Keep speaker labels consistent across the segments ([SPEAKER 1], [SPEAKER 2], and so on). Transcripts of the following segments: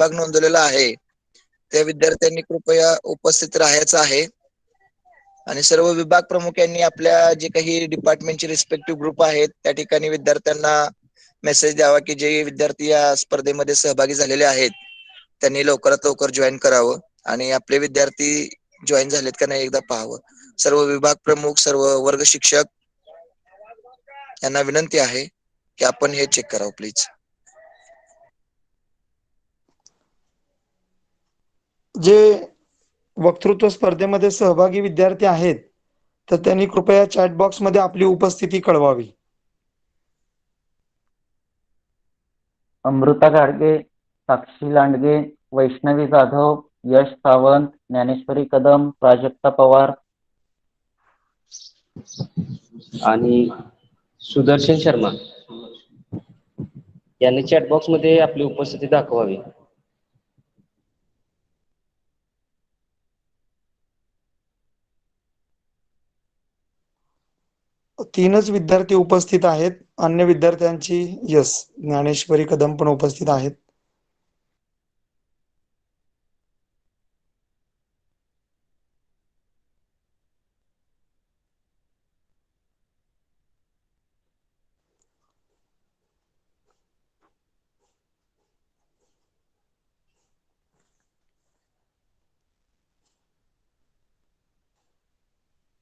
[SPEAKER 1] भाग नोंदवलेला आहे त्या विद्यार्थ्यांनी कृपया उपस्थित राहायचं आहे आणि सर्व विभाग प्रमुख यांनी आपल्या जे काही डिपार्टमेंटचे रिस्पेक्टिव्ह ग्रुप आहेत त्या ठिकाणी विद्यार्थ्यांना मेसेज द्यावा की जे विद्यार्थी या स्पर्धेमध्ये सहभागी झालेले आहेत त्यांनी लवकरात लवकर जॉईन करावं आणि आपले विद्यार्थी जॉईन झालेत का नाही एकदा पाहावं. सर्व विभाग प्रमुख, सर्व वर्ग शिक्षक यांना विनंती आहे की आपण हे चेक करावं प्लीज.
[SPEAKER 2] जे वक्तृत्व स्पर्धेमध्ये सहभागी विद्यार्थी आहेत तर त्यांनी कृपया चॅट बॉक्स मध्ये आपली उपस्थिती कळवावी.
[SPEAKER 3] अमृता गाडगे, साक्षी लांडगे, वैष्णवी जाधव, यश सावंत, ज्ञानेश्वरी कदम, प्राजक्ता पवार
[SPEAKER 4] आणि सुदर्शन शर्मा यांनी चॅटबॉक्स मध्ये आपली उपस्थिती दाखवावी.
[SPEAKER 2] तीनच विद्यार्थी उपस्थित आहेत. अन्य विद्यार्थ्यांची ज्ञानेश्वरी कदम पण उपस्थित आहेत.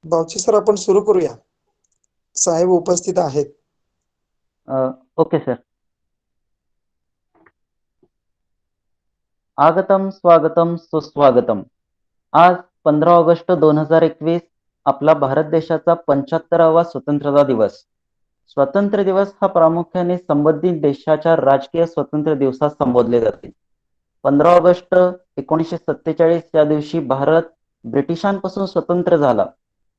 [SPEAKER 2] बावची सर, आपण सुरू करूया. साहेब उपस्थित आहेत.
[SPEAKER 3] Okay sir. आगतम स्वागतम सुस्वागतम. आज 15 ऑगस्ट 2021 आपला भारत देशाचा 75वा स्वतंत्रता दिवस. स्वातंत्र्य दिवस हा प्रामुख्याने संबंधित देशाच्या राजकीय स्वातंत्र्य दिवसात संबोधले जाते. 15 ऑगस्ट 1947 या दिवशी भारत ब्रिटिशांपासून स्वतंत्र झाला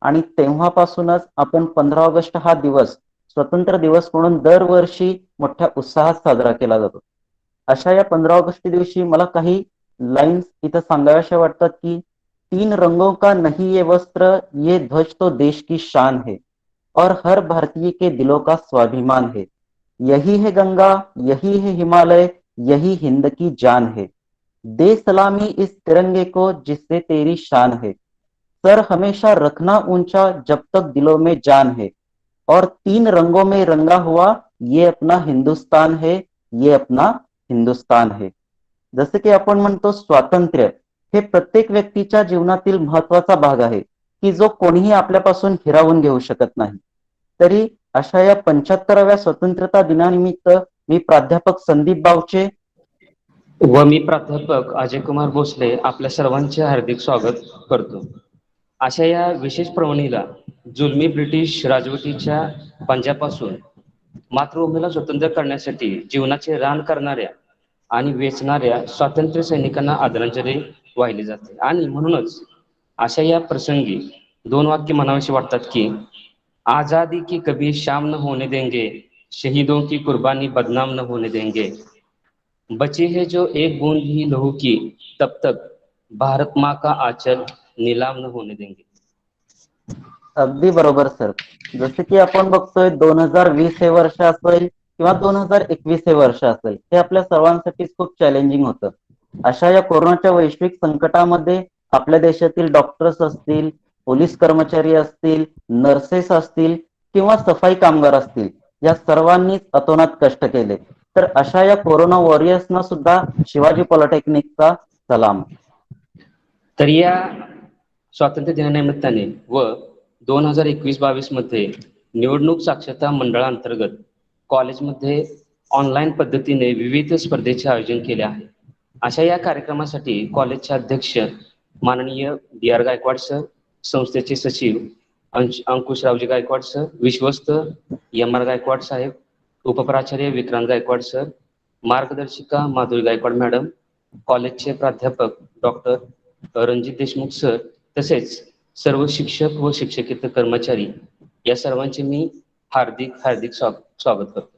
[SPEAKER 3] आणि तेव्हापासूनच आपण 15 ऑगस्ट हा दिवस स्वतंत्र दिवस म्हणून दरवर्षी मोठ्या उत्साहात साजरा केला जातो. अशा या 15 ऑगस्ट दिवशी मला काही लाईन्स इथं सांगाव्याशा वाटतात की 3 रंगों का नहीं ये वस्त्र, ये ध्वज तो देश की शान है और हर भारतीय के दिलों का स्वाभिमान है. यही है गंगा, यही है हिमालय, यही हिंद की जान है. दे सलामी इस तिरंगे को जिससे तेरी शान है. सर हमेशा रखना ऊंचा जब तक दिलों में जान है. और 3 रंगों में रंगा हुआ ये अपना हिंदुस्तान है, ये अपना हिंदुस्तान है. जसे की आपण म्हणतो स्वातंत्र्य हे प्रत्येक व्यक्तीच्या जीवनातील महत्वाचा भाग आहे की जो कोणीही आपल्यापासून हिरावून घेऊ शकत नाही. तरी अशा या 75व्या स्वतंत्रता दिनानिमित्त मी प्राध्यापक संदीप बावचे
[SPEAKER 4] व मी प्राध्यापक अजय कुमार भोसले आपल्या सर्वांचे हार्दिक स्वागत करतो. अशा या विशेष प्रवणीला जुलमी ब्रिटिश राजवटीच्या पंजापासून मातृभूमीला स्वतंत्र करण्यासाठी जीवनाचे रान करणाऱ्या आणि वेचणाऱ्या स्वातंत्र्य सैनिकांना आदरांजली वाहिली जाते. आणि म्हणूनच अशा या प्रसंगी 2 वाक्य म्हणावीशी वाटतात की आजादी की कभी शाम न होने देंगे, शहीदों की कुर्बानी बदनाम न होने देंगे, बची है जो एक बूंद ही लहू की तब तक भारत माँ का आंचल नीलाम न होने देंगे.
[SPEAKER 3] अगदी बरोबर सर. जसे की आपण बघतोय 2020 हे वर्ष असेल किंवा 2021 हे वर्ष असेल हे आपल्या सर्वांसाठीच खूप चॅलेंजिंग होतं. अशा या कोरोनाच्या वैश्विक संकटामध्ये आपल्या देशातील डॉक्टर्स असतील, पोलीस कर्मचारी असतील, नर्सेस असतील किंवा सफाई कामगार असतील या सर्वांनीच अतोनात कष्ट केले. तर अशा या कोरोना वॉरियर्सना सुद्धा शिवाजी पॉलिटेक्निकचा सलाम.
[SPEAKER 4] तर या स्वातंत्र्य दिनानिमित्ताने व 2021-22 मध्ये निवडणूक साक्षरता मंडळांतर्गत कॉलेजमध्ये ऑनलाईन पद्धतीने विविध स्पर्धेचे आयोजन केले आहे. अशा या कार्यक्रमासाठी कॉलेजचे अध्यक्ष माननीय DR गायकवाड सर, संस्थेचे सचिव अंकुशरावजी गायकवाड सर, विश्वस्त MR गायकवाड साहेब, उपप्राचार्य विक्रांत गायकवाड सर, मार्गदर्शिका माधुरी गायकवाड मॅडम, कॉलेजचे प्राध्यापक डॉक्टर रणजित देशमुख सर तसेच सर्व शिक्षक व शिक्षकेतर कर्मचारी या सर्वांचे मी हार्दिक स्वागत करतो.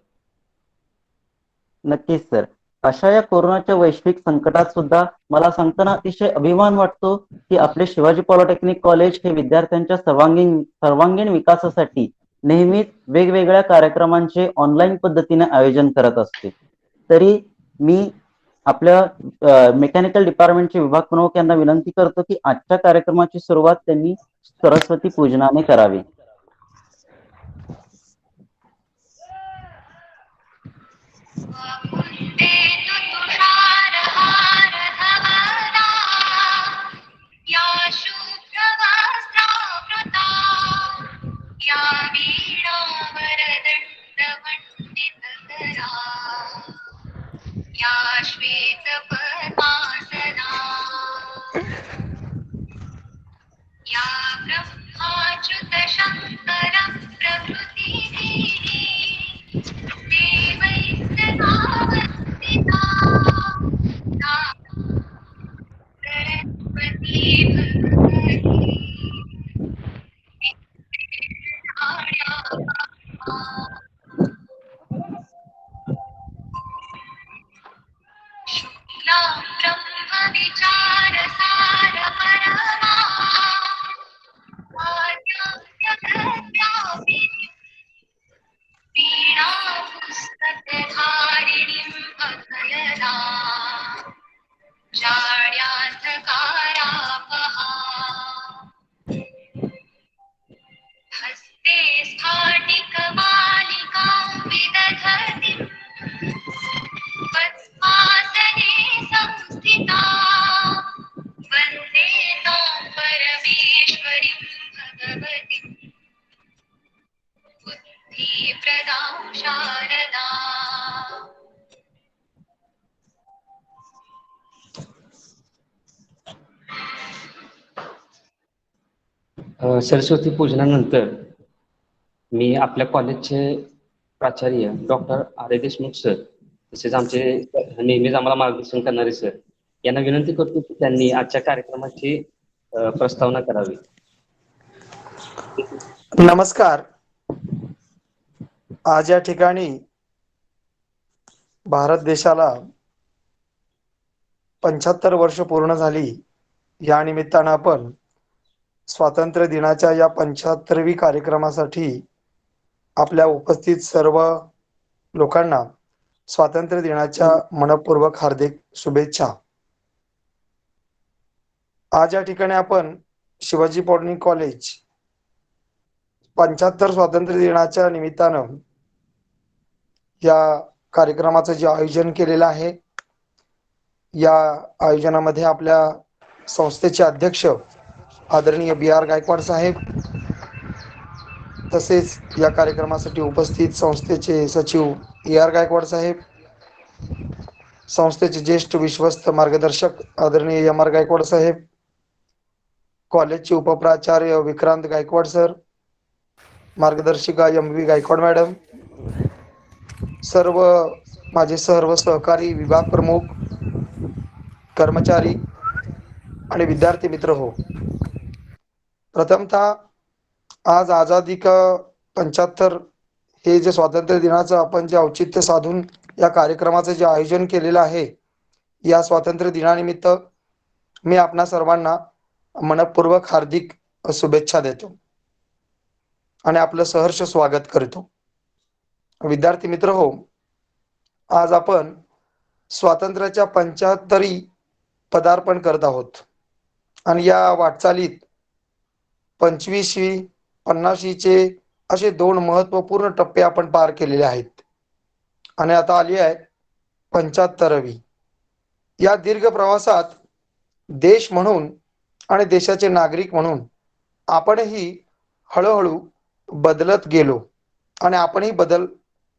[SPEAKER 3] नक्कीच सर. अशा या कोरोनाच्या वैश्विक संकटात सुद्धा मला सांगताना अतिशय अभिमान वाटतो की आपले शिवाजी पॉलिटेक्निक कॉलेज हे विद्यार्थ्यांच्या सर्वांगीण विकासासाठी नेहमीच वेगवेगळ्या कार्यक्रमांचे ऑनलाईन पद्धतीने आयोजन करत असते. तरी मी आपल्या मेकॅनिकल डिपार्टमेंटचे विभाग प्रमुख यांना विनंती करतो की आजच्या कार्यक्रमाची सुरुवात त्यांनी सरस्वती पूजनाने करावी.
[SPEAKER 4] सरस्वती पूजनानंतर मी आपल्या कॉलेजचे प्राचार्य डॉक्टर आर. ए. देशमुख सर, तसेच आमचे नेहमीच आम्हाला मार्गदर्शन करणारे सर यांना विनंती करतो की त्यांनी आजच्या कार्यक्रमाची प्रस्तावना करावी.
[SPEAKER 2] नमस्कार. आज या ठिकाणी भारत देशाला 75 वर्ष पूर्ण झाली. या निमित्तानं आपण स्वातंत्र्य दिनाच्या या 75वी कार्यक्रमासाठी आपल्या उपस्थित सर्व लोकांना स्वातंत्र्य दिनाच्या मनपूर्वक हार्दिक शुभेच्छा. आज या ठिकाणी आपण शिवाजी पॉलिटेक्निक कॉलेज 75 स्वातंत्र्य दिनाच्या निमित्तानं या कार्यक्रमाचं जे आयोजन केलेलं आहे, या आयोजनामध्ये आपल्या संस्थेचे अध्यक्ष आदरणीय BR गायकवाड साहेब, तसेच या कार्यक्रमासाठी उपस्थित संस्थेचे सचिव AR गायकवाड साहेब, संस्थेचे ज्येष्ठ विश्वस्त मार्गदर्शक आदरणीय MR गायकवाड साहेब, कॉलेजचे उपप्राचार्य विक्रांत गायकवाड सर, मार्गदर्शिका MV गायकवाड मॅडम, सर्व माझे सर्व सहकारी, विभाग प्रमुख, कर्मचारी आणि विद्यार्थी मित्र हो. प्रथमतः आज आझादी का 75 हे जे स्वातंत्र्य दिनाचं आपण जे औचित्य साधून या कार्यक्रमाचं जे आयोजन केलेलं आहे, या स्वातंत्र्य दिनानिमित्त मी आपणा सर्वांना मनपूर्वक हार्दिक शुभेच्छा देतो आणि आपलं सहर्ष स्वागत करतो. विद्यार्थी मित्र हो, आज आपण स्वातंत्र्याच्या 75वी पदार्पण करत आहोत आणि या वाटचालीत 25वी 50वीचे असे 2 महत्त्वपूर्ण टप्पे आपण पार केलेले आहेत आणि आता आली आहे 75वी. या दीर्घ प्रवासात देश म्हणून आणि देशाचे नागरिक म्हणून आपणही हळूहळू बदलत गेलो आणि आपणही बदल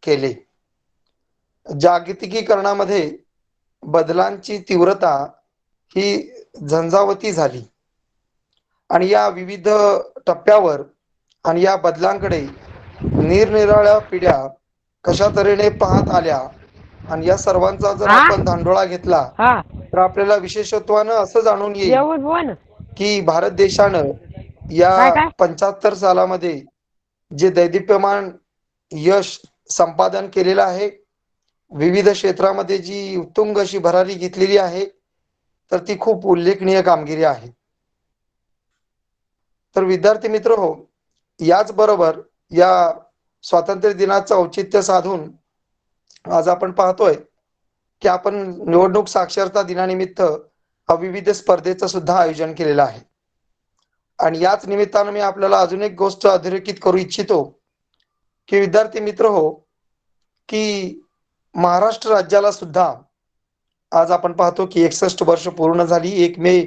[SPEAKER 2] केले. जागतिकीकरणामध्ये बदलांची तीव्रता ही झंझावती झाली आणि या विविध टप्प्यावर आणि या बदलांकडे निरनिराळ्या पिढ्या कशा तऱ्हेने पाहत आल्या आणि या सर्वांचा जर आपण धांडोळा घेतला तर आपल्याला विशेषत्वानं असं जाणून येईल की भारत देशानं या 75 सालामध्ये जे दैदिप्यमान यश संपादन केलेलं आहे, विविध क्षेत्रामध्ये जी उत्तुंग अशी भरारी घेतलेली आहे, तर ती खूप उल्लेखनीय कामगिरी आहे. तर विद्यार्थी मित्र हो, याचबरोबर या स्वातंत्र्य दिनाचं औचित्य साधून आज आपण पाहतोय की आपण निवडणूक साक्षरता दिनानिमित्त विविध स्पर्धेचं सुद्धा आयोजन केलेलं आहे. आणि याच निमित्तानं मी आपल्याला अजून एक गोष्ट अधोरेखित करू इच्छितो, की विद्यार्थी मित्र हो, की महाराष्ट्र राज्याला सुद्धा आज आपण पाहतो की 61 वर्ष पूर्ण झाली. 1 मे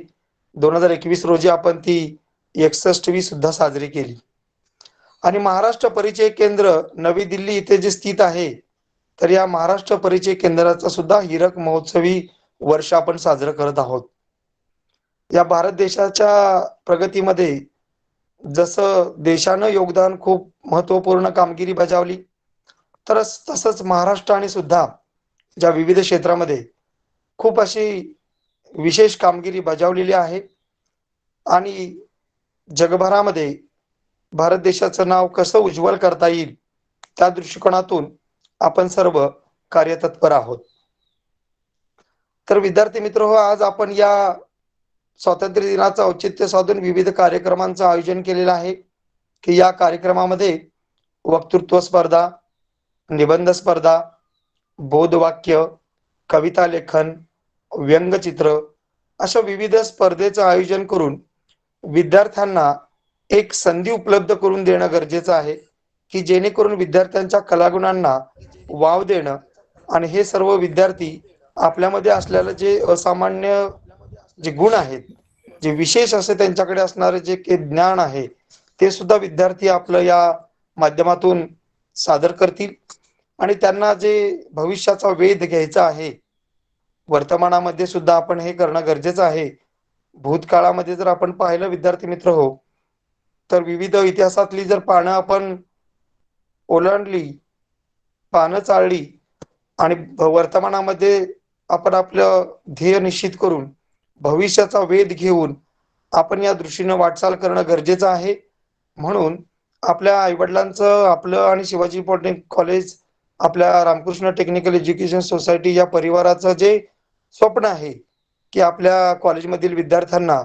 [SPEAKER 2] 2021 रोजी आपण ती 61वी सुद्धा साजरी केली. आणि महाराष्ट्र परिचय केंद्र नवी दिल्ली इथे जे स्थित आहे, तर या महाराष्ट्र परिचय केंद्राचा सुद्धा हीरक महोत्सवी वर्ष आपण साजरं करत आहोत. या भारत देशाच्या प्रगतीमध्ये जसं देशानं योगदान खूप महत्त्वपूर्ण कामगिरी बजावली, तर तसंच महाराष्ट्राने सुद्धा ज्या विविध क्षेत्रामध्ये खूप अशी विशेष कामगिरी बजावलेली आहे आणि जगभरामध्ये भारत देशाचं नाव कसं उज्ज्वल करता येईल, त्या दृष्टिकोनातून आपण सर्व कार्यतत्पर आहोत. तर विद्यार्थी मित्र हो, आज आपण या स्वातंत्र्य दिनाचं औचित्य साधून विविध कार्यक्रमांचं आयोजन केलेलं आहे, की या कार्यक्रमामध्ये वक्तृत्व स्पर्धा, निबंध स्पर्धा, बोधवाक्य, कविता लेखन, व्यंगचित्र अशा विविध स्पर्धेचं आयोजन करून विद्यार्थ्यांना एक संधी उपलब्ध करून देणं गरजेचं आहे, की जेणेकरून विद्यार्थ्यांच्या कलागुणांना वाव देणं आणि हे सर्व विद्यार्थी आपल्यामध्ये असलेलं जे असामान्य जे गुण आहेत, जे विशेष असे त्यांच्याकडे असणारे जे काही ज्ञान आहे, ते सुद्धा विद्यार्थी आपलं या माध्यमातून सादर करतील आणि त्यांना जे भविष्याचा वेध घ्यायचा आहे, वर्तमानामध्ये सुद्धा आपण हे करणं गरजेचं आहे. भूतकाळामध्ये जर आपण पाहिलं विद्यार्थी मित्र हो, तर विविध इतिहासातली जर पानं आपण ओलांडली, पानं चाळली आणि वर्तमानामध्ये आपण आपलं ध्येय निश्चित करून भविष्याचा वेध घेऊन आपण या दृष्टीनं वाटचाल करणं गरजेचं आहे. म्हणून आपल्या आईवडिलांचं, आपलं आणि शिवाजी पॉलिटेक्निक कॉलेज, आपल्या रामकृष्ण टेक्निकल एज्युकेशन सोसायटी या परिवाराचं जे स्वप्न आहे, की आपल्या कॉलेजमधील विद्यार्थ्यांना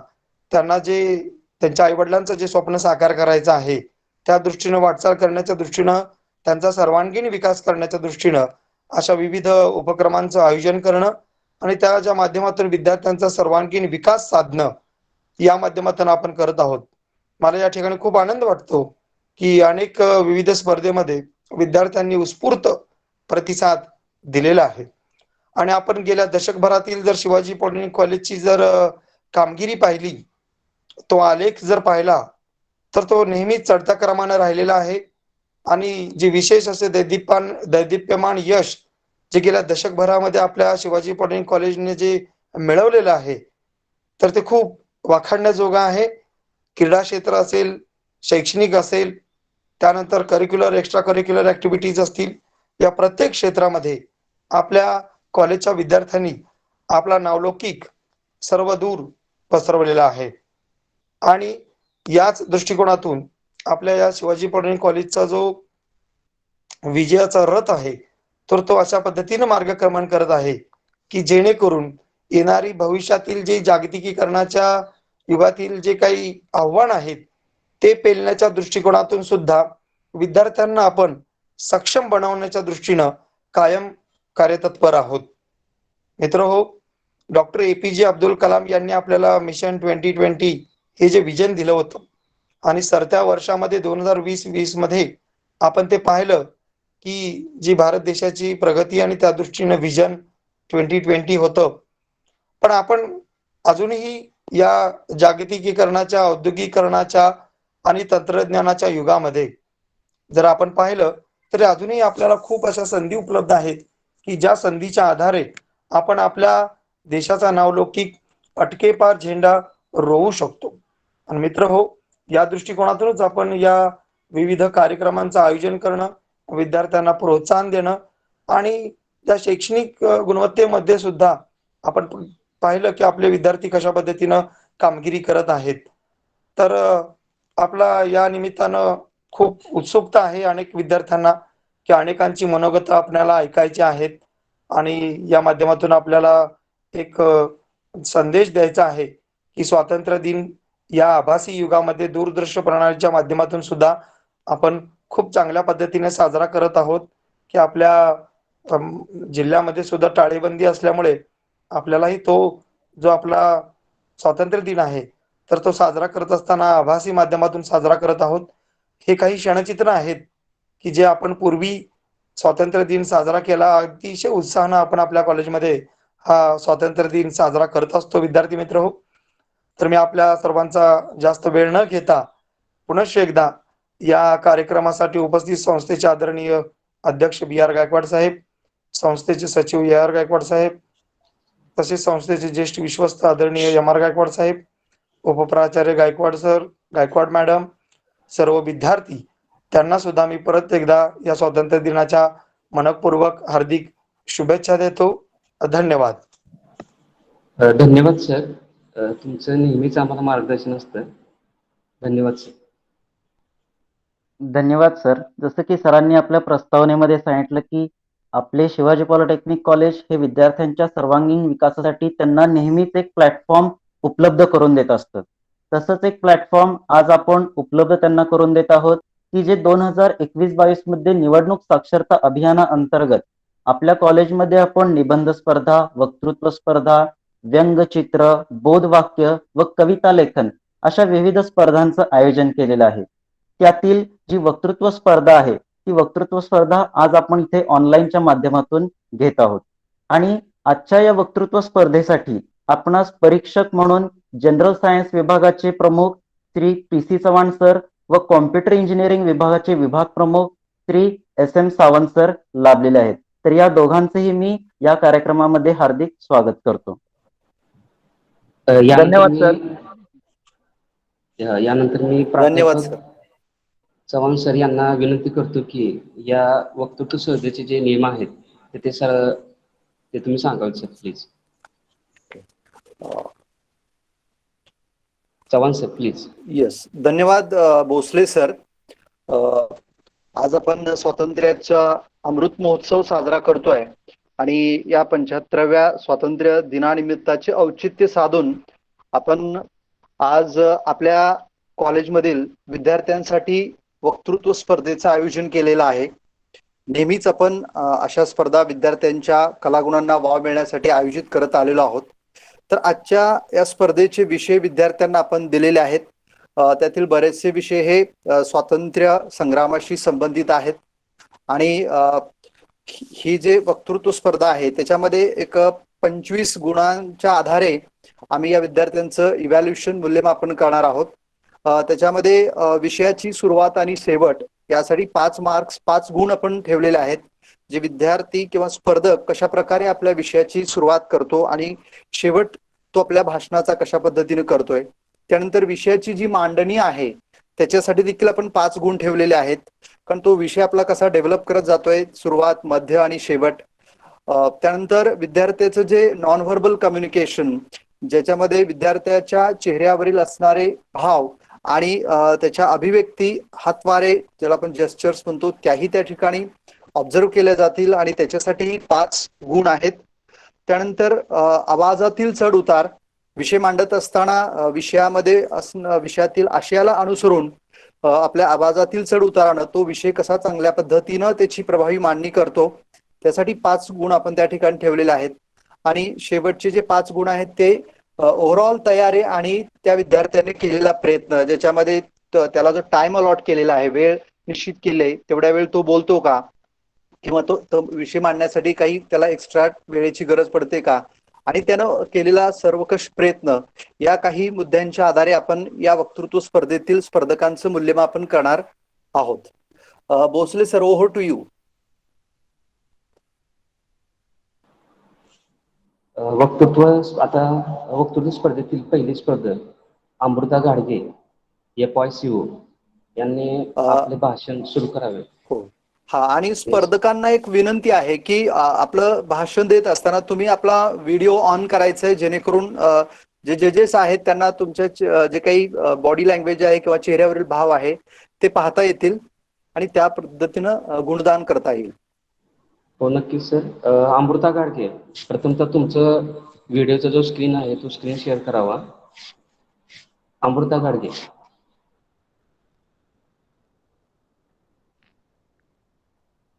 [SPEAKER 2] त्यांना जे त्यांच्या आईवडिलांचं जे स्वप्न साकार करायचं आहे, त्या दृष्टीनं वाटचाल करण्याच्या दृष्टीनं, त्यांचा सर्वांगीण विकास करण्याच्या दृष्टीनं अशा विविध उपक्रमांचं आयोजन करणं आणि त्याच्या माध्यमातून विद्यार्थ्यांचा सर्वांगीण विकास साधणं, या माध्यमातून आपण करत आहोत. मला या ठिकाणी खूप आनंद वाटतो, की अनेक विविध स्पर्धेमध्ये विद्यार्थ्यांनी उत्स्फूर्त प्रतिसाद दिलेला आहे. आणि आपण गेल्या दशकभरातील जर शिवाजी पॉलिटेक्निक कॉलेजची जर कामगिरी पाहिली, तो आलेख जर पाहिला, तर तो नेहमीच चढत्या क्रमानं राहिलेला आहे. आणि जे विशेष असे दैदिप्यमान यश जे गेल्या दशकभरामध्ये आपल्या शिवाजी पॉलिटेक्निक कॉलेजने जे मिळवलेलं आहे, तर ते खूप वाखाणण्याजोगं आहे. क्रीडा क्षेत्र असेल, शैक्षणिक असेल, त्यानंतर करिक्युलर, एक्स्ट्रा करिक्युलर ॲक्टिव्हिटीज असतील, या प्रत्येक क्षेत्रामध्ये आपल्या कॉलेजच्या विद्यार्थ्यांनी आपला नावलौकिक सर्वदूर पसरवलेला आहे. आणि याच दृष्टिकोनातून आपल्या या शिवाजी पॉलिटेक्निक कॉलेजचा जो विजयाचा रथ आहे, तर तो अशा पद्धतीनं मार्गक्रमण करत आहे, की जेणेकरून येणारी भविष्यातील जे जागतिकीकरणाच्या युगातील जे काही आव्हान आहेत, ते पेलण्याच्या दृष्टिकोनातून सुद्धा विद्यार्थ्यांना आपण सक्षम बनवण्याच्या दृष्टीनं कायम कार्यतत्पर आहोत. मित्रहो, डॉक्टर APJ अब्दुल कलाम यांनी आपल्याला मिशन 2020 हे जे विजन दिलं होतं आणि सरत्या वर्षामध्ये 2020 मध्ये आपण ते पाहिलं, की जी भारत देशाची प्रगती आणि त्या दृष्टीनं विजन 2020 होतं. पण आपण अजूनही या जागतिकीकरणाच्या, औद्योगिकीकरणाच्या आणि तंत्रज्ञानाच्या युगामध्ये जर आपण पाहिलं, तर अजूनही आपल्याला खूप अशा संधी उपलब्ध आहेत, की ज्या संधीच्या आधारे आपण आपल्या देशाचा नावलौकिक अटकेपार झेंडा रोवू शकतो. आणि मित्र हो, या दृष्टिकोनातूनच आपण या विविध कार्यक्रमांचं आयोजन करणं, विद्यार्थ्यांना प्रोत्साहन देणं आणि त्या शैक्षणिक गुणवत्तेमध्ये सुद्धा आपण पाहिलं, की आपले विद्यार्थी कशा पद्धतीनं कामगिरी करत आहेत. तर आपला या निमित्तानं खूप उत्सुकता आहे अनेक विद्यार्थ्यांना, की अनेकांची मनोगत आपल्याला ऐकायची आहेत आणि या माध्यमातून आपल्याला एक संदेश द्यायचा आहे, की स्वातंत्र्य दिन या आभासी युगामध्ये दूरदृश्य प्रणालीच्या माध्यमातून सुद्धा आपण खूप चांगल्या पद्धतीने साजरा करत आहोत, की आपल्या जिल्ह्यामध्ये सुद्धा टाळेबंदी असल्यामुळे आपल्यालाही तो जो आपला स्वातंत्र्य दिन आहे तर तो साजरा करत असताना आभासी माध्यमातून साजरा करत आहोत. हे काही क्षणचित्र आहेत की जे आपण पूर्वी स्वातंत्र्य दिन साजरा केला. अतिशय उत्साहानं आपण आपल्या कॉलेजमध्ये हा स्वातंत्र्य दिन साजरा करत असतो विद्यार्थी मित्र हो. तर मी आपल्या सर्वांचा जास्त वेळ न घेता पुनश्च एकदा या कार्यक्रमासाठी उपस्थित संस्थेचे आदरणीय अध्यक्ष बी आर गायकवाड साहेब, संस्थेचे सचिव ए आर गायकवाड साहेब, तसेच संस्थेचे ज्येष्ठ विश्वस्त आदरणीय एम आर गायकवाड साहेब, उपप्राचार्य गायकवाड सर, गायकवाड मॅडम, सर्व विद्यार्थी त्यांना सुद्धा मी परत एकदा या स्वातंत्र्य दिनाच्या मनपूर्वक हार्दिक शुभेच्छा देतो. धन्यवाद.
[SPEAKER 4] धन्यवाद सर. तुमचं नेहमीच आम्हाला मार्गदर्शन असतं. धन्यवाद सर.
[SPEAKER 3] धन्यवाद सर. जसं की सरांनी आपल्या प्रस्तावनेमध्ये सांगितलं की आपले शिवाजी पॉलिटेक्निक कॉलेज हे विद्यार्थ्यांच्या सर्वांगीण विकासासाठी त्यांना नेहमीच एक प्लॅटफॉर्म उपलब्ध करून देत असतं. तसंच एक प्लॅटफॉर्म आज आपण उपलब्ध त्यांना करून देत आहोत की जे 2021-22 मध्ये निवडणूक साक्षरता अभियानाअंतर्गत आपल्या कॉलेजमध्ये आपण निबंध स्पर्धा, वक्तृत्व स्पर्धा, व्यंगचित्र, बोधवाक्य व कविता लेखन अशा विविध स्पर्धांचं आयोजन केलेलं आहे. त्यातील जी वक्तृत्व स्पर्धा आहे ती वक्तृत्व स्पर्धा आज आपण इथे ऑनलाईनच्या माध्यमातून घेत आहोत. आणि आजच्या या वक्तृत्व स्पर्धेसाठी आपणास परीक्षक म्हणून जनरल सायन्स विभागाचे प्रमुख Shri P C Chavan sir व कॉम्प्युटर इंजिनिअरिंग विभागाचे विभाग प्रमुख Shri S M Sawant sir लाभलेले आहेत. तर या दोघांचेही मी या कार्यक्रमामध्ये हार्दिक स्वागत करतो.
[SPEAKER 4] यानंतर
[SPEAKER 3] धन्यवाद सर.
[SPEAKER 4] यानंतर मी
[SPEAKER 5] धन्यवाद
[SPEAKER 4] प्राध्यापक
[SPEAKER 5] सर.
[SPEAKER 4] चव्हाण सर यांना विनंती करतो की या वक्तृत्व स्पर्धेचे जे नियम आहेत ते सर ते तुम्ही सांगाल sir please. Chavan sir please.
[SPEAKER 5] Yes, धन्यवाद भोसले सर. आज आपण स्वातंत्र्याचा अमृत महोत्सव साजरा करतोय आणि या 75व्या स्वातंत्र्य दिनानिमित्ताचे औचित्य साधून आपण आज आपल्या कॉलेजमधील विद्यार्थ्यांसाठी वक्तृत्व स्पर्धेचं आयोजन केलेलं आहे. नेहमीच आपण अशा स्पर्धा विद्यार्थ्यांच्या कलागुणांना वाव मिळण्यासाठी आयोजित करत आलेलो आहोत. तर आजच्या या स्पर्धेचे विषय विद्यार्थ्यांना आपण दिलेले आहेत. त्यातील बरेचसे विषय हे स्वातंत्र्य संग्रामाशी संबंधित आहेत आणि ही जे वक्तृत्व स्पर्धा आहे त्याच्यामध्ये एक 25 गुणांच्या आधारे आम्ही या विद्यार्थ्यांचं इव्हॅल्युएशन मूल्यमापन करणार आहोत. त्याच्यामध्ये विषयाची सुरुवात आणि शेवट यासाठी 5 मार्क्स 5 गुण आपण ठेवलेले आहेत. जे विद्यार्थी किंवा स्पर्धक कशा प्रकारे आपल्या विषयाची सुरुवात करतो आणि शेवट तो आपल्या भाषणाचा कशा पद्धतीने करतोय. त्यानंतर विषयाची जी मांडणी आहे त्याच्यासाठी देखील आपण 5 गुण ठेवलेले आहेत, कारण तो विषय आपला कसा डेव्हलप करत जातोय, सुरुवात, मध्य आणि शेवट. त्यानंतर विद्यार्थ्याचं जे नॉन व्हर्बल कम्युनिकेशन, ज्याच्यामध्ये विद्यार्थ्याच्या चेहऱ्यावरील असणारे भाव आणि त्याच्या अभिव्यक्ती, हातवारे ज्याला आपण जेस्चर्स म्हणतो, त्याही त्या ठिकाणी ऑब्झर्व केल्या जातील आणि त्याच्यासाठीही 5 गुण आहेत. त्यानंतर आवाजातील चढ उतार, विषय मांडत असताना विषयामध्ये विषयातील आशयाला अनुसरून आपल्या आवाजातील चढ उतारानं तो विषय कसा चांगल्या पद्धतीनं त्याची प्रभावी मांडणी करतो, त्यासाठी 5 गुण आपण त्या ठिकाणी ठेवलेले आहेत. आणि शेवटचे जे 5 गुण आहेत ते ओव्हरऑल तयारी आणि त्या विद्यार्थ्याने केलेला प्रयत्न, ज्याच्यामध्ये त्याला जो टाइम अलॉट केलेला आहे, वेळ निश्चित केले, तेवढ्या वेळ तो बोलतो का, किंवा तो विषय मांडण्यासाठी काही त्याला एक्स्ट्रा वेळेची गरज पडते का, आणि त्यानं केलेला सर्वकष प्रयत्न, या काही मुद्द्यांच्या आधारे आपण या वक्तृत्व स्पर्धेतील स्पर्धकांचं मूल्यमापन करणार आहोत. Bhosale sir, over to you.
[SPEAKER 4] वक्तृत्व स्पर्धेतील पहिली स्पर्धक अमृता घाडगे FYCO यांनी आपले भाषण सुरू करावे.
[SPEAKER 5] हो, हा. आणि स्पर्धकांना एक विनंती आहे की आपलं भाषण देत असताना तुम्ही आपला व्हिडिओ ऑन करायचा आहे, जेणेकरून जे जजेस आहेत त्यांना तुमच्या जे काही बॉडी लँग्वेज आहे किंवा चेहऱ्यावरील भाव आहे ते पाहता येतील आणि त्या पद्धतीनं गुणदान करता येईल.
[SPEAKER 4] हो, नक्कीच सर. अमृता गाडगे, प्रथमतः तुमचं व्हिडिओचा जो स्क्रीन आहे तो स्क्रीन शेअर करावा. अमृता गाडगे.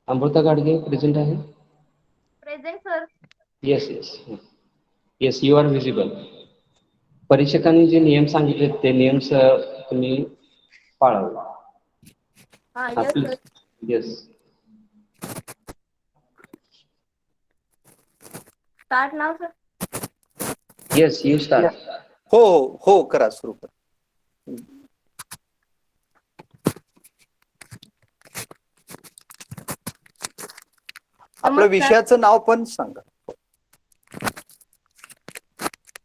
[SPEAKER 4] अमृता गाडगे प्रेझेंट आहे.
[SPEAKER 6] Present sir.
[SPEAKER 4] Yes yes yes, you are visible. परीक्षकांनी जे नियम सांगितले ते नियम तुम्ही पाळावे.
[SPEAKER 6] हा yes sir.
[SPEAKER 4] Yes.
[SPEAKER 6] Start now sir.
[SPEAKER 4] Yes, you start.
[SPEAKER 5] हो हो हो, करा, सुरू करा. आपलं
[SPEAKER 6] नमस्कार.
[SPEAKER 5] विषयाचं नाव पण सांगा.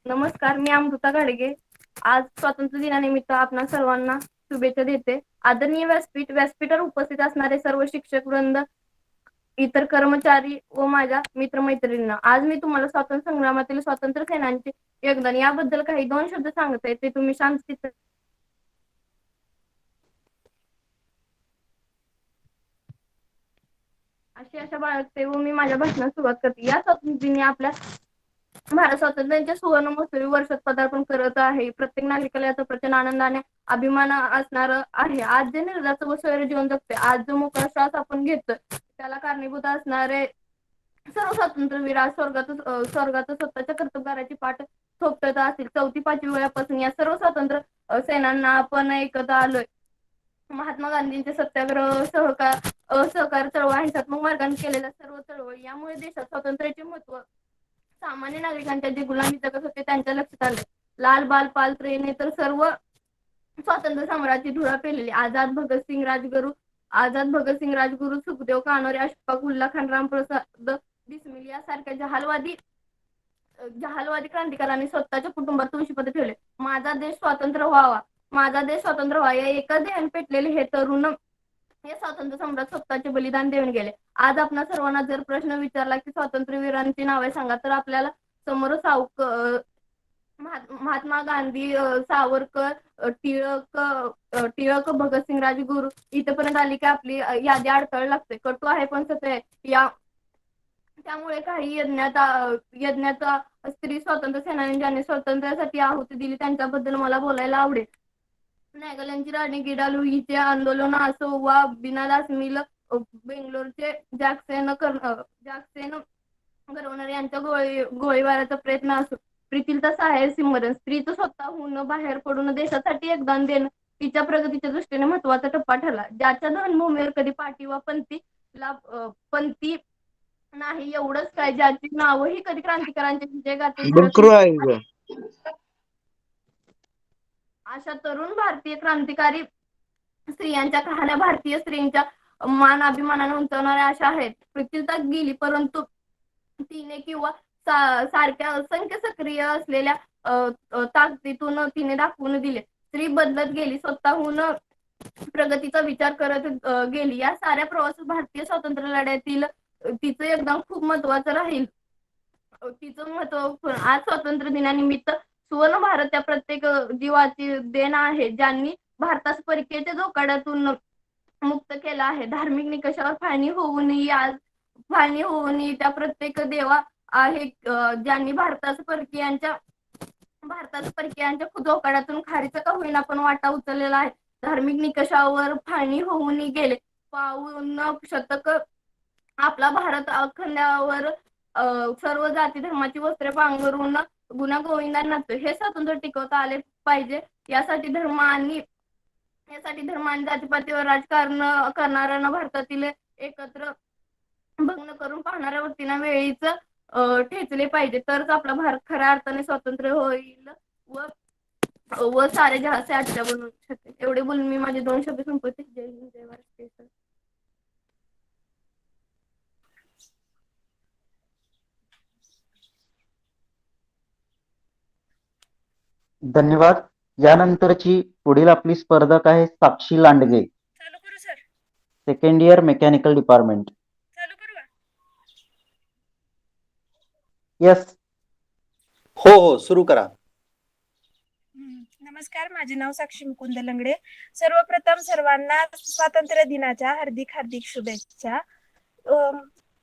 [SPEAKER 6] नमस्कार, मी अमृता घाडगे. आज स्वातंत्र्य दिनानिमित्त आपणा सर्वांना शुभेच्छा देते. आदरणीय व्यासपीठावर उपस्थित असणारे सर्व शिक्षक वृंद, इतर कर्मचारी व माझ्या मित्रमैत्रिणींना, आज मी तुम्हाला स्वातंत्र्य संग्रामातील स्वातंत्र्य सेनानीचे योगदान याबद्दल काही 2 शब्द सांगते. ते तुम्ही शांतचित्त अशी आशा बाळगते व मी माझ्या भाषणास सुरुवात करते. या स्वातंत्र्य दिनी आपल्या भारत स्वातंत्र्याच्या सुवर्ण महोत्सवी वर्षात पदार्पण करत आहे. प्रत्येक नागरिकाला याचा प्रचंड आनंदाने अभिमान असणार आहे. आज जे निर्धास्त व स्वैर जीवन जगते, आज जो मोकळा श्वास आपण घेतोय, त्याला कारणीभूत असणारे सर्व स्वातंत्र्यवीर आज स्वर्गात स्वतःच्या कर्तव्याची पाठ थोपटत असतील. 4थी-5वी वयापासून या सर्व स्वातंत्र्य सेनांना आपण ऐकत आलोय. महात्मा गांधींचे सत्याग्रह, असहकार चळवळ, हिंसात्मक मार्गाने केलेल्या सर्व चळवळी यामुळे देशात स्वातंत्र्याचे महत्त्व सामान्य नागरिकांच्या जे गुलामी जगत होते त्यांच्या लक्षात आले. लाल बाल पाल त्रेने तर सर्व स्वातंत्र्य सम्राटची धुळा पेलेली. आझाद भगतसिंग राजगुरू, सुखदेव कानोरे, अशफाक उल्ला खान, रामप्रसाद बिस्मिल यासारख्या जहालवादी क्रांतिकारांनी स्वतःच्या कुटुंबात तुळशीपत्र ठेवले. माझा देश स्वतंत्र व्हावा, माझा देश स्वतंत्र व्हावा या एका ध्येयाने पेटलेले हे तरुण हे स्वातंत्र्य सम्राट स्वतःचे बलिदान देऊन गेले. आज आपणा सर्वांना जर प्रश्न विचारला की स्वातंत्र्यवीरांची नावे सांगा, तर आपल्याला समोर महात्मा गांधी, सावरकर, टिळक, भगतसिंग, राजगुरू इथपर्यंत आली की आपली यादी अडथळा लागते. कटू आहे पण सत्य आहे. त्यामुळे काही यज्ञाचा स्त्री स्वातंत्र्य सेनानी ज्यांनी स्वातंत्र्यासाठी आहुती दिली त्यांच्याबद्दल मला बोलायला आवडेल. नागालँडची राणी गिडालू हिचे आंदोलन असो वा बिनादास मिल बेंगलोरचे जॅक्सन घडवणारे यांच्या गोळीबाराचा प्रयत्न असो, प्रीतीचा साहेब सिमरन स्त्रीचं स्वतःहून बाहेर पडून देशासाठी योगदान देणं तिच्या प्रगतीच्या दृष्टीने महत्वाचा टप्पा ठरला. ज्याच्या धर्मभूमीवर कधी पाठी वा पंथी नाही, एवढंच काय, ज्याची नावही कधी क्रांतिकारांच्या विजयगाथेत अशा तरुण भारतीय क्रांतिकारी स्त्रियांच्या कहाण्या भारतीय स्त्रियांच्या मान अभिमानाने उंचावणाऱ्या अशा आहेत. प्रीतीलता गेली, परंतु तिने किंवा सारख्या असंख्य सक्रिय असलेल्या ताकदीतून तिने दाखवून दिले. स्त्री बदलत गेली, स्वतःहून प्रगतीचा विचार करत गेली. या साऱ्या प्रवासात भारतीय स्वातंत्र्य लढ्यातील तिचं योगदान खूप महत्वाचं राहील. तिचं महत्व आज स्वातंत्र्य दिनानिमित्त सुवर्ण भारत त्या प्रत्येक जीवाची देण आहे ज्यांनी भारतास परकीयच्या जोकाड्यातून मुक्त केला आहे. धार्मिक निकषावर फाळणी होऊन त्या प्रत्येक देवा आहे ज्यांनी भारतास परकीयांच्या जोकाड्यातून खारीचा का होईना पण वाटा उचललेला आहे. धार्मिक निकषावर फाळणी होऊन गेले. पाऊण शतक आपला भारत अखंडावर सर्व जाती धर्माची वस्त्रे पांघरून गुन्हा गोविंदा नाचतो. हे स्वातंत्र्य टिकवता आले पाहिजे. यासाठी धर्म आणि जातीपातीवर राजकारण करणाऱ्यांना भारतातील एकत्र भग्न करून पाहणाऱ्या व्यक्तींना वेळीच ठेचले पाहिजे, तरच आपला भारत खऱ्या अर्थाने स्वतंत्र होईल व सारे जहासे आजच्या बनवू शकेल. एवढे बोलून मी माझे 2 शब्द संपवते. जय हिंद, जय महाराष्ट्र.
[SPEAKER 3] धन्यवाद. यानंतरची पुढील आपली स्पर्धक आहे साक्षी लांडगे,
[SPEAKER 7] चालू करू sir?
[SPEAKER 3] Second year mechanical department.
[SPEAKER 7] चालू करू का?
[SPEAKER 3] येस.
[SPEAKER 5] हो, सुरू करा.
[SPEAKER 7] नमस्कार, माझे नाव साक्षी मुकुंद लंगडे. सर्वप्रथम सर्वांना स्वातंत्र्य दिनाच्या हार्दिक शुभेच्छा.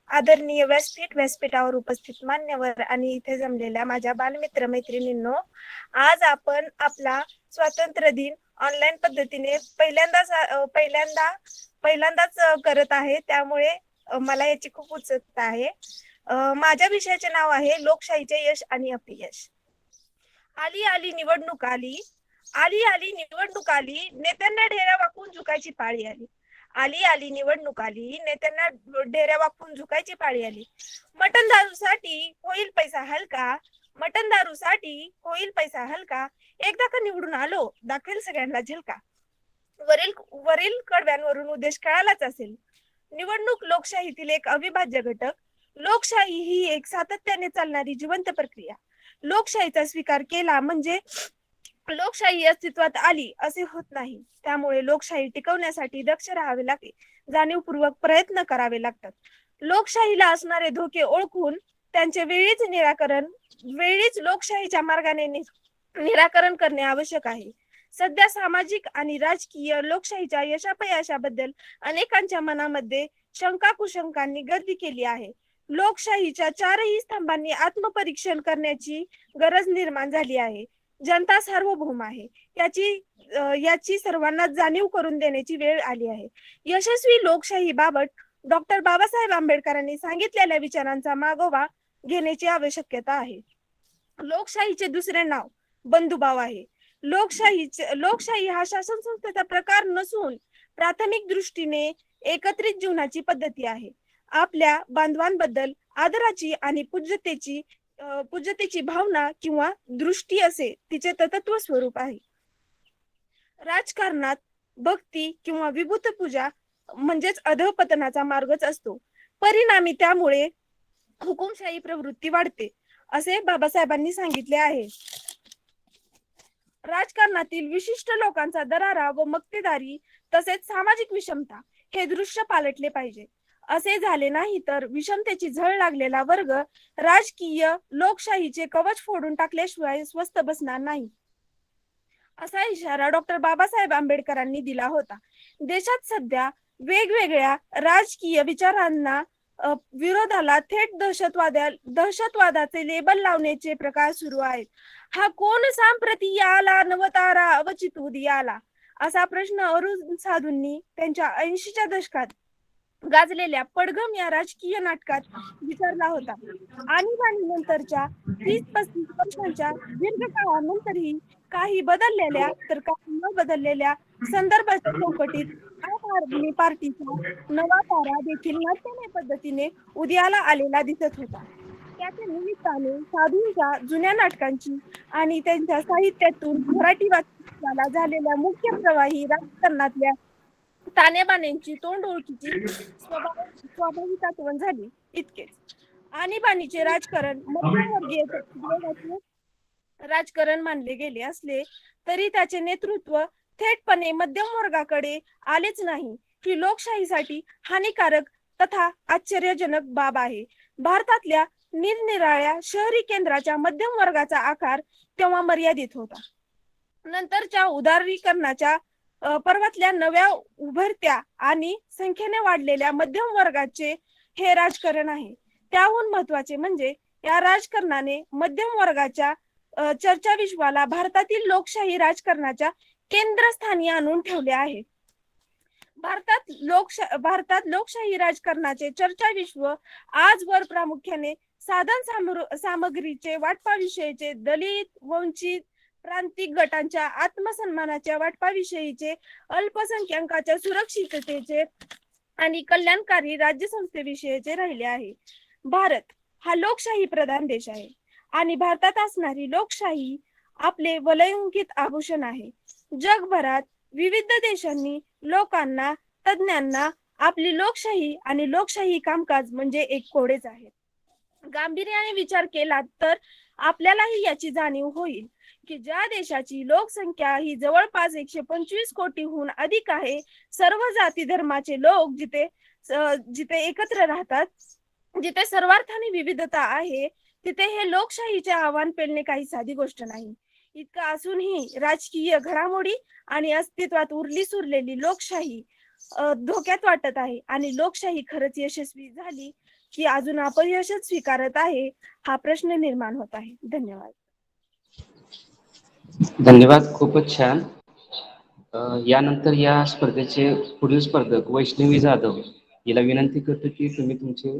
[SPEAKER 7] आदरणीय व्यासपीठावर उपस्थित मान्यवर आणि इथे जमलेल्या माझ्या बालमित्र मैत्रिणींनो, आज आपण आपला स्वातंत्र्य दिन ऑनलाईन पद्धतीने पहिल्यांदाच करत आहे, त्यामुळे मला याची खूप उत्सुकता आहे. माझ्या विषयाचे नाव आहे लोकशाहीचे यश आणि अपयश. आली आली निवडणूक आली, आली आली निवडणूक आली, नेत्यांना ढेऱ्या वाकून झुकायची पाळी आली. आली आली निवडणूक आली, नेत्यांना ढेऱ्या वाकून झुकायची पाळी आली. मटण दारूसाठी होईल पैसा हलका, मटण दारूसाठी होईल पैसा हलका, एकदा का निवडून आलो दाखवेल सगळ्यांना झलका. वरील वरील कडव्यांवरून उद्देश कळालाच असेल. निवडणूक लोकशाहीतील एक अविभाज्य घटक. लोकशाही ही एक सातत्याने चालणारी जिवंत प्रक्रिया. लोकशाहीचा स्वीकार केला म्हणजे लोकशाही अस्तित्वात आली असे होत नाही. त्यामुळे लोकशाही टिकवण्यासाठी दक्ष राहावे लागते, जाणीवपूर्वक प्रयत्न करावे लागतात. लोकशाहीला असणारे धोके ओळखून त्यांचे वेळीच लोकशाहीच्या मार्गाने निराकरण करणे आवश्यक आहे. सध्या सामाजिक आणि राजकीय लोकशाहीच्या यशापयशाबद्दल अनेकांच्या मनामध्ये शंका कुशंकांनी गर्दी केली आहे. लोकशाहीच्या चारही स्तंभांनी आत्मपरीक्षण करण्याची गरज निर्माण झाली आहे. जनता सार्वभौम आहे याची सर्वांना जाणीव करून देण्याची वेळ आली आहे. यशस्वी लोकशाही बाबत डॉक्टर बाबासाहेब आंबेडकरांनी सांगितलेल्या विचारांचा मागोवा घेण्याची आवश्यकता आहे. लोकशाहीचे दुसरे नाव बंधुभाव आहे. लोकशाही हा शासन संस्थेचा प्रकार नसून प्राथमिक दृष्टीने एकत्रित जीवनाची पद्धती आहे. आपल्या बांधवांबद्दल आदराची आणि पूज्यतेची भावना किंवा दृष्टी असे तिचे तत्व स्वरूप आहे. राजकारणात भक्ती किंवा विभूत पूजा म्हणजेच अधःपतनाचा मार्गच असतो. परिणामी त्यामुळे हुकुमशाही प्रवृत्ती वाढते असे बाबासाहेबांनी सांगितले आहे. राजकारणातील विशिष्ट लोकांचा दरारा व मक्तेदारी तसेच सामाजिक विषमता हे दृश्य पालटले पाहिजे. असे झाले नाही तर विषमतेची झळ लागलेला वर्ग राजकीय लोकशाहीचे कवच फोडून टाकल्याशिवाय स्वस्थ बसणार नाही असा इशारा डॉक्टर बाबासाहेब आंबेडकरांनी दिला होता. देशात सध्या वेगवेगळ्या राजकीय विचारांना विरोधाला थेट दहशतवादाचे लेबल लावण्याचे प्रकार सुरू आहेत. हा कोण सांप्रती आला नवतारा अवचित उदयाला असा प्रश्न अरुण साधूंनी त्यांच्या 80च्या दशकात गाजलेल्या पडघम या राजकीय नाटकात विचारला होता. आणीबाणीनंतरच्या 30-35 वर्षांच्या दीर्घकाळानंतरही काही बदललेल्या तर काही न बदललेल्या संदर्भाच्या चौकटीत आम आदमी पार्टीचा नवा तारा देखील नाट्यमय पद्धतीने उदयाला आलेला दिसत होता. त्याच्या निमित्ताने साधूंच्या जुन्या नाटकांची आणि त्यांच्या साहित्यातून मराठी वाचनाला झालेल्या मुख्य प्रवाही राजकारणातल्या तानेबाण्यांची तोंड ओळखीची स्वाभाविक आठवण झाली. इतकेच. आणीबाणीचे राजकारण मध्यमवर्गीय राजकारण मानले गेले असले तरी त्याचे नेतृत्व थेटपणे मध्यम वर्गाकडे आलेच नाही. ही लोकशाहीसाठी हानिकारक तथा आश्चर्यजनक बाब आहे. भारतातल्या निरनिराळ्या शहरी केंद्राच्या मध्यम वर्गाचा आकार तेव्हा मर्यादित होता. नंतरच्या उदारीकरणाच्या पर्वातल्या नव्या उभरत्या आणि संख्येने वाढलेल्या मध्यम वर्गाचे हे राजकारण आहे. त्याहून महत्वाचे म्हणजे या राजकारणाने मध्यम वर्गाच्या चर्चा विश्वाला भारतातील लोकशाही राजकारणाच्या केंद्रस्थानी आणून ठेवले आहे. भारतात लोकशाही राजकारणाचे चर्चा विश्व आजवर प्रामुख्याने साधन सामग्रीचे वाटपाविषयीचे, दलित वंचित प्रांतिक गटांच्या आत्मसन्मानाच्या वाटपाविषयीचे, अल्पसंख्याकांच्या सुरक्षिततेचे आणि कल्याणकारी राज्यसंस्थेविषयीचे राहिले आहे. भारत हा लोकशाही प्रधान देश आहे आणि भारतात असणारी लोकशाही आपले वलयंकित आभूषण आहे. जगभरात विविध देशांनी लोकांना, तज्ञांना आपली लोकशाही आणि लोकशाही कामकाज म्हणजे एक कोडेच आहे. गांभीर्याने विचार केला तर आपल्यालाही याची जाणीव होईल की ज्या देशाची लोकसंख्या ही जवळपास 125 कोटीहून अधिक आहे, सर्व जाती धर्माचे लोक जिथे एकत्र राहतात, जिथे सर्वार्थाने विविधता आहे, तिथे हे लोकशाहीचे आव्हान पेलणे काही साधी गोष्ट नाही. इतकं असूनही राजकीय घडामोडी आणि अस्तित्वात उरली सुरलेली लोकशाही धोक्यात वाटत आहे आणि लोकशाही खरंच यशस्वी झाली की अजून अपयशच स्वीकारत आहे हा प्रश्न निर्माण होत आहे. धन्यवाद.
[SPEAKER 4] धन्यवाद, खूपच छान. यानंतर या स्पर्धेचे पुढील स्पर्धक वैष्णवी जाधव, हिला विनंती करतो की तुम्ही तुमचे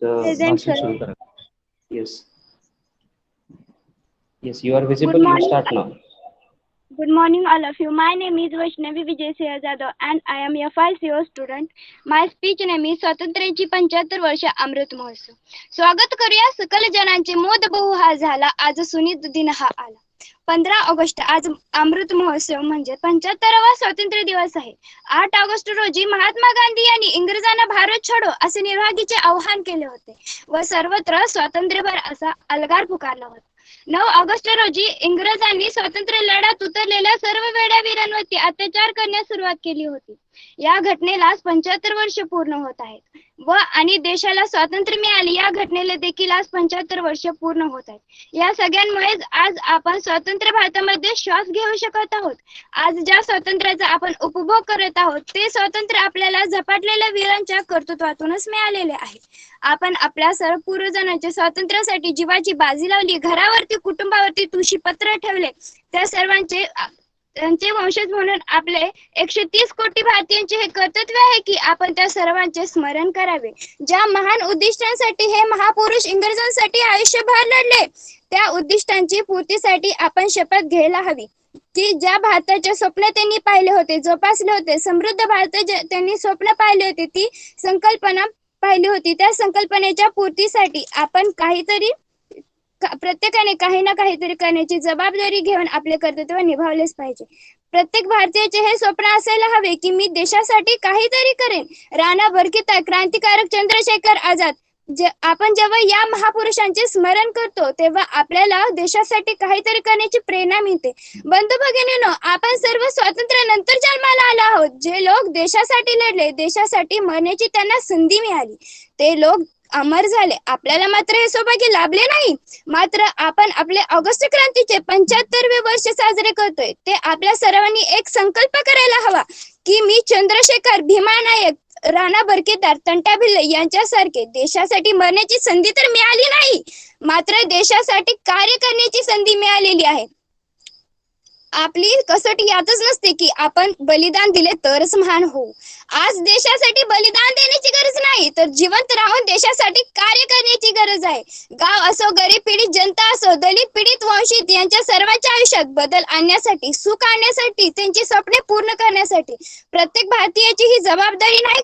[SPEAKER 8] Present,
[SPEAKER 4] भाषण
[SPEAKER 8] sir.
[SPEAKER 4] सुरू करा. Yes yes, you are
[SPEAKER 8] Good
[SPEAKER 4] visible. You
[SPEAKER 8] morning.
[SPEAKER 4] Start now.
[SPEAKER 8] Good morning, all of you. My name is Vaishnavi Vijay Siya Jadhav and I am a 5th student. My speech name is स्वातंत्र्याची 75 वर्ष अमृत महोत्सव. स्वागत करूया सकल जनांचे मोद बहु हा झाला, आज सुनीत दिन हा आला. 15 ऑगस्ट आज अमृत महोत्सव म्हणजे 75वा स्वातंत्र्य दिवस आहे. 8 ऑगस्ट रोजी महात्मा गांधी यांनी इंग्रजांना भारत छोडो असे निर्वागीचे आवाहन केले होते व सर्वत्र स्वातंत्र्यभर असा अलगार पुकारला होता. 9 ऑगस्ट रोजी इंग्रजांनी स्वातंत्र्य लढ्यात उतरलेल्या सर्व वेड्या वीरांवरती अत्याचार करण्यास सुरुवात केली होती. या घटनेला 75 वर्ष पूर्ण होत आहेत व आणि देशाला स्वातंत्र्य मिळाले या घटनेला देखील आज 75 वर्ष पूर्ण होत आहेत. या सगळ्यांमुळेच आज आपण स्वतंत्र भारतामध्ये श्वास घेऊ शकत आहोत. आज ज्या स्वातंत्र्याचा आपण उपभोग करत आहोत ते स्वातंत्र्य आपल्याला झपाटलेल्या वीरांच्या कर्तृत्वातूनच मिळालेले आहे. आपण आपल्या सर्व पूर्वजांच्या स्वातंत्र्यासाठी जीवाची बाजी लावली, घरावरती कुटुंबावरती तुळशी पत्र ठेवले. त्या सर्वांचे त्यांचे वंशज म्हणून आपले 130 कोटी भारतीयांचे हे कर्तव्य आहे की आपण त्या सर्वांचे स्मरण करावे. ज्या महान उद्दिष्टांसाठी हे महापुरुष इंग्रजांसाठी आयुष्यभर लढले त्या उद्दिष्टांची पूर्तीसाठी आपण शपथ घ्यायला हवी की ज्या भारताचे स्वप्न त्यांनी पाहिले होते, जोपासले होते, समृद्ध भारत त्यांनी स्वप्न पाहिले होते, ती संकल्पना पाहिली होती, त्या संकल्पनेच्या पूर्तीसाठी आपण प्रत्येकाने काही ना काहीतरी करण्याची जबाबदारी घेऊन आपले कर्तव्य निभावलेच पाहिजे. प्रत्येक भारतीयाचे हे स्वप्न असायला हवे की मी देशासाठी काहीतरी करेन. राणा बर्किता, क्रांतिकारक चंद्रशेखर आझाद, आपण जेव्हा या महापुरुषांचे स्मरण करतो तेव्हा आपल्याला देशासाठी काहीतरी करण्याची प्रेरणा मिळते. बंधू भगिनींनो, आपण सर्व स्वातंत्र्यानंतर जन्माला आलो आहोत. जे लोक देशासाठी लढले, देशासाठी मरण्याची त्यांना संधी मिळाली, ते लोक अमर झाले. आपल्याला मात्र हे सौभाग्य लाभले नाही. मात्र आपण आपले ऑगस्ट क्रांतीचे 75वे वर्ष साजरे करतोय. ते आपल्या सर्वांनी एक संकल्प करायला हवा की मी चंद्रशेखर, भीमा नायक, राणा बर्किदार, तंटा भिल्ले यांच्यासारखे देशासाठी मरण्याची संधी तर मिळाली नाही, मात्र देशासाठी कार्य करण्याची संधी मिळालेली आहे. आपली कसोटी यातच नसते की आपण बलिदान दिले तरच महान होऊ. आज देशासाठी बलिदान देण्याची गरज नाही तर जिवंत राहून देशासाठी कार्य करण्याची गरज आहे. गाव असो, गरीब पीडित जनता असो, दलित पीडित वंचित यांच्या सर्वांच्या आयुष्यात बदल आणण्यासाठी, सुख आणण्यासाठी, त्यांची स्वप्ने पूर्ण करण्यासाठी प्रत्येक भारतीयाची ही जबाबदारी नाही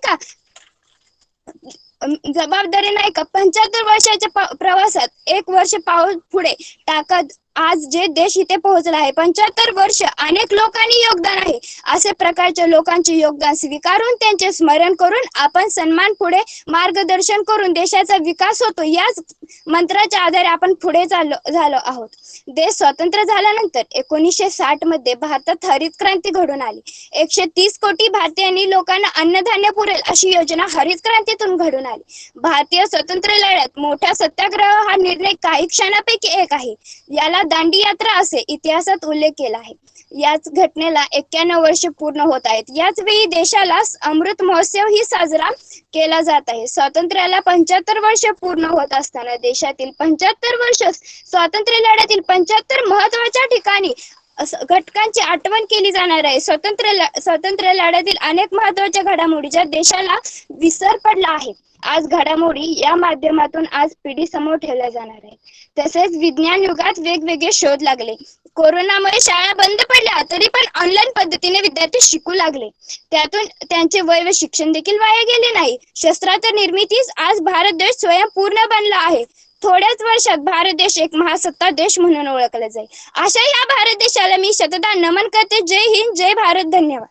[SPEAKER 8] का? 75 वर्षाच्या प्रवासात एक वर्ष पाऊल पुढे टाकत आज जे देश इथे पोहोचला आहे. 75 वर्ष अनेक लोकांनी योगदान आहे. असे प्रकारच्या लोकांचे योगदान स्वीकारून त्यांचे स्मरण करून आपण सन्मान पुढे मार्गदर्शन करून देशाचा विकास होतो. याच मंत्राच्या आधारे आपण पुढे झालो आहोत. देश स्वतंत्र झाल्यानंतर 1960 मध्ये भारतात हरित क्रांती घडून आली. 130 कोटी भारतीयांनी लोकांना अन्नधान्य पुरेल अशी योजना हरित क्रांतीतून घडून आली. भारतीय स्वतंत्र लढ्यात मोठा सत्याग्रह हा निर्णय काही क्षणापैकी एक आहे. याला दांडी यात्रा असे इतिहासात उल्लेख केला आहे. याच घटनेला 91 वर्ष पूर्ण होत आहेत. याच वेळी देशाला अमृत महोत्सव ही साजरा केला जात आहे. स्वातंत्र्याला 75 वर्ष पूर्ण होत असताना देशातील 75 वर्ष स्वातंत्र्य लढ्यातील 75 महत्वाच्या ठिकाणी घटकांची आठवण केली जाणार आहे. स्वातंत्र्य लढ्यातील अनेक महत्वाच्या घडामोडी ज्या देशाला विसर पडला आहे, आज घडामोडी या माध्यमातून आज पिढी समोर ठेवल्या जाणार आहेत. तसेच विज्ञान युगात वेगवेगळे शोध लागले. कोरोनामुळे शाळा बंद पडल्या तरी पण ऑनलाईन पद्धतीने विद्यार्थी शिकू लागले. त्यातून त्यांचे वय व शिक्षण देखील वाया गेले नाही. शस्त्रास्त्र निर्मितीस आज भारत देश स्वयंपूर्ण बनला आहे. थोड्याच वर्षात भारत देश एक महासत्ता देश म्हणून ओळखला जाईल. अशा या भारत देशाला मी शतदा नमन करते. जय हिंद, जय भारत. धन्यवाद.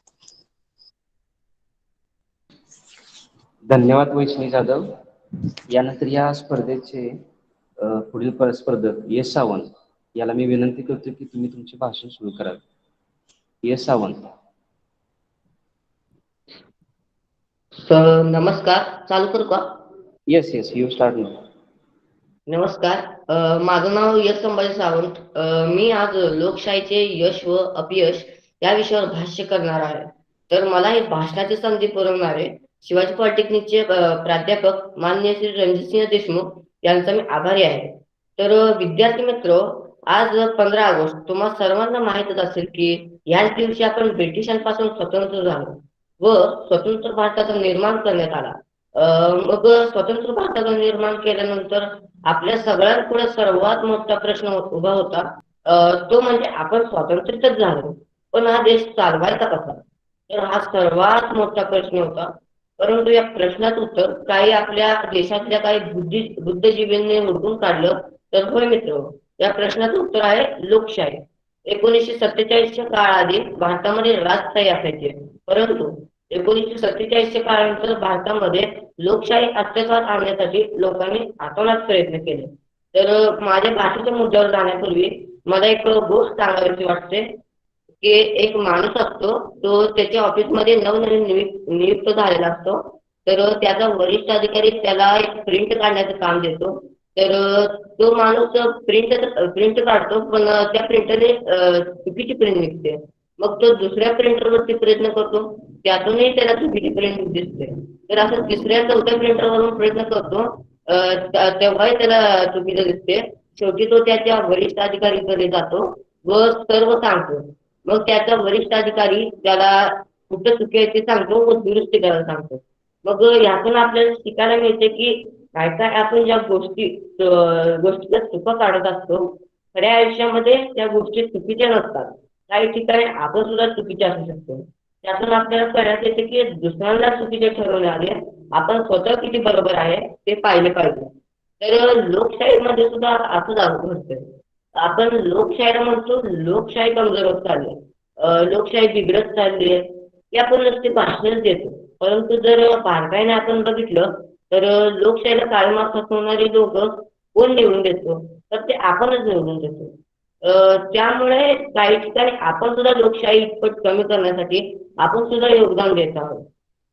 [SPEAKER 4] धन्यवाद वैष्णवी जाधव. यानंतर या स्पर्धेचे पुढील स्पर्धक यश सावंत याला मी विनंती करतो की तुम्ही तुमचे भाषण सुरू करावे. यश सावंत.
[SPEAKER 9] नमस्कार. चालू करू का?
[SPEAKER 4] Yes yes, you start now.
[SPEAKER 9] नमस्कार. माझं नाव यश संभाजी सावंत. मी आज लोकशाहीचे यश व अपयश या विषयावर भाष्य करणार आहे. तर मला ही भाषणाची संधी पुरवणारे शिवाजी पॉलिटेक्निकचे प्राध्यापक माननीय श्री रणजितसिंह देशमुख यांचा मी आभारी आहे. तर विद्यार्थी मित्र, आज 15 ऑगस्ट तुम्हा सर्वांना माहीतच असेल की याच दिवशी आपण ब्रिटिशांपासून स्वतंत्र झालो व स्वतंत्र भारताचा निर्माण करण्यात आला. मग स्वतंत्र भारताचं निर्माण केल्यानंतर आपल्या सगळ्यांपुढे सर्वात मोठा प्रश्न उभा होता. तो म्हणजे आपण स्वातंत्र्य तर झालो, पण हा देश चालवायचा कसा? तर हा सर्वात मोठा प्रश्न होता. परंतु या प्रश्नाचं उत्तर काही आपल्या देशातल्या काही बुद्धिजीवींनी हुडकून काढलं. तर होय मित्र, या प्रश्नाचं उत्तर आहे लोकशाही. 1947च्या काळाआधी भारतामध्ये राजशाही असायची, परंतु 1947च्या काळानंतर भारतामध्ये लोकशाही अस्तित्वात आणण्यासाठी लोकांनी आतोनात प्रयत्न केले. तर माझ्या भाषेच्या मुद्द्यावर जाण्यापूर्वी मला एक गोष्ट सांगायची वाटते की एक माणूस असतो, तो त्याच्या ऑफिसमध्ये नवनवीन नियुक्त झालेला असतो. तर त्याचा वरिष्ठ अधिकारी त्याला एक प्रिंट काढण्याचं काम देतो. तर तो माणूस प्रिंट काढतो, पण त्या प्रिंटरने चुकीची प्रिंट निघते. मग तो दुसऱ्या प्रिंटरवरती प्रयत्न करतो, त्यातूनही त्याला चुकीची प्रिंट दिसते. तर असं तिसऱ्या चौथ्या प्रिंटरवरून प्रयत्न करतो, तेव्हाही त्याला चुकीचं दिसते. शेवटी तो त्याच्या वरिष्ठ अधिकारीकडे जातो व सर्व सांगतो. मग त्याचा वरिष्ठ अधिकारी त्याला कुठं चुकी आहे ते सांगतो व दुरुस्ती करायला सांगतो. मग यातून आपल्याला शिकायला मिळते की काय काय आपण ज्या गोष्टीच्या चुका काढत असतो, खऱ्या आयुष्यामध्ये त्या गोष्टी चुकीच्या नसतात. काही ठिकाणी आपण सुद्धा चुकीचे असू शकतो. त्यातून आपल्याला कळण्यात येते की दुसऱ्यांना चुकीचे ठरवण्याआधी आपण स्वतः किती बरोबर आहे ते पाहिले पाहिजे. तर लोकशाहीमध्ये सुद्धा असं घडतं. आपण लोकशाहीला म्हणतो लोकशाही कमजोर होत चालली, लोकशाही बिघडत चालली आहे, ही आपण नुसती भाषणच देतो. परंतु जर बारकाईने आपण बघितलं तर लोकशाहीला काळीमा फसवणारी लोक कोण निवडून देतो? तर ते आपणच निवडून देतो. त्यामुळे काही ठिकाणी आपण सुद्धा लोकशाही इतपत कमी करण्यासाठी आपण सुद्धा योगदान देत आहोत.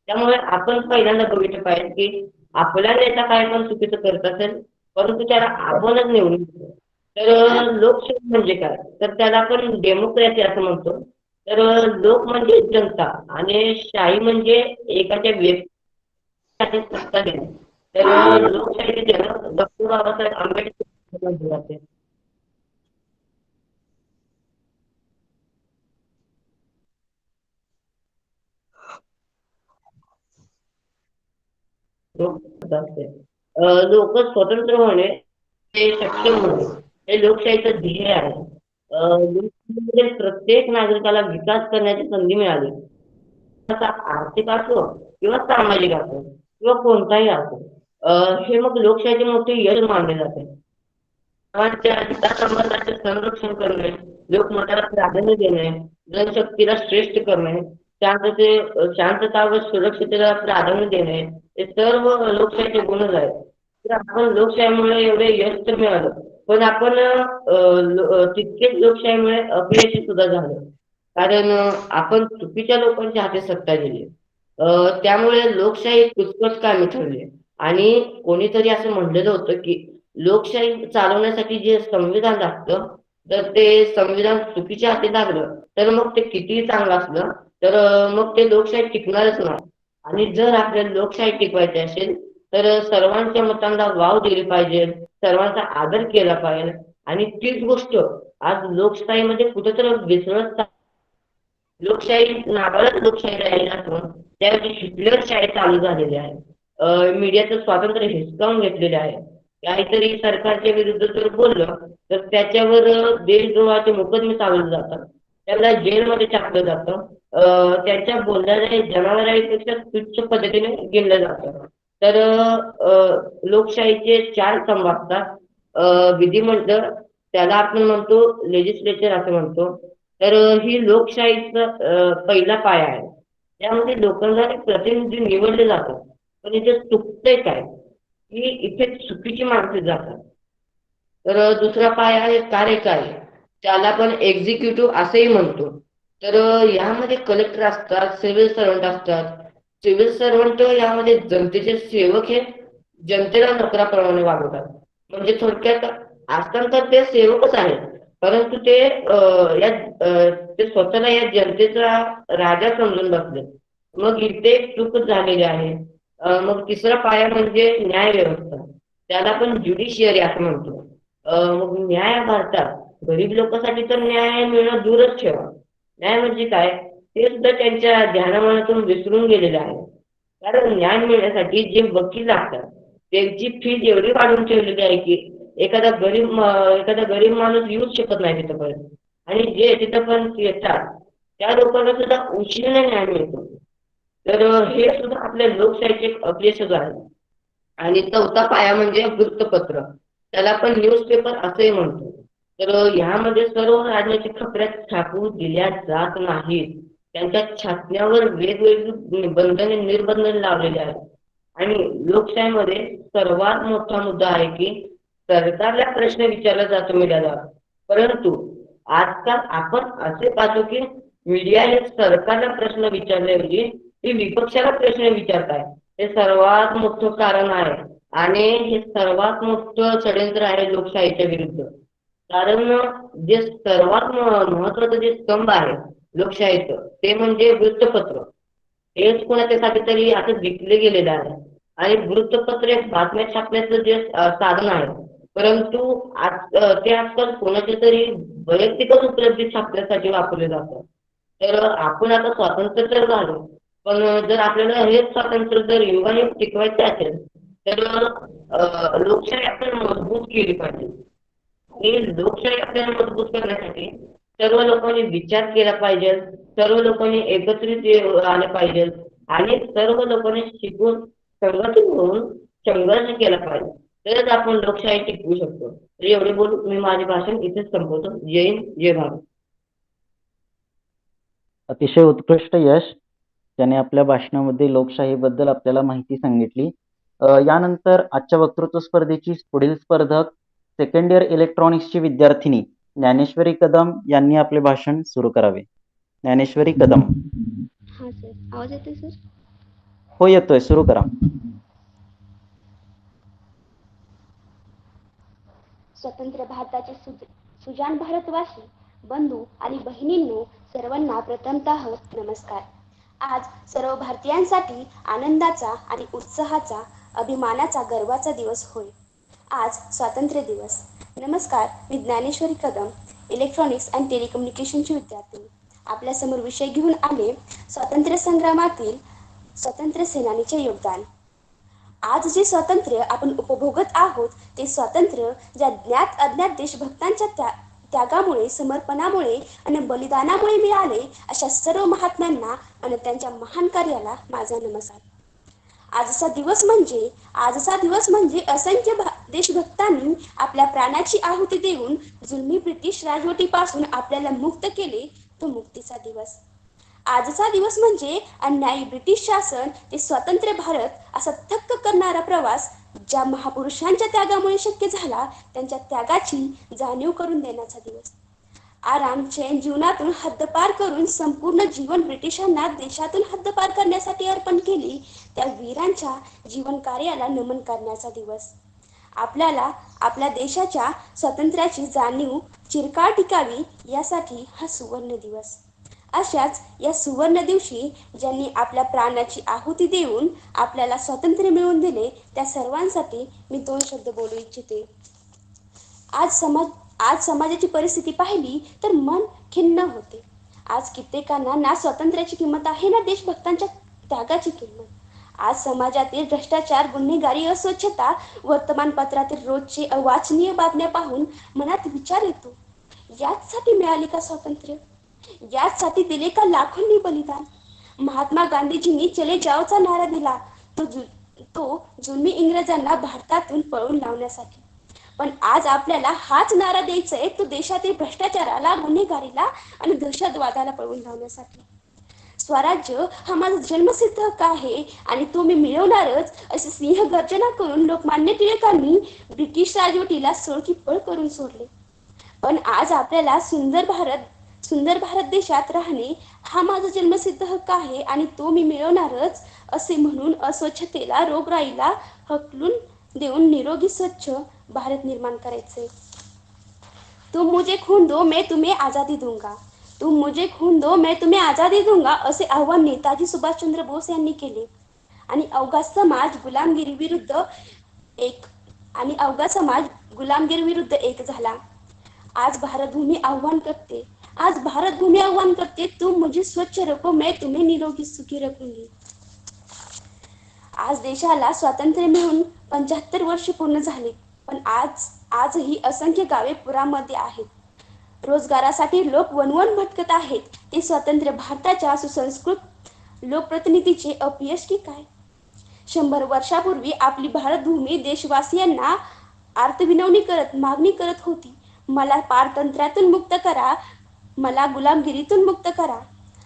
[SPEAKER 9] त्यामुळे आपण पहिल्यांदा बघितलं पाहिजे की आपल्या नेता काय पण चुकीचं करत असेल, परंतु त्याला आपणच निवडून देतो. तर लोकशाही म्हणजे काय? तर त्याला आपण डेमोक्रेसी असं म्हणतो. तर लोक म्हणजे जनता आणि शाही म्हणजे एखाद्या व्यक्तीसाठी सत्ता देणे. तर लोकशाहीचे जनक डॉक्टर बाबासाहेब आंबेडकर म्हटले जाते. लोक स्वतंत्र होणे, ते सक्षम होणे, हे लोकशाहीचं ध्येय आहे. लोकशाहीमध्ये प्रत्येक नागरिकाला विकास करण्याची संधी मिळाली. आता आर्थिक असो किंवा सामाजिक असो किंवा कोणताही असो, हे मग लोकशाहीचे मोठे यश मानले जाते. समाजाच्या हितासंबंधाचे संरक्षण करणे, लोकमताला प्राधान्य देणे, जनशक्तीला श्रेष्ठ करणे, शांतता व सुरक्षिततेला प्राधान्य देणे, हे सर्व लोकशाहीचे गुणच आहेत. तर आपण लोकशाहीमुळे एवढे यश तर मिळालं, पण आपण तितकेच लोकशाहीमुळे अपयशी सुद्धा झालो. कारण आपण चुकीच्या लोकांच्या हाती सत्ता दिली. त्यामुळे लोकशाही कुचकट कामी ठरली. आणि कोणीतरी असं म्हणलेलं होतं की लोकशाही चालवण्यासाठी जे संविधान लागतं, तर ते संविधान चुकीच्या हाती लागलं तर मग ते कितीही चांगलं असलं तर मग ते लोकशाही टिकणारच नाही. आणि जर आपल्याला लोकशाही टिकवायची असेल तर सर्वांच्या मतांना वाव दिली पाहिजे, सर्वांचा आदर केला पाहिजे. आणि तीच गोष्ट आज लोकशाहीमध्ये कुठेतरी विसरत, लोकशाही नावालाच लोकशाही राहिली नसून त्याऐवजी हिटलरशाही चालू झालेली आहे. मीडियाचं स्वातंत्र्य हिसकावून घेतलेले आहे. काहीतरी सरकारच्या विरुद्ध जर बोललं तर त्याच्यावर देशद्रोहाचे मुकदमे चालवले जातात, त्याला जेलमध्ये टाकलं जातं, त्यांच्या बोलणाऱ्या जनावरांपेक्षा तुच्छ पद्धतीने गिनलं जातं. तर लोकशाहीचे 4 स्तंभ असतात. विधिमंडळ, त्याला आपण म्हणतो लेजिस्लेचर असं म्हणतो. तर ही लोकशाहीचा पहिला पाया आहे. त्यामध्ये लोकांद्वारे प्रतिनिधी निवडले जातात. पण इथे चुकतंय काय की इथे चुकीची माणसे जातात. तर दुसरा पाया आहे कार्यकारी, त्याला आपण एक्झिक्युटिव्ह असंही म्हणतो. तर यामध्ये कलेक्टर असतात, सिव्हिल सर्वंट असतात. सिव्हिल सर्वंट यामध्ये जनतेचे सेवक हे जनतेला नोकराप्रमाणे वागवतात. म्हणजे थोडक्यात असतात तर ते सेवकच आहेत, परंतु ते स्वतःला या जनतेचा राजा समजून बसले. मग इथे एक चूक झालेली आहे. मग तिसरा पाया म्हणजे न्याय व्यवस्था, त्याला आपण ज्युडिशियरी असं म्हणतो. मग न्याय भारतात गरीब लोकांसाठी तर न्याय मिळणं दूरच ठेवा. न्याय म्हणजे काय ते सुद्धा त्यांच्या ध्यानामनातून विसरून गेलेले आहे. कारण न्याय मिळण्यासाठी जे वकील लागतात त्यांची फीज एवढी वाढवून ठेवलेली आहे की एखादा गरीब माणूस येऊच शकत नाही तिथपर्यंत. आणि जे तिथपर्यंत येतात त्या लोकांना सुद्धा उशिराने न्याय मिळतो. तर हे सुद्धा आपल्या लोकशाहीचे एक अपयशच आहे. आणि चौथा पाया म्हणजे वृत्तपत्र, त्याला आपण न्यूजपेपर असंही म्हणतो. तर ह्यामध्ये सर्व राजनैतिक खबऱ्या छापू दिल्या जात नाहीत. त्यांच्या छापण्यावर वेगवेगळी बंधने निर्बंधने लावलेली आहेत. आणि लोकशाहीमध्ये सर्वात मोठा मुद्दा आहे की सरकारला प्रश्न विचारला जातो मीडियाद्वारा, परंतु आजकाल आपण असे पाहतो की मीडिया हे सरकारला प्रश्न विचारण्याऐवजी ते विपक्षाला प्रश्न विचारताय. हे सर्वात मोठं कारण आहे आणि हे सर्वात मोठं षडयंत्र आहे लोकशाहीच्या विरुद्ध. कारण जे सर्वात महत्वाचं जे स्तंभ आहे लोकशाहीचं ते म्हणजे वृत्तपत्र. हेच कोणाच्यासाठी तरी आता विकले गेलेलं आहे. आणि वृत्तपत्र एक बातम्या छापण्याचं जे साधन आहे, परंतु ते आजकाल कोणाच्या तरी वैयक्तिकच उपलब्धी छापण्यासाठी वापरले जातात. तर आपण आता स्वातंत्र्य तर झालो, पण जर आपल्याला हेच स्वातंत्र्य जर युगाने टिकवायचे असेल तर लोकशाही आपण मजबूत केली पाहिजे. आणि लोकशाही आपल्याला मजबूत करण्यासाठी सर्व लोकांनी विचार केला पाहिजे, सर्व लोकांनी एकत्रित आले पाहिजे आणि सर्व लोकांनी शिकून संघटित होऊन संघर्ष केला पाहिजे. तरच आपण लोकशाही टिकवू शकतो. तर एवढे बोलून मी माझे भाषण इथेच संपवतो. जय हिंद, जय भारत.
[SPEAKER 3] अतिशय उत्कृष्ट यश, त्याने आपल्या भाषणामध्ये लोकशाहीबद्दल आपल्याला माहिती सांगितली. यानंतर आजच्या वक्तृत्व स्पर्धेची पुढील स्पर्धक सेकंड इयर इलेक्ट्रॉनिक्सची विद्यार्थिनी ज्ञानेश्वरी कदम यांनी आपले भाषण सुरू करावे. ज्ञानेश्वरी कदम.
[SPEAKER 8] हा सर, आवाज येतोय सर?
[SPEAKER 3] हो येतोय, सुरू करा.
[SPEAKER 8] स्वतंत्र भारताचे सुजाण भारतवासी बंधू आणि बहिणींनो, सर्वांना प्रथमतः नमस्कार. आज सर्व भारतीयांसाठी आनंदाचा आणि उत्साहाचा, अभिमानाचा, गर्वाचा दिवस होय. आज स्वातंत्र्य दिवस. नमस्कार, मी ज्ञानेश्वरी कदम, इलेक्ट्रॉनिक्स अँड टेलिकम्युनिकेशनची विद्यार्थी. आपल्यासमोर विषय घेऊन आले स्वातंत्र्य संग्रामातील स्वातंत्र्य सेनानीचे योगदान. आज जे स्वातंत्र्य आपण उपभोगत आहोत ते स्वातंत्र्य ज्या ज्ञात अज्ञात देशभक्तांच्या त्यागामुळे, समर्पणामुळे आणि बलिदानामुळे मिळाले, अशा सर्व महात्म्यांना आणि त्यांच्या महान कार्याला माझा नमस्कार. आजचा दिवस म्हणजे असंख्य देशभक्तांनी आपल्या प्राणाची आहुती देऊन जुलमी ब्रिटिश राजवटीपासून आपल्याला मुक्त केले, तो मुक्तीचा दिवस. आजचा दिवस म्हणजे अन्यायी ब्रिटिश शासन ते स्वतंत्र भारत असा थक्क करणारा प्रवास, ज्या महापुरुषांच्या त्यागामुळे शक्य झाला, त्यांच्या त्यागाची जाणीव करून देण्याचा दिवस. आराम चैन जीवनातून हद्दपार करून संपूर्ण जीवन ब्रिटिशांना देशातून हद्दपार करण्यासाठी अर्पण केली, त्या वीरांच्या जीवन कार्याला नमन करण्याचा दिवस. आपल्याला आपल्या देशाच्या स्वातंत्र्याची जाणीव चिरकाळ टिकावी यासाठी हा सुवर्ण दिवस. अशाच या सुवर्ण दिवशी ज्यांनी आपल्या प्राणाची आहुती देऊन आपल्याला स्वातंत्र्य मिळवून दिले, त्या सर्वांसाठी मी 2 शब्द बोलू इच्छिते. आज समाजाची परिस्थिती पाहिली तर मन खिन्न होते. आज कित्येकांना ना स्वातंत्र्याची किंमत आहे, ना देशभक्तांच्या त्यागाची किंमत. आज समाजातील भ्रष्टाचार, गुन्हेगारी, अस्वच्छता, वर्तमानपत्रातील रोजचे अवाचनीय बातम्या पाहून मनात विचार येतो, याचसाठी मिळाले का स्वातंत्र्य? याचसाठी दिले का लाखोंनी बलिदान? महात्मा गांधीजींनी चले जाओचा नारा दिला, तो जुलमी इंग्रजांना भारतातून पळून लावण्यासाठी. पण आज आपल्याला हाच नारा द्यायचा आहे, तो देशातील भ्रष्टाचाराला, गुन्हेगारीला आणि दहशतवादाला पळून लावण्यासाठी. स्वराज्य हा माझा जन्मसिद्ध हक्क आहे आणि तो मी मिळवणारच, असे सिंह गर्जना करून लोकमान्य टिळकांनी ब्रिटिश राजवटीला सोळकी पळ करून सोडले. पण आज आपल्याला सुंदर भारत देशात राहणे हा माझा जन्मसिद्ध हक्क आहे आणि तो मी मिळवणारच, असे म्हणून अस्वच्छतेला, रोगराईला हकलून देऊन निरोगी स्वच्छ भारत निर्माण करायचे. तुम मुझे खून दो मैं तुम्हें आजादी दूंगा, तुम मुझे खून दो मैं तुम्हें आजादी दूंगा, असे आव्हान नेताजी सुभाषचंद्र बोस यांनी केले. आणि अवघा समाज गुलामगिरी विरुद्ध एक झाला. आज भारतभूमी आव्हान करते, तुम मुझे स्वच्छ रखो मैं तुम्हें निरोगी सुखी रखूंगी. आज देशाला स्वातंत्र्य मिळून 75 वर्ष पूर्ण झाली, पण आजही असंख्य गावे पुरामध्ये आहेत. रोजगारासाठी लोक वणवण भटकत आहेत. ते स्वतंत्र भारताच्या सुसंस्कृत लोकप्रतिनिधीचे अपयश की काय? 100 वर्षापूर्वी आपली भारतभूमी देशवासियांना आर्तविनवणी करत मागणी करत होती, मला पारतंत्र्यातून मुक्त करा, मला गुलामगिरीतून मुक्त करा.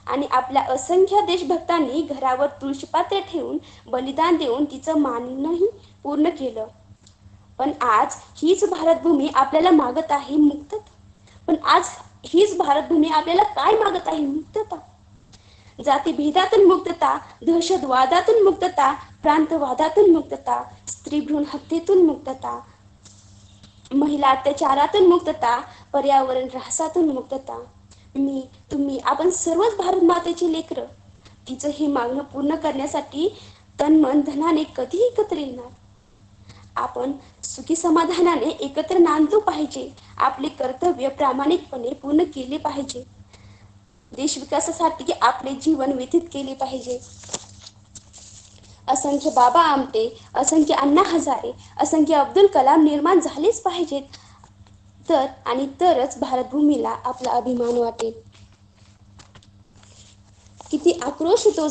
[SPEAKER 8] आणि आपल्या असंख्य देशभक्तांनी घरावर तुळशीपात्र ठेवून बलिदान देऊन तिचं मानही पूर्ण केलं. पण आज हीच भारतभूमी आपल्याला मागत आहे मुक्तता. काय मागत आहे? मुक्तता. जातीभेदातून मुक्तता, दहशतवादातून मुक्तता, प्रांतवादातून मुक्तता, स्त्री भ्रूण हत्येतून मुक्तता, महिला अत्याचारातून मुक्तता, पर्यावरण ऱ्हासातून मुक्तता. तुम्ही आपण सर्वच भारत मातेची लेकरं. तिचं हे मागणं पूर्ण करण्यासाठी तन मन धनाने कधी एकत्र येणार? आपण सुखी समाधानाने एकत्र नांदलो पाहिजे. आपले कर्तव्य प्रामाणिकपणे पूर्ण केले पाहिजे. देश विकासासाठी आपले जीवन व्यतीत केले पाहिजे. असंख्य बाबा आमटे, असंख्य अण्णा हजारे, असंख्य अब्दुल कलाम निर्माण झालेच पाहिजेत, तरच भारतभूमीला आपला अभिमान वाटेल. किती आक्रोश तो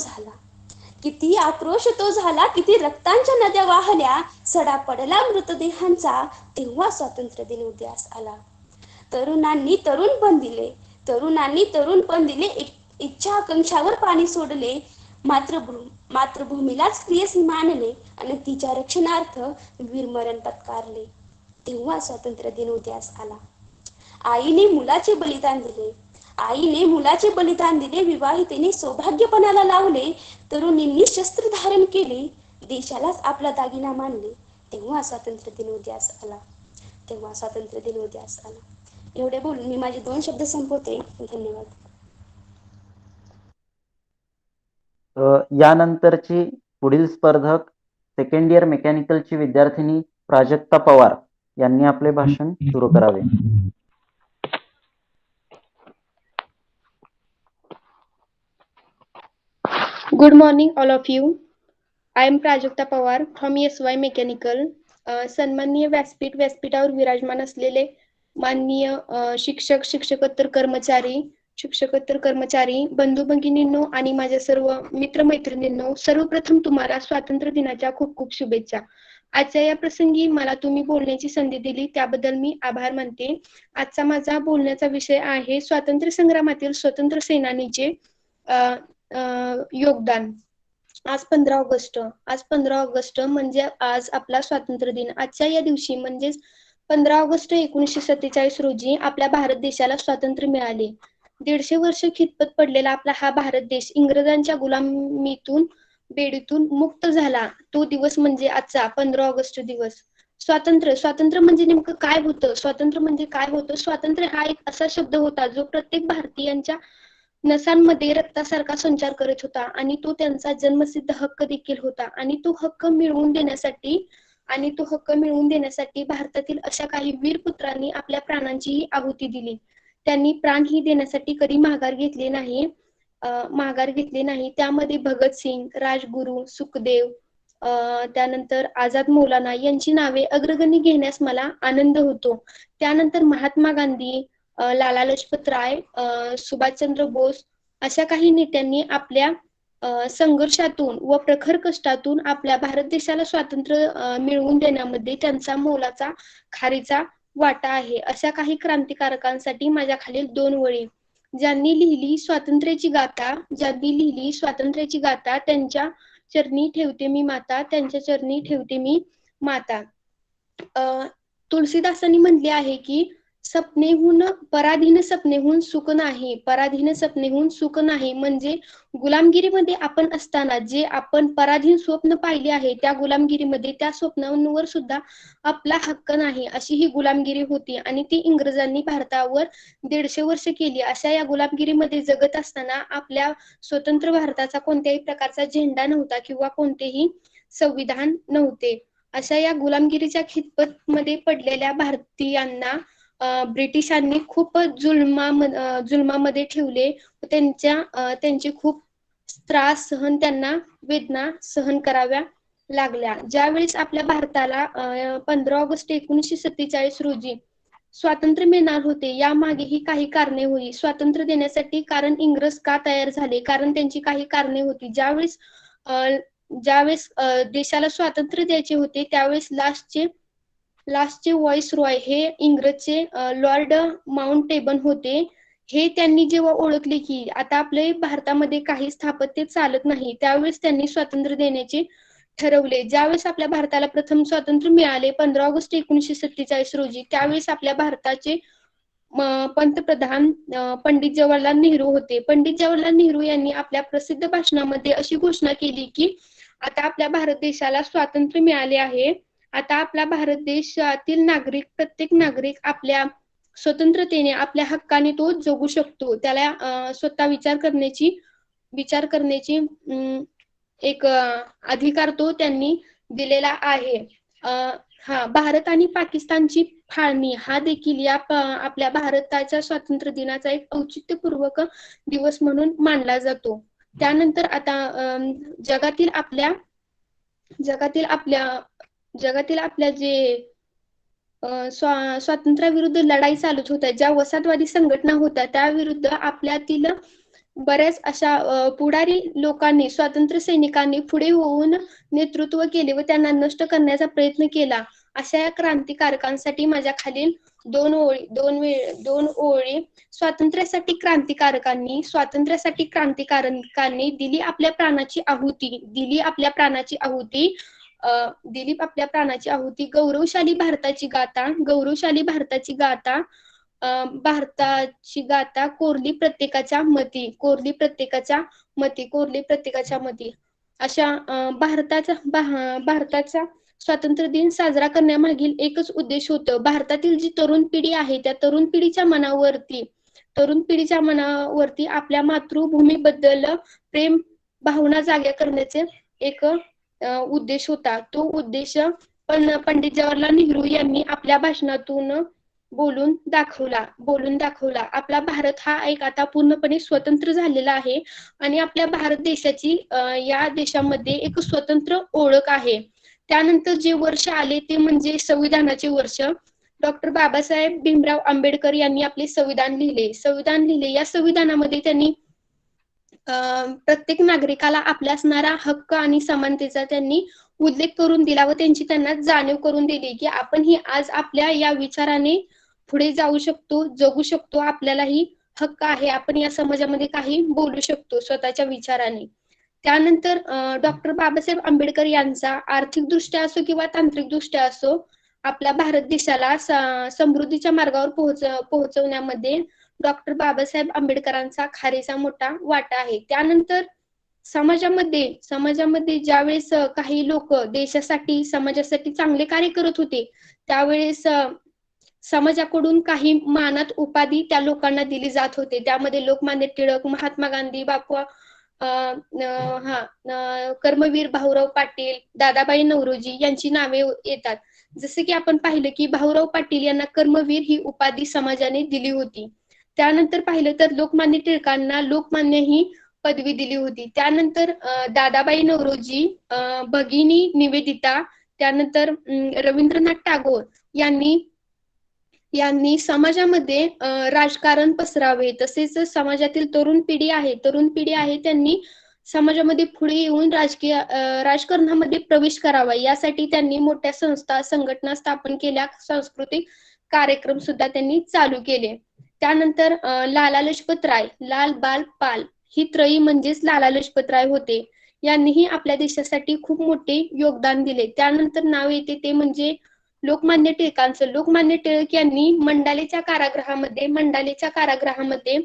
[SPEAKER 8] झाला, किती रक्तांच्या नद्या वाहल्या, सडा पडला मृतदेहांचा, तेव्हा स्वातंत्र्य दिन उदयास आला. तरुणांनी तरुण पण दिले, इच्छा आकांक्षावर पाणी सोडले, मातृभूमीलाच प्रियसी मानले आणि तिच्या रक्षणार्थ वीरमरण पत्कारले, तेव्हा स्वातंत्र्य दिन उदयास आला. आईने मुलाचे बलिदान दिले, विवाहितेने सौभाग्यपणाला लावले, तरुणींनी शस्त्र धारण केले, देशालाच आपला दागिना मानले, तेव्हा स्वातंत्र्य दिन उदयास आला. एवढे बोलून मी माझे 2 शब्द संपवते. धन्यवाद.
[SPEAKER 3] यानंतरची पुढील स्पर्धक सेकंड इयर मेकॅनिकलची विद्यार्थिनी प्राजक्ता पवार यांनी आपले भाषण सुरू करावे.
[SPEAKER 10] Good morning, all of you. I am Prajakta Pawar from SY Mechanical. सन्माननीय व्यासपीठावर विराजमान असलेले माननीय शिक्षकेतर कर्मचारी, बंधू भगिनींनो आणि माझ्या सर्व मित्रमैत्रिणींनो, सर्वप्रथम तुम्हाला स्वातंत्र्य दिनाच्या खूप खूप शुभेच्छा. आजच्या या प्रसंगी मला तुम्ही बोलण्याची संधी दिली त्याबद्दल मी आभार मानते. आजचा माझा बोलण्याचा विषय आहे स्वातंत्र्य संग्रामातील स्वतंत्र सेनानीचे योगदान. आज 15 ऑगस्ट म्हणजे आज आपला स्वातंत्र्य दिन. आजच्या या दिवशी म्हणजेच 15 ऑगस्ट 1947 रोजी आपल्या भारत देशाला स्वातंत्र्य मिळाले. 150 वर्ष खितपत पडलेला आपला हा भारत देश इंग्रजांच्या गुलामीतून बेडीतून मुक्त झाला. तो दिवस म्हणजे आजचा 15 ऑगस्ट दिवस. स्वातंत्र्य म्हणजे नेमकं काय होतं? स्वातंत्र्य हा एक असा शब्द होता जो प्रत्येक भारतीयांच्या नसांमध्ये रक्तासारखा संचार करत होता आणि तो त्यांचा जन्मसिद्ध हक्क देखील होता. आणि तो हक्क मिळवून देण्यासाठी भारतातील अशा काही वीर पुत्रांनी आपल्या प्राणांचीही आहुती दिली. त्यांनी प्राण ही देण्यासाठी कधी माघार घेतली नाही. त्यामध्ये भगतसिंग, राजगुरू, सुखदेव, त्यानंतर आझाद मौलाना यांची नावे अग्रगणी घेण्यास मला आनंद होतो. त्यानंतर महात्मा गांधी, लाला लजपत राय, सुभाषचंद्र बोस अशा काही नेत्यांनी आपल्या संघर्षातून व प्रखर कष्टातून आपल्या भारत देशाला स्वातंत्र्य मिळवून देण्यामध्ये त्यांचा मोलाचा खारीचा वाटा आहे. अशा काही क्रांतिकारकांसाठी माझ्या खालील 2 ओळी. ज्यांनी लिहिली स्वातंत्र्याची गाथा, त्यांच्या चरणी ठेवते मी माता. तुलसीदासांनी म्हटले आहे की पराधीन सपनेहून सुख नाही. म्हणजे गुलामगिरीमध्ये आपण असताना जे आपण पराधीन स्वप्न पाहिले आहे त्या गुलामगिरीमध्ये त्या स्वप्नांवर सुद्धा आपला हक्क नाही, अशी ही गुलामगिरी होती आणि ती इंग्रजांनी भारतावर 150 वर्ष केली. अशा या गुलामगिरीमध्ये जगत असताना आपल्या स्वतंत्र भारताचा कोणत्याही प्रकारचा झेंडा नव्हता किंवा कोणतेही संविधान नव्हते. अशा या गुलामगिरीच्या खितपत मध्ये पडलेल्या भारतीयांना ब्रिटिशांनी खूप जुलमामध्ये ठेवले. त्यांचे खूप त्रास त्यांना वेदना सहन कराव्या लागल्या. ज्यावेळेस आपल्या भारताला 15 ऑगस्ट 1947 रोजी स्वातंत्र्य मिळणार होते, यामागेही काही कारणे होती. स्वातंत्र्य देण्यासाठी कारण इंग्रज का तयार झाले, कारण त्यांची काही कारणे होती. ज्यावेळेस देशाला स्वातंत्र्य द्यायचे होते, त्यावेळेस लास्टचे व्हॉइस रॉय हे इंग्रजचे लॉर्ड माउंटबेटन होते. हे त्यांनी जेव्हा ओळखले की आता आपले भारतामध्ये काही स्थापत्य चालत नाही, त्यावेळेस त्यांनी स्वातंत्र्य देण्याचे ठरवले. ज्यावेळेस आपल्या भारताला प्रथम स्वातंत्र्य मिळाले 15 ऑगस्ट 1947 रोजी, त्यावेळेस आपल्या भारताचे पंतप्रधान पंडित जवाहरलाल नेहरू होते. पंडित जवाहरलाल नेहरू यांनी आपल्या प्रसिद्ध भाषणामध्ये अशी घोषणा केली की आता आपल्या भारत देशाला स्वातंत्र्य मिळाले आहे. आता आपला भारत देशातील नागरिक, प्रत्येक नागरिक आपल्या स्वतंत्रतेने, आपल्या हक्काने तो जगू शकतो. त्याला स्वतः विचार करण्याची एक अधिकार तो त्यांनी दिलेला आहे. भारत आणि पाकिस्तानची फाळणी हा देखील या आपल्या भारताच्या स्वातंत्र्य दिनाचा एक औचित्यपूर्वक दिवस म्हणून मानला जातो. त्यानंतर आता जगातील आपल्या जे स्वातंत्र्याविरुद्ध लढाई चालत होत्या, ज्या वसाहतवादी संघटना होत्या, त्याविरुद्ध आपल्यातील बऱ्याच अशा पुढारी लोकांनी, स्वातंत्र्य सैनिकांनी पुढे होऊन नेतृत्व केले व त्यांना नष्ट करण्याचा प्रयत्न केला. अशा या क्रांतिकारकांसाठी माझ्या खालील दोन ओळी. स्वातंत्र्यासाठी क्रांतिकारकांनी दिली आपल्या प्राणाची आहुती. गौरवशाली भारताची गाथा कोरली प्रत्येकाच्या मती. अशा भारताचा स्वातंत्र्य दिन साजरा करण्यामागील एकच उद्देश होतं. भारतातील जी तरुण पिढी आहे, त्या तरुण पिढीच्या मनावरती आपल्या मातृभूमीबद्दल प्रेम भावना जाग्या करण्याचे एक उद्देश होता. तो उद्देश पंडित जवाहरलाल नेहरू यांनी आपल्या भाषणातून बोलून दाखवला. आपला भारत हा एक आता पूर्णपणे स्वतंत्र झालेला आहे आणि आपल्या भारत देशाची या देशामध्ये एक स्वतंत्र ओळख आहे. त्यानंतर जे वर्ष आले ते म्हणजे संविधानाचे वर्ष. डॉक्टर बाबासाहेब भीमराव आंबेडकर यांनी आपले संविधान लिहिले. या संविधानामध्ये त्यांनी प्रत्येक नागरिकाला आपल्या असणारा हक्क आणि समानतेचा त्यांनी उल्लेख करून दिला व त्यांची त्यांना जाणीव करून दिली की आपण ही आज आपल्या या विचाराने पुढे जाऊ शकतो, जगू शकतो. आपल्यालाही हक्क आहे, आपण या समाजामध्ये काही बोलू शकतो स्वतःच्या विचाराने. त्यानंतर डॉक्टर बाबासाहेब आंबेडकर यांचा आर्थिकदृष्ट्या असो किंवा तांत्रिकदृष्ट्या असो आपल्या भारत देशाला समृद्धीच्या मार्गावर पोहोचवण्यामध्ये डॉक्टर बाबासाहेब आंबेडकरांचा खारीचा मोठा वाटा आहे. त्यानंतर समाजामध्ये ज्यावेळेस काही लोक देशासाठी, समाजासाठी चांगले कार्य करत होते, त्यावेळेस समाजाकडून काही मानात उपाधी त्या लोकांना दिली जात होते. त्यामध्ये लोकमान्य टिळक, महात्मा गांधी, कर्मवीर भाऊराव पाटील, दादाबाई नौरोजी यांची नावे येतात. जसे की आपण पाहिलं की भाऊराव पाटील यांना कर्मवीर ही उपाधी समाजाने दिली होती. त्यानंतर पाहिलं तर लोकमान्य टिळकांना लोकमान्य ही पदवी दिली होती. त्यानंतर दादाबाई नौरोजी, भगिनी निवेदिता, त्यानंतर रवींद्रनाथ टागोर यांनी समाजामध्ये राजकारण पसरावे, तसेच समाजातील तरुण पिढी आहे त्यांनी समाजामध्ये पुढे येऊन राजकारणामध्ये प्रवेश करावा, यासाठी त्यांनी मोठ्या संघटना स्थापन केल्या. सांस्कृतिक कार्यक्रम सुद्धा त्यांनी चालू केले. त्यानंतर लाला लजपत राय, लाल बाल पाल ही त्रयी म्हणजेच लाला लजपत राय होते. यांनीही आपल्या देशासाठी खूप मोठे योगदान दिले. त्यानंतर नाव येते ते म्हणजे लोकमान्य टिळकांचं. लोकमान्य टिळक यांनी मंडालेच्या कारागृहामध्ये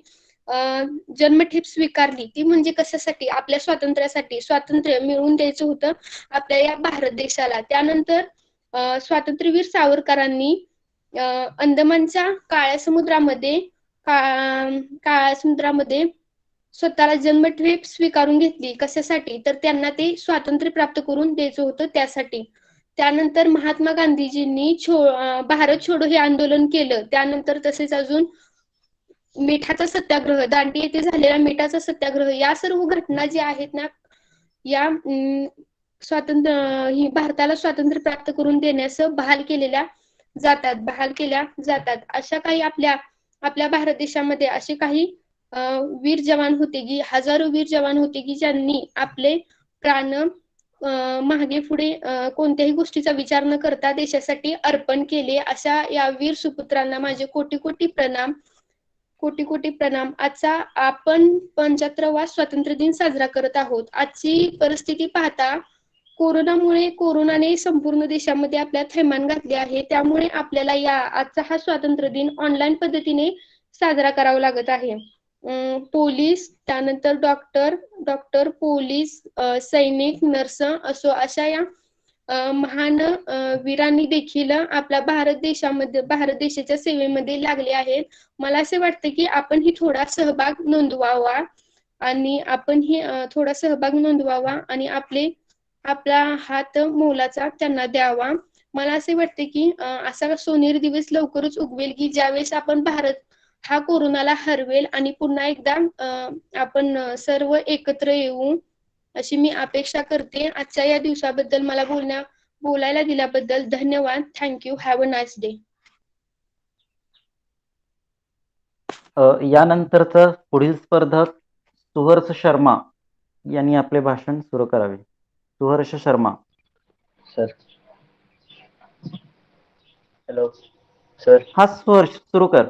[SPEAKER 10] जन्मठेप स्वीकारली. ती म्हणजे कशासाठी? आपल्या स्वातंत्र्यासाठी. स्वातंत्र्य मिळवून द्यायचं होतं आपल्या या भारत देशाला. त्यानंतर स्वातंत्र्यवीर सावरकरांनी अंदमानच्या काळ्या समुद्रामध्ये स्वतःला जन्मठेप स्वीकारून घेतली. कशासाठी? तर त्यांना ते स्वातंत्र्य प्राप्त करून द्यायचं होतं, त्यासाठी. त्यानंतर महात्मा गांधीजींनी भारत छोडो हे आंदोलन केलं. त्यानंतर तसेच अजून मिठाचा सत्याग्रह, दांडी येथे झालेला मिठाचा सत्याग्रह, या सर्व घटना ज्या आहेत ना, या ही भारताला स्वातंत्र्य प्राप्त करून देण्यास बहाल केल्या जातात. अशा काही आपल्या भारत देशामध्ये असे काही वीर जवान होते की हजारो वीर जवान होते की ज्यांनी आपले प्राण मागे पुढे कोणत्याही गोष्टीचा विचार न करता देशासाठी अर्पण केले. अशा या वीर सुपुत्रांना माझे कोटी कोटी प्रणाम. कोटी कोटी प्रणाम. आजचा आपण 75वा स्वातंत्र्य दिन साजरा करत आहोत. आजची परिस्थिती पाहता कोरोनाने संपूर्ण देशामध्ये आपल्या थैमान घातले आहे. त्यामुळे आपल्याला आजचा हा स्वातंत्र्य दिन ऑनलाईन पद्धतीने साजरा करावा लागत आहे. पोलीस, त्यानंतर डॉक्टर, पोलीस, सैनिक, नर्स असो अशा या महान वीरांनी देखील आपल्या भारत देशाच्या सेवेमध्ये लागले आहेत. मला असे वाटते की आपण ही थोडा सहभाग नोंदवावा आणि आपला हात मोलाचा त्यांना द्यावा. मला असे वाटते की असा सोनेरी दिवस लवकरच उगवेल की ज्यावेळेस आपण भारत हा कोरोनाला हरवेल आणि पुन्हा एकदा आपण सर्व एकत्र येऊ अशी मी अपेक्षा करते. आजच्या या दिवसाबद्दल मला बोलायला दिल्याबद्दल धन्यवाद. Thank you. Have a nice day.
[SPEAKER 3] यानंतरचं पुढील स्पर्धक सुहर्ष शर्मा यांनी आपले भाषण सुरू करावे. Suharsh Sharma.
[SPEAKER 11] Sir. Hello sir.
[SPEAKER 3] हा सुहर्ष सुरू कर.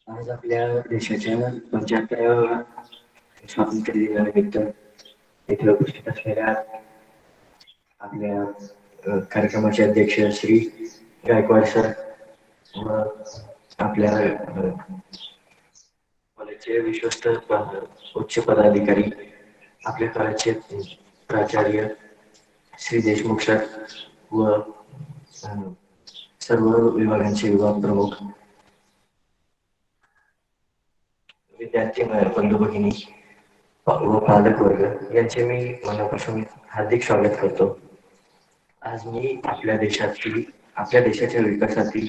[SPEAKER 11] आज आपल्या देशाच्या 75व्या स्वातंत्र्य दिनानिमित्त इथे उपस्थित असलेल्या आपल्या कार्यक्रमाचे अध्यक्ष श्री गायकवाड सर व आपल्या कॉलेजचे विश्वस्त उच्च पदाधिकारी, आपल्या कॉलेजचे प्राचार्य श्री देशमुख सर व सर्व विभागांचे विभाग प्रमुख, विद्यार्थी बंधू भगिनी व पालक वर्ग यांचे मी मनापासून हार्दिक स्वागत करतो. आज मी आपल्या देशाच्या विकासातील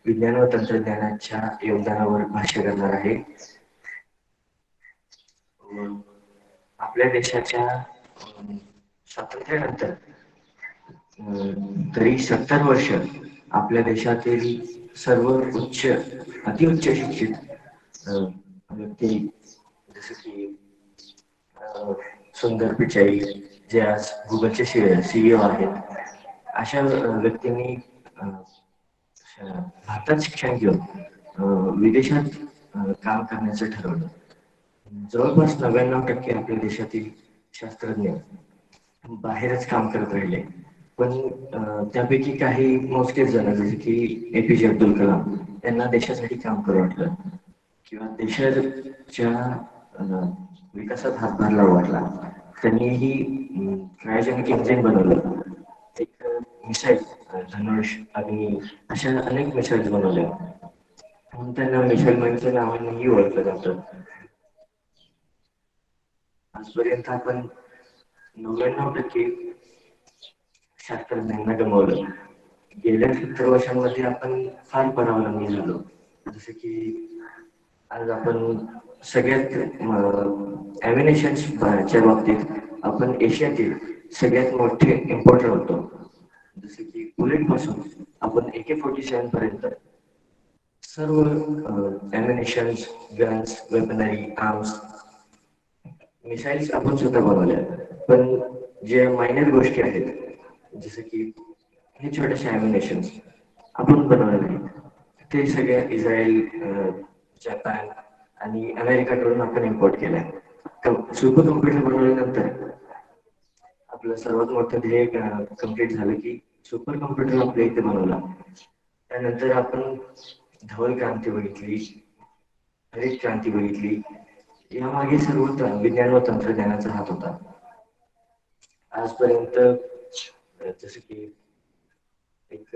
[SPEAKER 11] विज्ञान व तंत्रज्ञानाच्या योगदानावर भाष्य करणार आहे. आपल्या देशाच्या स्वातंत्र्यानंतर तरी 70 वर्ष आपल्या देशातील सर्व अतिउच्च शिक्षित व्यक्ती जसे की सुंदर पिचाई जे आज गुगलचे CEO आहेत, अशा व्यक्तींनी भारतात शिक्षण घेऊन विदेशात काम करण्याचं ठरवलं. जवळपास 99% आपल्या देशातील शास्त्रज्ञ बाहेरच काम करत राहिले. पण त्यापैकी काही मोजकेच जण जसे की APJ अब्दुल कलाम यांना देशासाठी काम करू वाटलं किंवा देशाच्या विकासात हातभार लावू वाटला. त्यांनी ही क्रायोजेनिक इंजिन बनवलं, एक मिसाईल धनुष आणि अशा अनेक मिसाईल्स बनवल्या. म्हणून त्यांना मिसाईल मॅनच्या नावानेही ओळखलं जातं. आजपर्यंत आपण 99% शास्त्रज्ञांना गमावलं. गेल्या 70 वर्षांमध्ये आपण फार परावलंबी झालो. जसे की आज आपण सगळ्यात ॲम्युनिशन्सच्या बाबतीत आपण एशियातील सगळ्यात मोठे इम्पोर्टर होतो. जसे की बुलेट पासून आपण AK-47 पर्यंत सर्व ॲम्युनिशन्स, गन्स, वेपनरी, आर्म्स, मिसाईल्स आपण स्वतः बनवल्या. पण जे मायनर गोष्टी आहेत जसे की हे छोटेसे ॲम्युनिशन्स आपण बनवले नाही, ते सगळे इस्रायल, जपान आणि अमेरिकाकडून आपण इम्पोर्ट केलंय. सुपर कॉम्प्युटर बनवल्यानंतर आपलं सर्वात मोठं ध्येय कम्प्लीट झालं की सुपर कॉम्प्युटर आपल्या इथे बनवला. त्यानंतर आपण धवल क्रांती बघितली, हरित क्रांती बघितली. यामागे सर्व विज्ञान व तंत्रज्ञानाचा हात होता. आजपर्यंत जसे की एक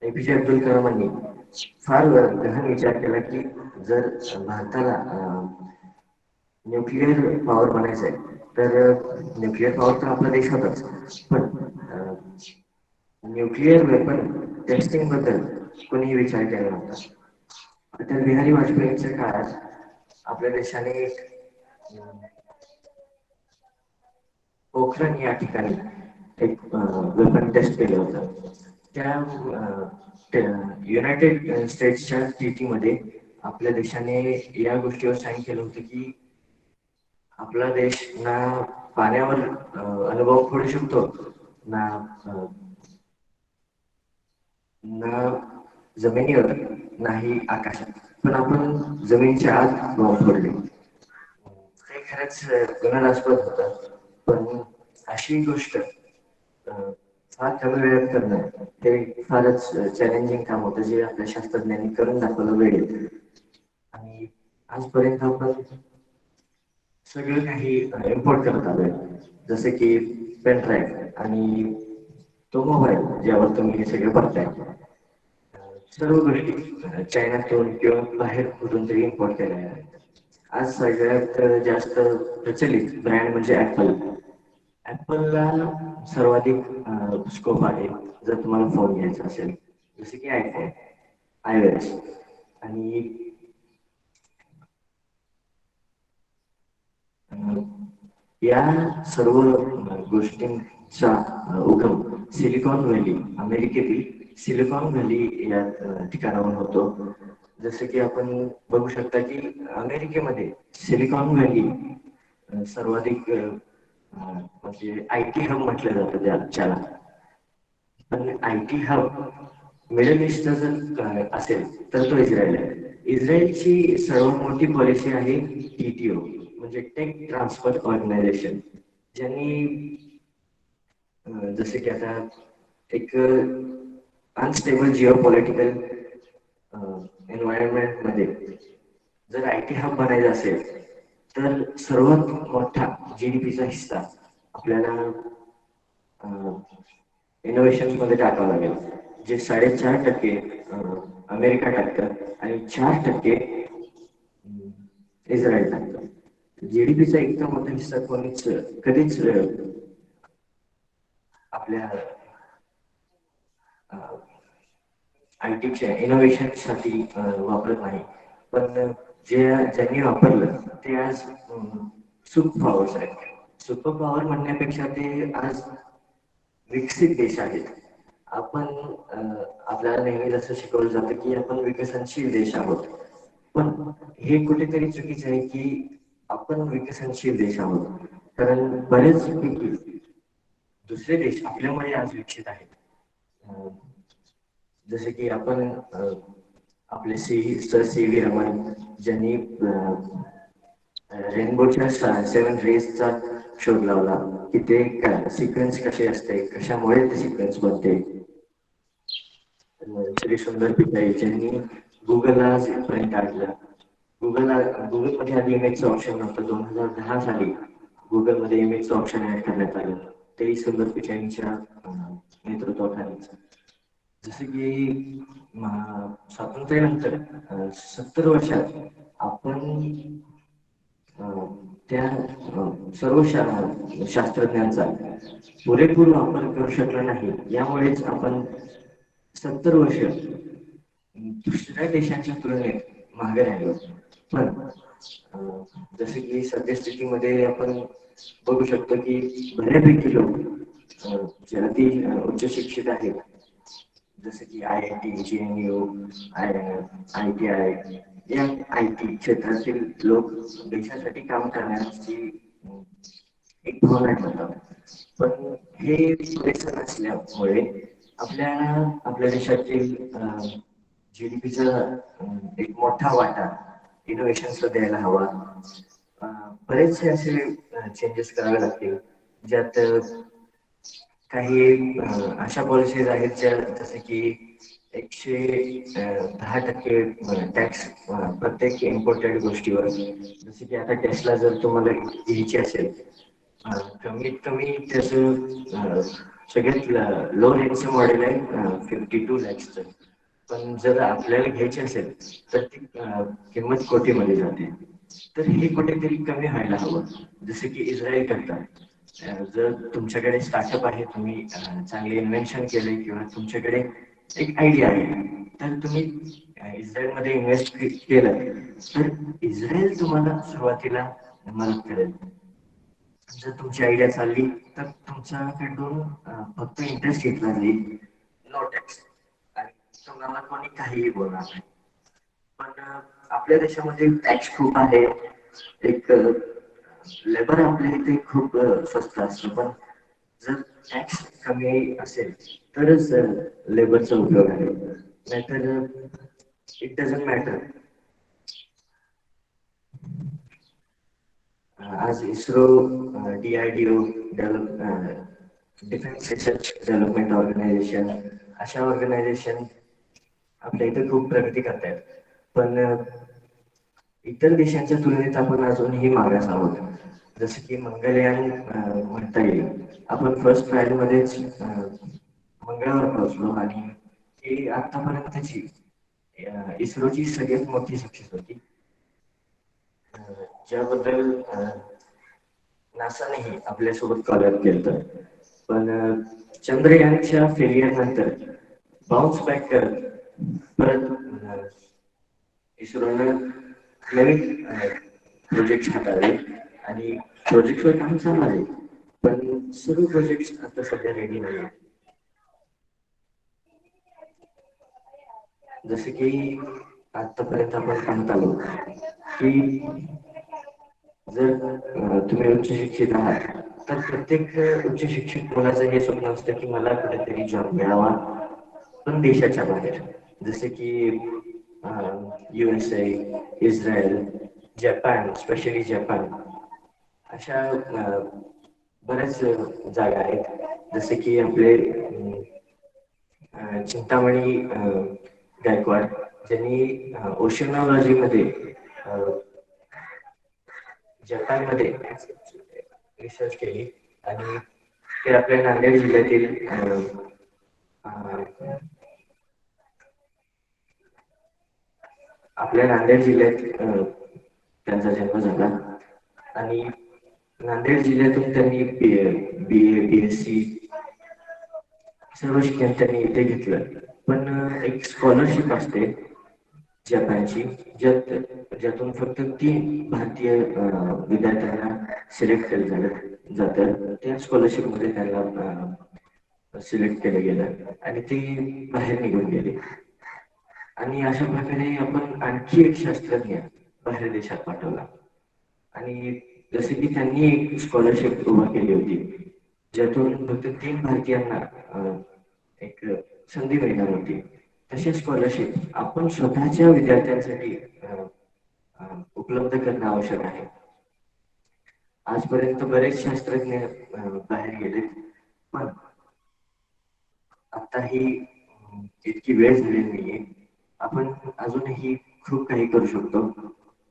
[SPEAKER 11] APJ अब्दुल कलामांनी फार गहन विचार केला की जर भारताला न्यूक्लिअर पॉवर बनायचं आहे तर न्यूक्लिअर पॉवर तर आपला देश होताच, पण न्यूक्लिअर वेपन टेस्टिंग बद्दल कोणीही विचार केला नव्हता. अटल बिहारी वाजपेयींच्या काळात आपल्या देशाने पोखरण या ठिकाणी एक वेपन टेस्ट केलं होतं. त्या युनायटेड स्टेट्सच्या TT मध्ये आपल्या देशाने या गोष्टीवर साईन केलं होतं की आपला देश ना पाण्यावर अनुभव करू शकतो ना जमिनीवर नाही आकाशात, पण आपण जमिनीच्या आत बॉम्ब फोडले. ते खरंच गुन्हास्पद होतं. पण अशी गोष्ट फार कमी वेळात करणं हे फारच चॅलेंजिंग काम होतं, जे आपल्या शास्त्रज्ञांनी करून दाखवलं वेळेत. आणि आजपर्यंत आपण सगळं काही इम्पोर्ट करत आलोय, जसे की पेन ड्राईव्ह आणि तो मोबाईल ज्यावर तुम्ही हे सगळे बघताय. सर्व गोष्टी चायनातून किंवा बाहेर कुठून तरी इम्पोर्ट केल्या आहेत. आज सगळ्यात जास्त प्रचलित ब्रँड म्हणजे ऍपल. ऍपलला सर्वाधिक स्कोप आहे जर तुम्हाला फोन घ्यायचा असेल, जसे की आयफोन, iOS. आणि या सर्व गोष्टींचा उगम सिलिकॉन व्हॅली, अमेरिकेतील सिलिकॉन व्हॅली या ठिकाणाहून होतो. जसं की आपण बघू शकता की अमेरिकेमध्ये सिलिकॉन व्हॅली सर्वाधिक म्हणजे IT हब म्हटलं जातं ज्याला. पण IT हब मिडल ईस्टचा जर असेल तर तो इस्रायल आहे. इस्रायलची सर्वात मोठी पॉलिसी आहे TTO, म्हणजे टेक ट्रान्सफर ऑर्गनायझेशन, ज्यांनी जसे की आता एक अनस्टेबल जिओ पॉलिटिकल एन्व्हायरमेंट मध्ये जर IT हब बनायचा असेल तर सर्वात मोठा GDPचा हिस्सा आपल्याला इनोव्हेशन मध्ये टाकावं लागेल, जे 4.5% अमेरिका टाकतं आणि 4% इस्रायल टाकतं. GDPचा इतका मोठा हिस्सा कोणीच कधीच आपल्या ITच्या इनोव्हेशन साठी वापरत नाही. पण ज्यांनी वापरलं ते आज सुपर पॉवर्स आहेत. सुपर पॉवर म्हणण्यापेक्षा ते आज विकसित देश आहेत. आपण आपल्याला नेहमी जसं शिकवलं जातं की आपण विकसनशील देश आहोत, पण हे कुठेतरी चुकीचं आहे की आपण विकसनशील देश आहोत, कारण बरेचपैकी दुसरे देश आपल्यामुळे आज विकसित आहेत. जसे की आपण आपले सर CV रमन, ज्यांनी रेनबोच्या 7 रेजचा शोध लावला की ते सिक्वेन्स कसे असते, कशामुळे ते सिक्वेन्स बनते. श्री सुंदर पिचाई, ज्यांनी गुगलला पर्यंत आणलं. गुगलमध्ये आधी इमेजचं ऑप्शन नव्हतं. 2010 साली गुगलमध्ये इमेजचं ऑप्शन ऍड करण्यात आलं, तेही सुंदर पिचाईंच्या नेतृत्वाखालीच. जसे की स्वातंत्र्यानंतर 70 वर्षात आपण त्या सर्व शास्त्रज्ञांचा पुरेपूर वापर करू शकलो नाही. यामुळेच आपण 70 वर्ष दुसऱ्या देशांच्या तुलनेत मागे राहिलो. पण जसे की सद्यस्थितीमध्ये आपण बघू शकतो की बऱ्यापैकी लोक ज्यातील उच्च शिक्षित आहेत, जसे की IIT, JNU, ITI या IT क्षेत्रातील लोक देशासाठी काम करण्याची एक भावना ठेवतात. पण हे पुरेसं नसल्यामुळे आपल्या देशातील GDPचा एक मोठा वाटा इनोव्हेशन्सला द्यायला हवा. बरेचसे असे चेंजेस करावे लागतील, ज्यात काही अशा पॉलिसीज आहेत ज्या जसे की 110% टॅक्स प्रत्येक इम्पोर्टेड गोष्टीवर. जसे की आता टेस्ला जर तुम्हाला घ्यायची असेल, कमीत कमी त्याचं सगळ्यात लो रेंजचं मॉडेल आहे 52 लॅक्सचं. पण जर आपल्याला घ्यायची असेल तर ती किंमत कोटीमध्ये जाते. तर हे कुठेतरी कमी व्हायला हवं, जसे की इस्रायल करतात. जर तुमच्याकडे स्टार्टअप आहे, तुम्ही चांगले इन्व्हेन्शन केले किंवा तुमच्याकडे एक आयडिया आहे, तर तुम्ही इस्रायलमध्ये इन्व्हेस्ट केलं तर इस्रायल तुम्हाला सुरुवातीला मदत करेल. जर तुमची आयडिया चालली तर तुमच्याकडून फक्त इंटरेस्ट घेतला जाईल, नो टॅक्स, आणि तुम्हाला कोणी काहीही बोलणार नाही. पण आपल्या देशामध्ये टॅक्स खूप आहे. एक लेबर आपल्या इथे खूप स्वस्त असतो, पण जर टॅक्स कमी असेल तरच लेबरचा उपयोग आहे, नाहीतर इट डझंट मॅटर. आज ISRO, DRDO, defence research development organisation, अशा ऑर्गनायझेशन आपल्या इथे खूप प्रगती करतायत. पण इतर देशांच्या तुलनेत आपण अजूनही मागास आहोत. जसं की मंगळयान म्हणता येईल. आपण फर्स्ट ट्रायल मध्येच मंगळावर पोहोचलो आणि ही आतापर्यंतची इस्रोची सगळ्यात मोठी सक्सेस होती, ज्याबद्दल नासानेही आपल्यासोबत कॉलअप केलं. पण चंद्रयानच्या फेलियर नंतर बाउन्स बॅक करत परत इस्रोनं नवीन प्रोजेक्ट हाताळले आणि प्रोजेक्टवर काम चालू आहे. पण सर्व प्रोजेक्ट आता सध्या रेडी नाही आहेत. जसे की आतापर्यंत आपण पाहत आलो की जर तुम्ही उच्च शिक्षित आहात तर प्रत्येक उच्च शिक्षित मुलाचं हे स्वप्न असतं की मला कुठेतरी जॉब मिळावा, पण देशाच्या बाहेर. जसे की USA, Israel, Japan, specially Japan, अशा बऱ्याच जागा आहेत. जसे की आपले चिंतामणी गायकवाड, ज्यांनी ओशनॉलॉजीमध्ये जपानमध्ये रिसर्च केली आणि ते आपल्या नांदेड जिल्ह्यातील त्यांचा जन्म झाला आणि नांदेड जिल्ह्यातून त्यांनी BA, BSc सर्व शिक्षण त्यांनी इथे घेतलं. पण एक स्कॉलरशिप असते जपानची, ज्यातून फक्त 3 भारतीय विद्यार्थ्यांना सिलेक्ट केलं जातं. त्या स्कॉलरशिप मध्ये त्यांना सिलेक्ट केलं गेलं आणि ते बाहेर निघून गेले. आणि अशा प्रकारे आपण आणखी एक शास्त्रज्ञ बाहेर देशात पाठवला. आणि जसे की त्यांनी एक स्कॉलरशिप उभा केली होती, ज्यातून फक्त 3 भारतीयांना एक संधी मिळणार होती. तशी स्कॉलरशिप आपण स्वतःच्या विद्यार्थ्यांसाठी उपलब्ध करणं आवश्यक आहे. आजपर्यंत बरेच शास्त्रज्ञ बाहेर गेलेत, पण आता ही इतकी वेळ झालेली नाहीये. आपण अजूनही खूप काही करू शकतो.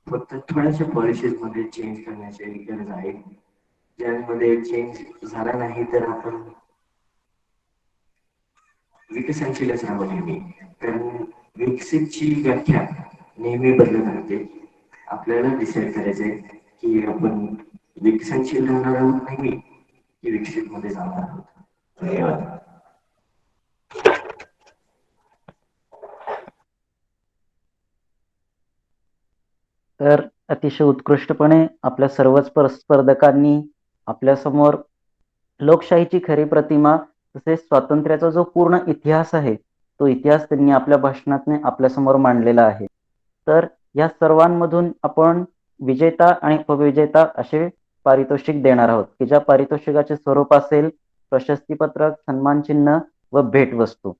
[SPEAKER 11] फक्त थोड्याशा पॉलिसीज मध्ये चेंज करण्याची गरज आहे. ज्यामध्ये चेंज झाला नाही तर आपण विकसनशीलच राहावं नेहमी, कारण विकसितची व्याख्या नेहमी बदलत राहते. आपल्याला डिसाईड करायचंय की आपण विकसनशील राहणार आहोत नेहमी की विकसित मध्ये जाणार आहोत. धन्यवाद.
[SPEAKER 3] तर अतिशय उत्कृष्टपणे आपल्या सर्वच स्पर्धकांनी आपल्यासमोर लोकशाहीची खरी प्रतिमा तसेच स्वातंत्र्याचा जो पूर्ण इतिहास आहे तो इतिहास त्यांनी आपल्या भाषणातने आपल्यासमोर मांडलेला आहे. तर या सर्वांमधून आपण विजेता आणि उपविजेता असे पारितोषिक देणार आहोत, की ज्या पारितोषिकाचे स्वरूप असेल प्रशस्तीपत्रक, सन्मानचिन्ह व भेटवस्तू.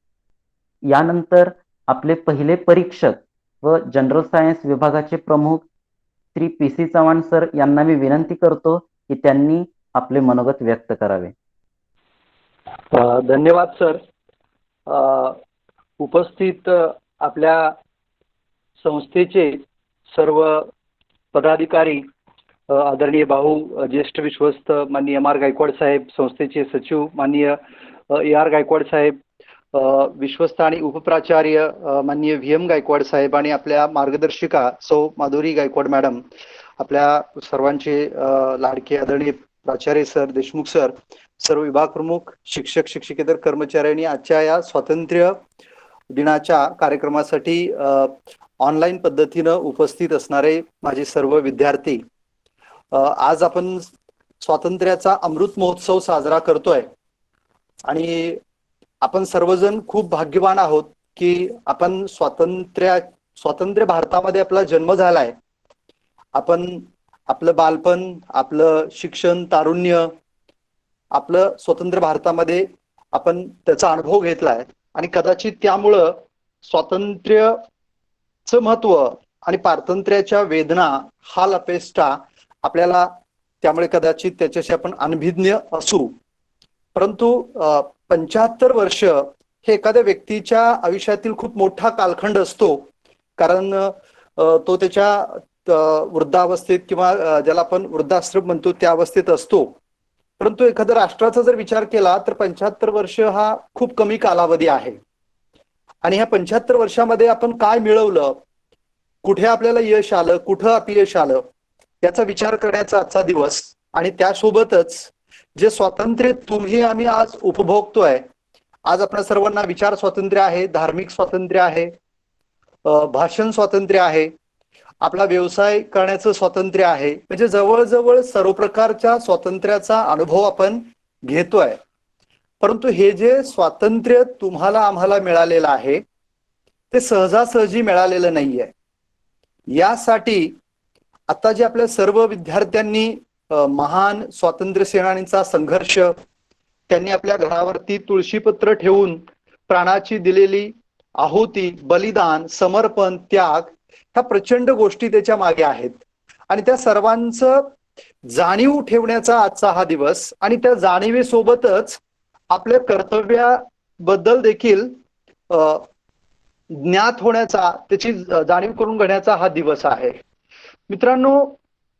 [SPEAKER 3] यानंतर आपले पहिले परीक्षक व जनरल सायन्स विभागाचे प्रमुख श्री PC चव्हाण सर यांना मी विनंती करतो की त्यांनी आपले मनोगत व्यक्त करावे.
[SPEAKER 5] धन्यवाद सर. उपस्थित आपल्या संस्थेचे सर्व पदाधिकारी, आदरणीय भाऊ ज्येष्ठ विश्वस्त माननीय MR गायकवाड साहेब, संस्थेचे सचिव माननीय AR गायकवाड साहेब, विश्वस्त आणि उपप्राचार्य माननीय VM गायकवाड साहेब आणि आपल्या मार्गदर्शिका सौ माधुरी गायकवाड मॅडम, आपल्या सर्वांचे लाडके आदरणीय प्राचार्य सर, देशमुख सर, सर्व विभाग प्रमुख, शिक्षक शिक्षकेतर कर्मचाऱ्यांनी आजच्या या स्वातंत्र्य दिनाच्या कार्यक्रमासाठी ऑनलाईन पद्धतीनं उपस्थित असणारे माझे सर्व विद्यार्थी, आज आपण स्वातंत्र्याचा अमृत महोत्सव साजरा करतोय आणि आपण सर्वजण खूप भाग्यवान आहोत की आपण स्वातंत्र्य भारतामध्ये आपला जन्म झालाय. आपण आपलं बालपण, आपलं शिक्षण, तारुण्य, आपलं स्वतंत्र भारतामध्ये आपण त्याचा अनुभव घेतलाय आणि कदाचित त्यामुळं स्वातंत्र्यचं महत्व आणि पारतंत्र्याच्या वेदना, हाल अपेष्टा आपल्याला त्यामुळे कदाचित त्याच्याशी आपण अनभिज्ञ असू. परंतु 75 वर्ष हे एखाद्या व्यक्तीच्या आयुष्यातील खूप मोठा कालखंड असतो, कारण तो त्याच्या वृद्धावस्थेत किंवा ज्याला आपण वृद्धाश्रम म्हणतो त्या अवस्थेत असतो. परंतु एखाद्या राष्ट्राचा जर विचार केला तर 75 वर्ष हा खूप कमी कालावधी आहे. आणि ह्या 75 वर्षामध्ये आपण काय मिळवलं, कुठे आपल्याला यश आलं, कुठं अपयश आलं, याचा विचार करण्याचा आजचा दिवस. आणि त्यासोबतच जे स्वातंत्र्य तुम्ही आम्ही आज उपभोगतोय, आज आपल्या सर्वांना विचार स्वातंत्र्य आहे, धार्मिक स्वातंत्र्य आहे, भाषण स्वातंत्र्य आहे, आपला व्यवसाय करण्याचं स्वातंत्र्य आहे. म्हणजे जवळजवळ सर्व प्रकारच्या स्वातंत्र्याचा अनुभव आपण घेतोय. परंतु हे जे स्वातंत्र्य तुम्हाला आम्हाला मिळालेलं आहे ते सहजासहजी मिळालेलं नाहीये. यासाठी आता जे आपल्या सर्व विद्यार्थ्यांनी महान स्वातंत्र्य सेनानींचा संघर्ष, त्यांनी आपल्या घरावरती तुळशीपत्र ठेवून प्राणाची दिलेली आहुती, बलिदान, समर्पण, त्याग, ह्या प्रचंड गोष्टी त्याच्या मागे आहेत. आणि त्या सर्वांचं जाणीव ठेवण्याचा आजचा हा दिवस आणि त्या जाणीवेसोबतच आपल्या कर्तव्याबद्दल देखील ज्ञात होण्याचा, त्याची जाणीव करून घेण्याचा हा दिवस आहे. मित्रांनो,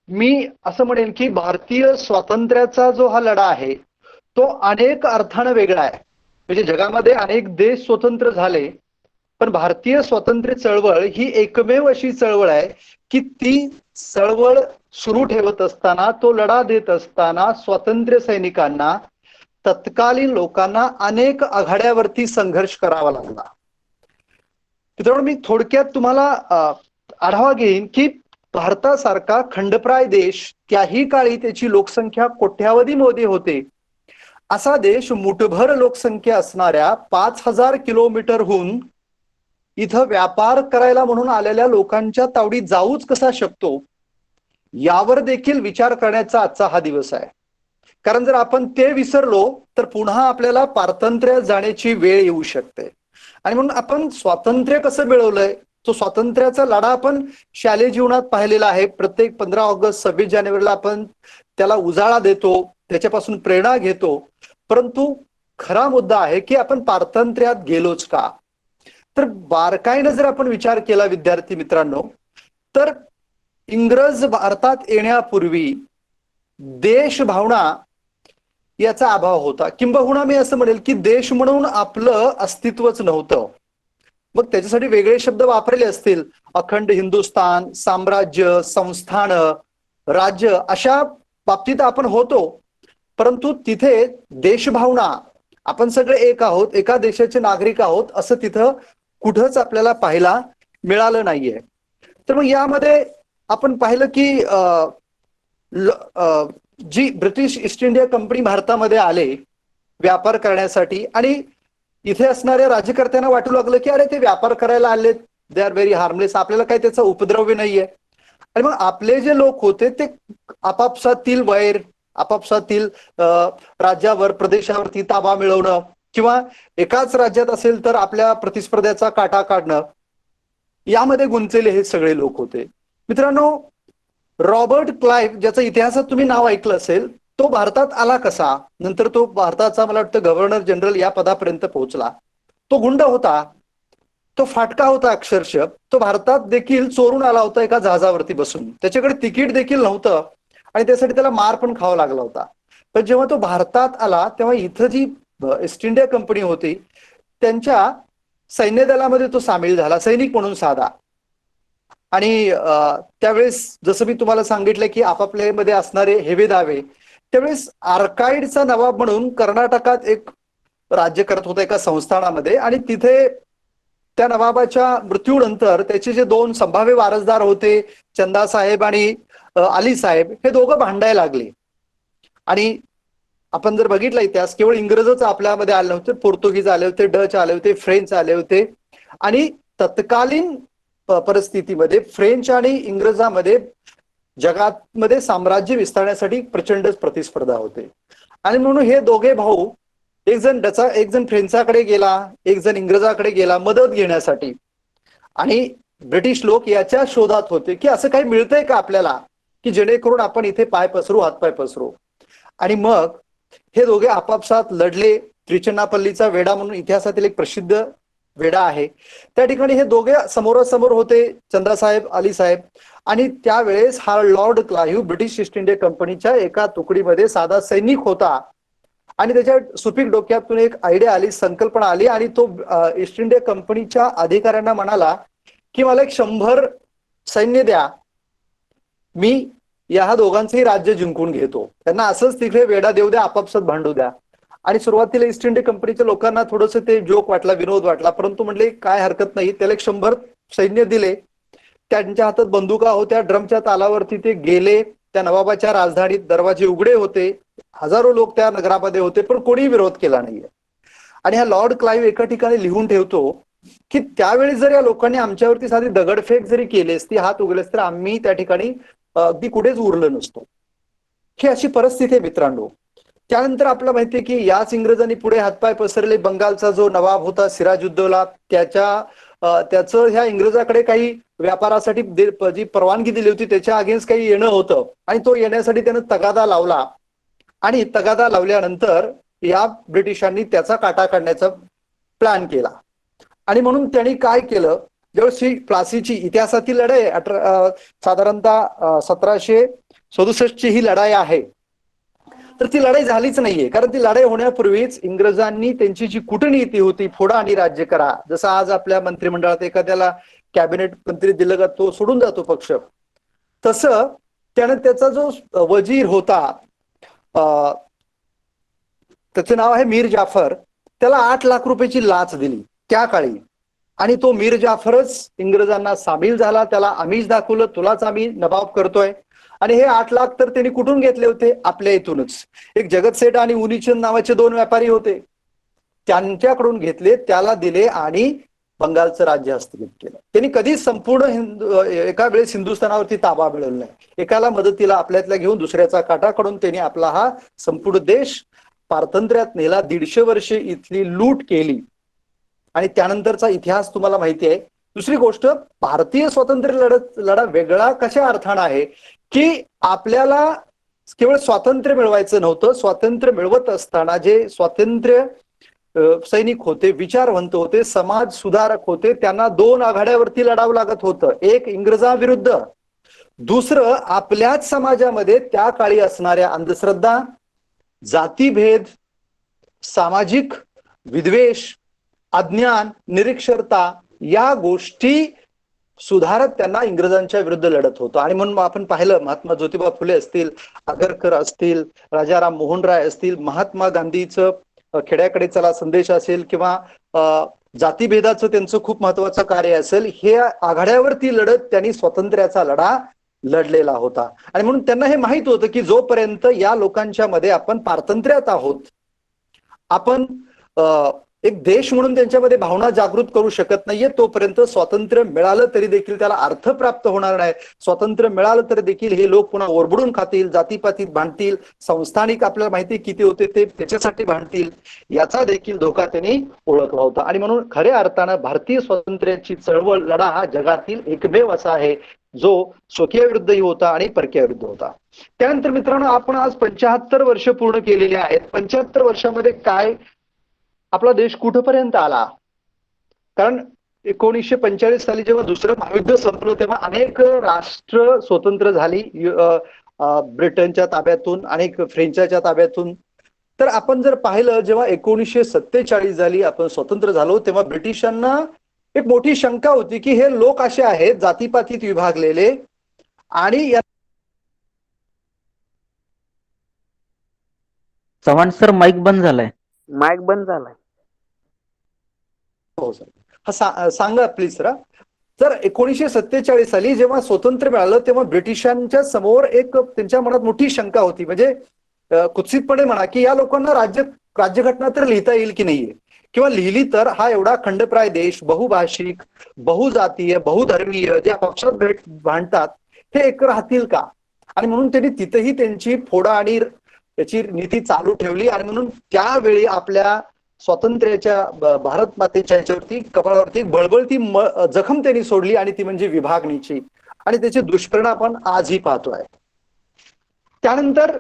[SPEAKER 5] मी असं म्हणेन की भारतीय स्वातंत्र्याचा जो हा लढा आहे तो अनेक अर्थानं वेगळा आहे. म्हणजे जगामध्ये अनेक देश स्वतंत्र झाले, पण भारतीय स्वातंत्र्य चळवळ ही एकमेव अशी चळवळ आहे की ती चळवळ सुरू ठेवत असताना, तो लढा देत असताना स्वातंत्र्य सैनिकांना, तत्कालीन लोकांना अनेक आघाड्यावरती संघर्ष करावा लागला. मित्रांनो, मी थोडक्यात तुम्हाला आढावा घेईन की भारतासारखा खंडप्राय देश, त्याही काळी त्याची लोकसंख्या कोट्यावधीमध्ये होते, असा देश मुठभर लोकसंख्या असणाऱ्या 5000 किलोमीटरहून इथं व्यापार करायला म्हणून आलेल्या लोकांच्या तावडीत जाऊच कसा शकतो, यावर देखील विचार करण्याचा आजचा हा दिवस आहे. कारण जर आपण ते विसरलो तर पुन्हा आपल्याला पारतंत्र्यात जाण्याची वेळ येऊ शकते. आणि म्हणून आपण स्वातंत्र्य कसं मिळवलंय, तो स्वातंत्र्याचा लढा आपण शालेय जीवनात पाहिलेला आहे. प्रत्येक 15 ऑगस्ट 26 जानेवारीला आपण त्याला उजाळा देतो, त्याच्यापासून प्रेरणा घेतो. परंतु खरा मुद्दा आहे की आपण पारतंत्र्यात गेलोच का. तर बारकाईनं जर आपण विचार केला विद्यार्थी मित्रांनो, तर इंग्रज भारतात येण्यापूर्वी देशभावना याचा अभाव होता. किंबहुना मी असं म्हणेल की देश म्हणून आपलं अस्तित्वच नव्हतं. मग त्याच्यासाठी वेगळे शब्द वापरले असतील, अखंड हिंदुस्थान, साम्राज्य, संस्थान, राज्य, अशा बाबतीत आपण होतो. परंतु तिथे देशभावना, आपण सगळे एक आहोत, एका देशाचे नागरिक आहोत, असं तिथं कुठंच आपल्याला पाहायला मिळालं नाहीये. तर मग यामध्ये आपण पाहिलं की जी ब्रिटिश ईस्ट इंडिया कंपनी भारतामध्ये आले व्यापार करण्यासाठी, आणि इथे असणाऱ्या राज्यकर्त्यांना वाटू लागलं की अरे ते व्यापार करायला आले, दे आर व्हेरी हार्मलेस, आपल्याला काही त्याचा उपद्रव्य नाहीये. आणि मग आपले जे लोक होते ते आपापसातील वैर, आपापसातील राज्यावर, प्रदेशावरती ताबा मिळवणं, किंवा एकाच राज्यात असेल तर आपल्या प्रतिस्पर्ध्याचा काटा काढणं, यामध्ये गुंतलेले हे सगळे लोक होते. मित्रांनो, रॉबर्ट क्लाइव्ह, ज्याचा इतिहासात तुम्ही नाव ऐकलं असेल, तो भारतात आला कसा, नंतर तो भारताचा मला वाटतं गव्हर्नर जनरल या पदापर्यंत पोहोचला. तो गुंड होता, तो फाटका होता अक्षरशः. तो भारतात देखील चोरून आला होता एका जहाजावरती बसून, त्याच्याकडे तिकीट देखील नव्हतं आणि त्यासाठी त्याला मार पण खावा लागला होता. पण जेव्हा तो भारतात आला तेव्हा इथं जी ईस्ट इंडिया कंपनी होती त्यांच्या सैन्य दलामध्ये तो सामील झाला, सैनिक म्हणून साधा. आणि त्यावेळेस जसं मी तुम्हाला सांगितलं की आपापल्यामध्ये असणारे हेवे दावे, त्यावेळेस आर्काइडचा नवाब म्हणून कर्नाटकात एक राज्य करत होता एका संस्थानामध्ये, आणि तिथे त्या नवाबाच्या मृत्यूनंतर त्याचे जे दोन संभाव्य वारसदार होते, चंदा साहेब आणि अली साहेब, हे दोघं भांडायला लागले. आणि आपण जर बघितला इतिहास, केवळ इंग्रजच आपल्यामध्ये आले नव्हते, पोर्तुगीज आले होते, डच आले होते, फ्रेंच आले होते. आणि तत्कालीन परिस्थितीमध्ये फ्रेंच आणि इंग्रजांमध्ये जगामध्ये साम्राज्य विस्तारण्यासाठी प्रचंड प्रतिस्पर्धा होते. आणि म्हणून हे दोघे भाऊ, एक जण फ्रेंचाकडे गेला, एक जण इंग्रजाकडे गेला मदत घेण्यासाठी. आणि ब्रिटिश लोक याच्या शोधात होते की असं काही मिळतंय का आपल्याला, की जेणेकरून आपण इथे पाय पसरू, हातपाय पसरू. आणि मग हे दोघे आपापसात लढले. त्रिचन्नापल्लीचा वेढा म्हणून इतिहासातील एक प्रसिद्ध वेढा आहे, त्या ठिकाणी हे दोघे समोरासमोर होते, चंदा साहेब, अली साहेब. आणि त्यावेळेस हा Lord Clive British east India कंपनीच्या एका तुकडीमध्ये साधा सैनिक होता. आणि त्याच्या सुपीक डोक्यातून एक आयडिया आली, संकल्पना आली. आणि तो ईस्ट इंडिया कंपनीच्या अधिकाऱ्यांना म्हणाला की मला एक 100 सैन्य द्या, मी या दोघांचंही राज्य जिंकून घेतो. त्यांना असंच तिकडे वेढा देऊ द्या, आपापसात भांडू द्या. आणि सुरुवातीला ईस्ट इंडिया कंपनीच्या लोकांना थोडंसं ते जोक वाटला, विनोद वाटला, परंतु म्हणले काय हरकत नाही. त्याला एक 100 सैन्य दिले, त्यांच्या हातात बंदुका होत्या, ड्रमच्या तालावरती ते गेले. त्या नवाबाच्या राजधानीत दरवाजे उघडे होते, हजारो लोक त्या नगरामध्ये होते, पण कोणी विरोध केला नाहीये. आणि हा लॉर्ड क्लाइव्ह एका ठिकाणी लिहून ठेवतो की त्यावेळी जर या लोकांनी आमच्यावरती साधी दगडफेक जरी केली असती, हात उघडले तर आम्ही त्या ठिकाणी अगदी कुठेच उरलो नसतो. ही अशी परिस्थिती आहे मित्रांनो. त्यानंतर आपल्याला माहितीये की याच इंग्रजांनी पुढे हातपाय पसरले. बंगालचा जो नवाब होता सिराजुद्दौला, त्याचं ह्या इंग्रजाकडे काही व्यापारासाठी जी परवानगी दिली होती त्याच्या अगेन्स्ट काही येणं होतं, आणि तो येण्यासाठी त्यानं तगादा लावला. आणि तगादा लावल्यानंतर या ब्रिटिशांनी त्याचा काटा काढण्याचा प्लॅन केला. आणि म्हणून त्यांनी काय केलं, जेव्हा प्लासीची इतिहासातील लढाई साधारणतः 1767 ही लढाई आहे, तर ती लढाई झालीच नाहीये. कारण ती लढाई होण्यापूर्वीच इंग्रजांनी त्यांची जी कूटनीती होती, फोडा आणि राज्य करा, जसं आज आपल्या मंत्रिमंडळात एखाद्याला कॅबिनेट मंत्री दिलं का तो सोडून जातो पक्ष, तसं त्यानं त्याचा जो वजीर होता, त्याचं नाव आहे मीर जाफर, त्याला 8 लाख रुपयाची लाच दिली त्या काळी. आणि तो मीर जाफरच इंग्रजांना सामील झाला, त्याला आमिष दाखवलं, तुलाच आम्ही नवाब करतोय. आणि हे 8 लाख तर त्यांनी कुठून घेतले होते, आपल्या इथूनच. एक जगत सेठ आणि उनीचंद नावाचे 2 व्यापारी होते, त्यांच्याकडून घेतले, त्याला दिले आणि बंगालचं राज्य हस्तगत केलं. त्यांनी कधीच संपूर्ण एका वेळेस हिंदुस्थानावरती ताबा मिळवला नाही. एकाला मदतीला आपल्यातल्या घेऊन दुसऱ्याचा काटा काढून त्यांनी आपला हा संपूर्ण देश पारतंत्र्यात नेला. 150 वर्षे इथली लूट केली. आणि त्यानंतरचा इतिहास तुम्हाला माहिती आहे. दुसरी गोष्ट, भारतीय स्वातंत्र्य लढा वेगळा कशा अर्थानं आहे की आपल्याला केवळ स्वातंत्र्य मिळवायचं नव्हतं, स्वातंत्र्य मिळवत असताना जे स्वातंत्र्य सैनिक होते, विचारवंत होते, समाज सुधारक होते, त्यांना 2 आघाड्यावरती लढावं लागत होतं. एक इंग्रजाविरुद्ध, दुसरं आपल्याच समाजामध्ये त्या काळी असणाऱ्या अंधश्रद्धा, जातीभेद, सामाजिक विद्वेष, अज्ञान, निरक्षरता, या गोष्टी सुधारत त्यांना इंग्रजांच्या विरुद्ध लढत होतं. आणि म्हणून आपण पाहिलं, महात्मा ज्योतिबा फुले असतील, आगरकर असतील, राजाराम मोहन राय असतील, महात्मा गांधीचं खेड्याकडे चला संदेश असेल, किंवा जातीभेदाचं त्यांचं खूप महत्वाचं कार्य असेल, हे आघाड्यावरती लढत त्यांनी स्वातंत्र्याचा लढा लढलेला होता. आणि म्हणून त्यांना हे माहित होतं की जोपर्यंत या लोकांच्या मध्ये आपण पारतंत्र्यात आहोत, आपण एक देश म्हणून त्यांच्यामध्ये भावना जागृत करू शकत नाहीये, तोपर्यंत स्वातंत्र्य मिळालं तरी देखील त्याला अर्थ प्राप्त होणार नाही. स्वातंत्र्य मिळालं तरी देखील हे लोक पुन्हा ओरबडून खातील, जातीपातीत भांडतील, संस्थानिक आपल्याला माहिती किती होते ते त्याच्यासाठी भांडतील, याचा देखील धोका त्यांनी ओळखला होता. आणि म्हणून खऱ्या अर्थानं भारतीय स्वातंत्र्याची चळवळ लढा हा जगातील एकमेव असा आहे जो स्वकीय विरुद्धही होता आणि परकीय विरुद्ध होता. त्यानंतर मित्रांनो, आपण आज 75 वर्ष पूर्ण केलेली आहेत. 75 वर्षामध्ये काय आपला देश कुठपर्यंत आला? कारण 1945 साली जेव्हा दुसरं महायुद्ध संपलं तेव्हा अनेक राष्ट्र स्वतंत्र झाली, ब्रिटनच्या ताब्यातून, अनेक फ्रेंचाच्या ताब्यातून. तर आपण जर पाहिलं, जेव्हा 1947 झाली, आपण स्वतंत्र झालो, तेव्हा ब्रिटिशांना एक मोठी शंका होती की हे लोक असे आहेत जातीपातीत विभागलेले, आणि
[SPEAKER 3] चव्हाण सर माईक बंद झालाय.
[SPEAKER 12] माईक बंद झालाय.
[SPEAKER 5] हो सर. सांगा प्लीज सर. तर 1947 साली जेव्हा स्वातंत्र्य मिळालं तेव्हा ब्रिटिशांच्या समोर एक त्यांच्या मनात मोठी शंका होती, म्हणजे कुत्सितपणे म्हणा की या लोकांना राज्यघटना तर लिहिता येईल की नाहीये, किंवा लिहिली तर हा एवढा खंडप्राय देश, बहुभाषिक, बहुजातीय, बहुधर्मीय जे पक्षात भांडतात हे एक राहतील का. आणि म्हणून त्यांनी तिथेही त्यांची फोडा आणि त्याची नीती चालू ठेवली. आणि म्हणून त्यावेळी आपल्या स्वातंत्र्याच्या भारत मातेच्या ह्याच्यावरती कपाळावरती बळबळती जखम त्यांनी सोडली आणि ती म्हणजे विभागणीची. आणि त्याचे दुष्परिणाम आपण आजही पाहतोय. त्यानंतर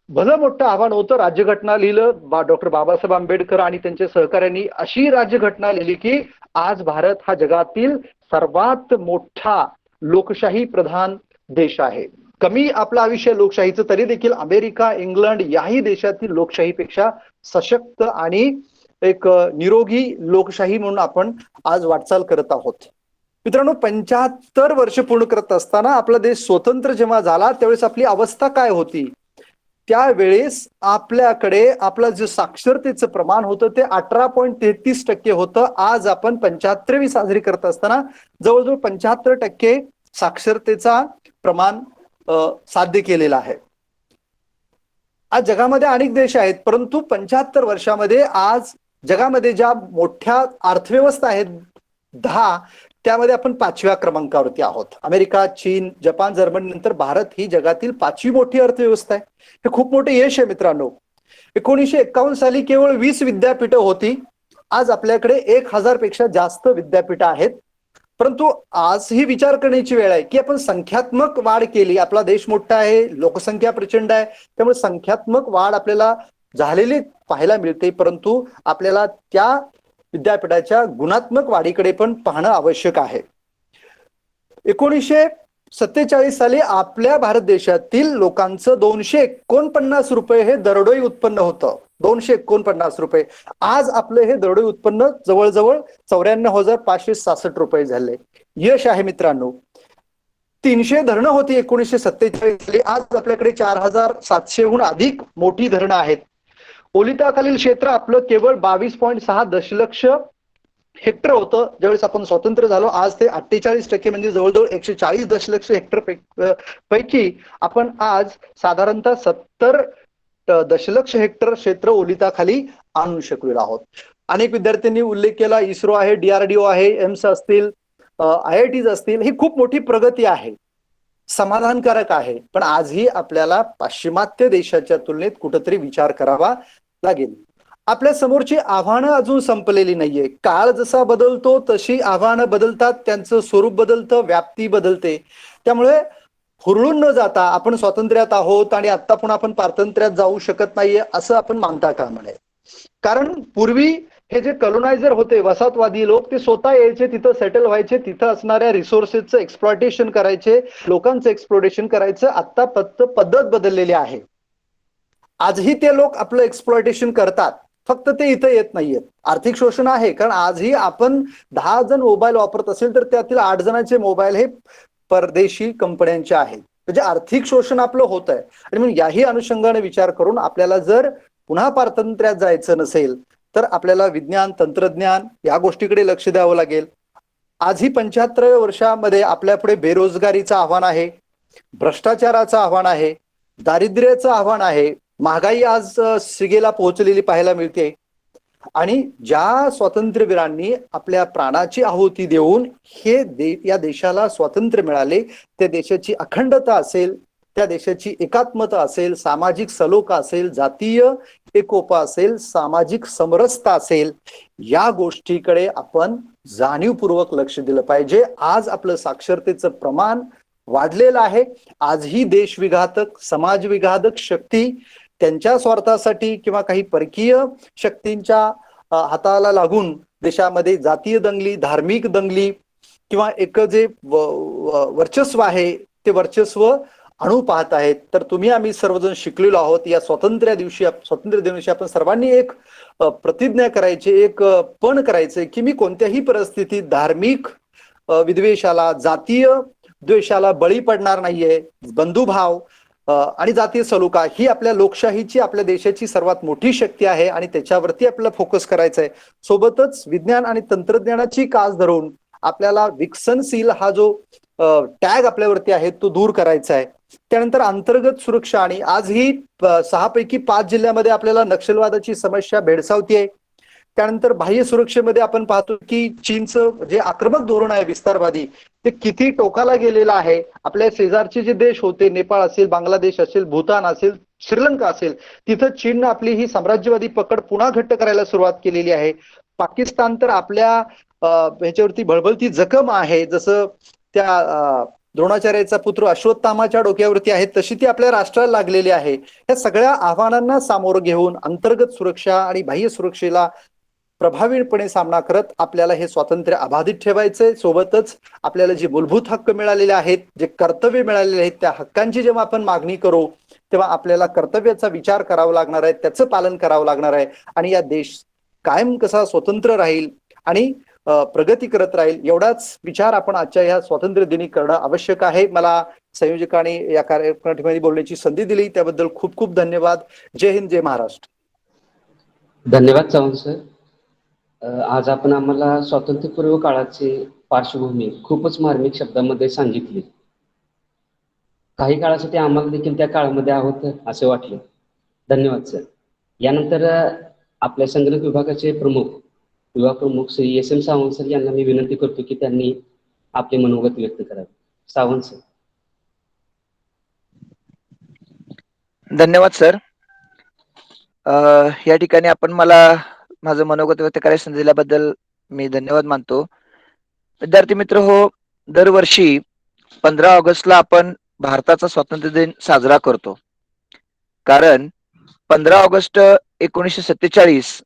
[SPEAKER 5] भलं मोठं आव्हान होतं, राज्यघटना लिहिलं डॉक्टर बाबासाहेब आंबेडकर आणि त्यांच्या सहकाऱ्यांनी अशी राज्यघटना लिहिली की आज भारत हा जगातील सर्वात मोठा लोकशाही प्रधान देश आहे. कमी आपलं आयुष्य लोकशाहीचं तरी देखील अमेरिका, इंग्लंड याही देशातील लोकशाहीपेक्षा सशक्त आणि एक निरोगी लोकशाही म्हणून आपण आज वाटचाल करत आहोत. मित्रांनो, 75 वर्ष पूर्ण करत असताना आपला देश स्वतंत्र जेव्हा झाला त्यावेळेस आपली अवस्था काय होती. त्यावेळेस आपल्याकडे आपलं जे साक्षरतेचं प्रमाण होतं ते 18.33% होतं. आज आपण 75वी साजरी करत असताना जवळजवळ 75% साक्षरतेचा प्रमाण साध्य केलेला आहे. आज जगामध्ये अनेक देश आहेत, परंतु 75 वर्षामध्ये आज जगामध्ये ज्या मोठ्या अर्थव्यवस्था आहेत 10, त्यामध्ये आपण 5व्या क्रमांकावरती आहोत. अमेरिका, चीन, जपान, जर्मनी नंतर भारत ही जगातील 5वी मोठी अर्थव्यवस्था आहे. हे खूप मोठे यश आहे मित्रांनो. 1951 साली केवळ 20 विद्यापीठं होती. आज आपल्याकडे 1000 पेक्षा जास्त विद्यापीठं आहेत. परंतु आज ही विचार करण्याची वेळ आहे की आपण संख्यात्मक वाढ केली. आपला देश मोठा आहे, लोकसंख्या प्रचंड आहे, त्यामुळे संख्यात्मक वाढ आपल्याला झालेली पाहायला मिळते, परंतु आपल्याला त्या विद्यापीठाच्या गुणात्मक वाढीकडे पण पाहणं आवश्यक आहे. 1947 साली आपल्या भारत देशातील लोकांचं 249 रुपये हे दरडोई उत्पन्न होतं. 249 रुपये. आज आपलं हे दरडोई उत्पन्न जवळजवळ 94,566 रुपये झाले. यश आहे मित्रांनो. 300 धरणं होती 1947 साली. आज आपल्याकडे 4,700हून अधिक मोठी धरणं आहेत. ओलिताखालील क्षेत्र आपलं केवळ 22.6 दशलक्ष हेक्टर होतं ज्यावेळेस आपण स्वतंत्र झालो. आज ते 48% म्हणजे जवळजवळ 140 दशलक्ष हेक्टर पैकी आपण आज साधारणतः 70 दशलक्ष हेक्टर क्षेत्र ओलिताखाली आणू शकलेलो आहोत. अनेक विद्यार्थ्यांनी उल्लेख केला, इस्रो आहे, DRDO आहे, एम्स असतील, IITs असतील. ही खूप मोठी प्रगती आहे, समाधानकारक आहे. पण आजही आपल्याला पाश्चिमात्य देशाच्या तुलनेत कुठंतरी विचार करावा लागेल. आपल्या समोरची आव्हानं अजून संपलेली नाहीये. काळ जसा बदलतो तशी आव्हानं बदलतात, त्यांचं स्वरूप बदलतं, व्याप्ती बदलते. त्यामुळे हुरळून न जाता आपण स्वातंत्र्यात आहोत आणि आता पुन्हा आपण पारतंत्र्यात जाऊ शकत नाहीये असं आपण मानता कामा नये. कारण पूर्वी हे जे कॉलोनायझर होते, वसाहतवादी लोक, ते स्वतः यायचे, तिथं सेटल व्हायचे, तिथं असणाऱ्या रिसोर्सेसचं एक्सप्लॉयटेशन करायचे, लोकांचं एक्सप्लॉयटेशन करायचं. आता पद्धत बदललेली आहे. आजही ते लोक आपलं एक्सप्लॉयटेशन करतात, फक्त ते इथं येत नाहीयेत. आर्थिक शोषण आहे, कारण आजही आपण 10 जण मोबाईल वापरत असेल तर त्यातील 8 जणांचे मोबाईल हे परदेशी कंपन्यांचे आहेत. म्हणजे आर्थिक शोषण आपलं होत आहे. आणि म्हणून याही अनुषंगाने विचार करून आपल्याला जर पुन्हा पारतंत्र्यात जायचं नसेल तर आपल्याला विज्ञान, तंत्रज्ञान या गोष्टीकडे लक्ष द्यावं लागेल. आजही 75व्या वर्षामध्ये आपल्यापुढे बेरोजगारीचं आव्हान आहे, भ्रष्टाचाराचं आव्हान आहे, दारिद्र्याचं आव्हान आहे, महागाई आज शिगेला पोहोचलेली पाहायला मिळते. आणि ज्या स्वातंत्र्यवीरांनी आपल्या प्राणाची आहुती देऊन या देशाला स्वातंत्र्य मिळाले, त्या देशाची अखंडता असेल, त्या देशाची एकात्मता असेल, सामाजिक सलोखा असेल, जातीय एकोपा असेल, सामाजिक समरसता असेल, या गोष्टीकडे आपण जाणीवपूर्वक लक्ष दिलं पाहिजे. आज आपलं साक्षरतेचं प्रमाण वाढलेलं आहे. आजही देशविघातक, समाजविघातक शक्ती त्यांच्या स्वार्थासाठी किंवा काही परकीय शक्तींच्या हाताला लागून देशामध्ये जातीय दंगली, धार्मिक दंगली किंवा एक जे वर्चस्व आहे ते वर्चस्व आणू पाहत आहेत. तर तुम्ही आम्ही सर्वजण शिकलेलो आहोत. या स्वातंत्र्य दिवशी आपण सर्वांनी एक प्रतिज्ञा करायची, एक पण करायचंय की मी कोणत्याही परिस्थितीत धार्मिक विद्वेषाला, जातीय द्वेषाला बळी पडणार नाहीये. बंधुभाव, आणि जातीय सलोखा ही आपल्या लोकशाहीची, आपल्या देशाची सर्वात मोठी शक्ती आहे आणि त्याच्यावरती आपल्याला फोकस करायचा आहे. सोबतच विज्ञान आणि तंत्रज्ञानाची कास धरून आपल्याला विकसनशील हा जो टॅग आपल्यावरती आहे तो दूर करायचा आहे. त्यानंतर अंतर्गत सुरक्षा, आणि आजही 6 पैकी 5 जिल्ह्यामध्ये आपल्याला नक्षलवादाची समस्या भेडसावतीये. त्यानंतर बाह्य सुरक्षेमध्ये आपण पाहतो की चीनचं जे आक्रमक धोरण आहे विस्तारवादी ते किती टोकाला गेलेलं आहे. आपल्या शेजारचे जे देश होते, नेपाळ असेल, बांगलादेश असेल, भूतान असेल, श्रीलंका असेल, तिथं चीननं आपली ही साम्राज्यवादी पकड पुन्हा घट्ट करायला सुरुवात केलेली आहे. पाकिस्तान तर आपल्या ह्याच्यावरती भळभळती जखम आहे. जसं त्या द्रोणाचार्याचा पुत्र अश्वत्थामाच्या डोक्यावरती आहे तशी ती आपल्या राष्ट्राला लागलेली आहे. या सगळ्या आव्हानांना सामोरं घेऊन अंतर्गत सुरक्षा आणि बाह्य सुरक्षेला प्रभावीपणे सामना करत आपल्याला हे स्वातंत्र्य अबाधित ठेवायचंय. सोबतच आपल्याला जे मूलभूत हक्क मिळालेले आहेत, जे कर्तव्य मिळालेले आहेत, त्या हक्कांची जेव्हा आपण मागणी करू तेव्हा आपल्याला कर्तव्याचा विचार करावा लागणार आहे, त्याचं पालन करावं लागणार आहे आणि या देश कायम कसा स्वतंत्र राहील आणि प्रगती करत राहील एवढाच विचार आपण आजच्या या स्वातंत्र्य दिनी करणं आवश्यक आहे. मला संयोजकांनी या कार्यक्रमामध्ये बोलण्याची संधी दिली त्याबद्दल खूप खूप धन्यवाद. जय हिंद, जय महाराष्ट्र.
[SPEAKER 4] धन्यवाद चव्हाण सर. आज आपण आम्हाला स्वातंत्र्यपूर्व काळाची पार्श्वभूमी खूपच मार्मिक शब्दामध्ये सांगितली. काही काळासाठी आम्हाला देखील त्या काळामध्ये आहोत असे वाटले. धन्यवाद सर. यानंतर आपल्या संगणक विभागाचे विभाग प्रमुख श्री SM सावंत सर यांना मी विनंती करतो की त्यांनी आपले मनोगत व्यक्त करावे. सावंत सर.
[SPEAKER 1] धन्यवाद सर. या ठिकाणी आपण मला माझं मनोगत व्यक्त करायला संधी दिल्याबद्दल मी धन्यवाद मानतो. विद्यार्थी मित्र हो, दरवर्षी 15 ऑगस्टला आपण भारताचा स्वातंत्र्य दिन साजरा करतो. कारण 15 ऑगस्ट 1947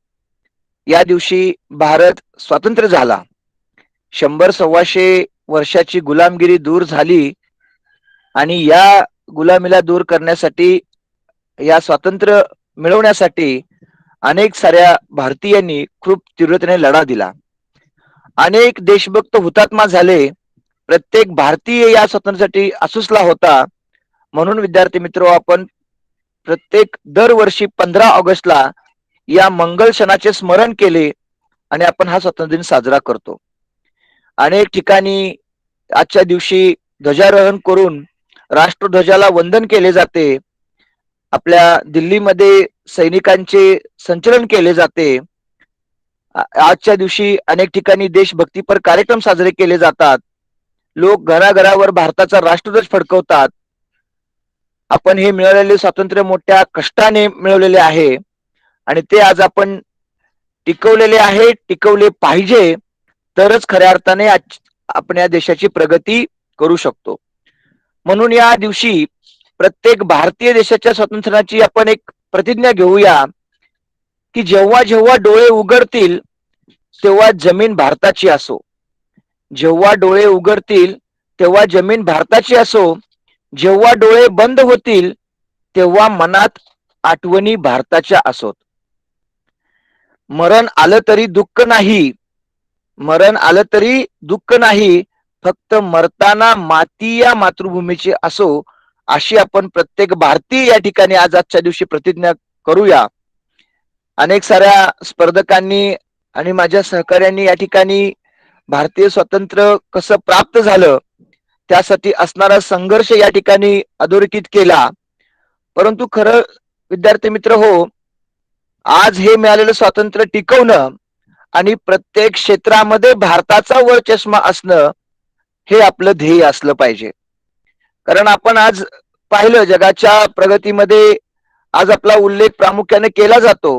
[SPEAKER 1] या दिवशी भारत स्वतंत्र झाला. 100-125 वर्षाची गुलामगिरी दूर झाली आणि या गुलामीला दूर करण्यासाठी, या स्वातंत्र्य मिळवण्यासाठी अनेक साऱ्या भारतीयांनी खूप तीव्रतेने लढा दिला. अनेक देशभक्त हुतात्मा झाले. प्रत्येक भारतीय या स्वातंत्र्यासाठी असुसला होता. म्हणून विद्यार्थी मित्र आपण प्रत्येक दरवर्षी 15 ऑगस्टला या मंगल क्षणाचे स्मरण केले आणि आपण हा स्वातंत्र्य दिन साजरा करतो. अनेक ठिकाणी आजच्या दिवशी ध्वजारोहण करून राष्ट्रध्वजाला वंदन केले जाते. आपल्या दिल्लीमध्ये सैनिकांचे संचलन केले जाते. आजच्या दिवशी अनेक ठिकाणी देशभक्तीपर कार्यक्रम साजरे केले जातात. लोक घराघरावर भारताचा राष्ट्रध्वज फडकवतात. आपण हे मिळालेले स्वातंत्र्य मोठ्या कष्टाने मिळवलेले आहे आणि ते आज आपण टिकवलेले आहे, टिकवले पाहिजे, तरच खऱ्या अर्थाने आपण या देशाची प्रगती करू शकतो. म्हणून या दिवशी प्रत्येक भारतीय देशाच्या स्वातंत्र्याची आपण एक प्रतिज्ञा घेऊया की जेव्हा जेव्हा डोळे उघडतील तेव्हा जमीन भारताची असो. जेव्हा डोळे उघडतील तेव्हा जमीन भारताची असो. जेव्हा डोळे बंद होतील तेव्हा मनात आठवणी भारताच्या असोत. मरण आलं तरी दुःख नाही, मरण आलं तरी दुःख नाही, फक्त मरताना माती या मातृभूमीची असो, अशी आपण प्रत्येक भारतीय या ठिकाणी आजच्या दिवशी प्रतिज्ञा करूया. अनेक साऱ्या स्पर्धकांनी आणि माझ्या सहकार्यांनी या ठिकाणी भारतीय स्वातंत्र्य कसं प्राप्त झालं त्यासाठी असणारा संघर्ष या ठिकाणी अधोरेखित केला. परंतु खरं विद्यार्थी मित्र हो, आज हे मिळालेलं स्वातंत्र्य टिकवणं आणि प्रत्येक क्षेत्रामध्ये भारताचा वरचष्मा असणं हे आपलं ध्येय असलं पाहिजे. कारण आपण आज पाहिलं जगाच्या प्रगतीमध्ये आज आपला उल्लेख प्रामुख्याने केला जातो,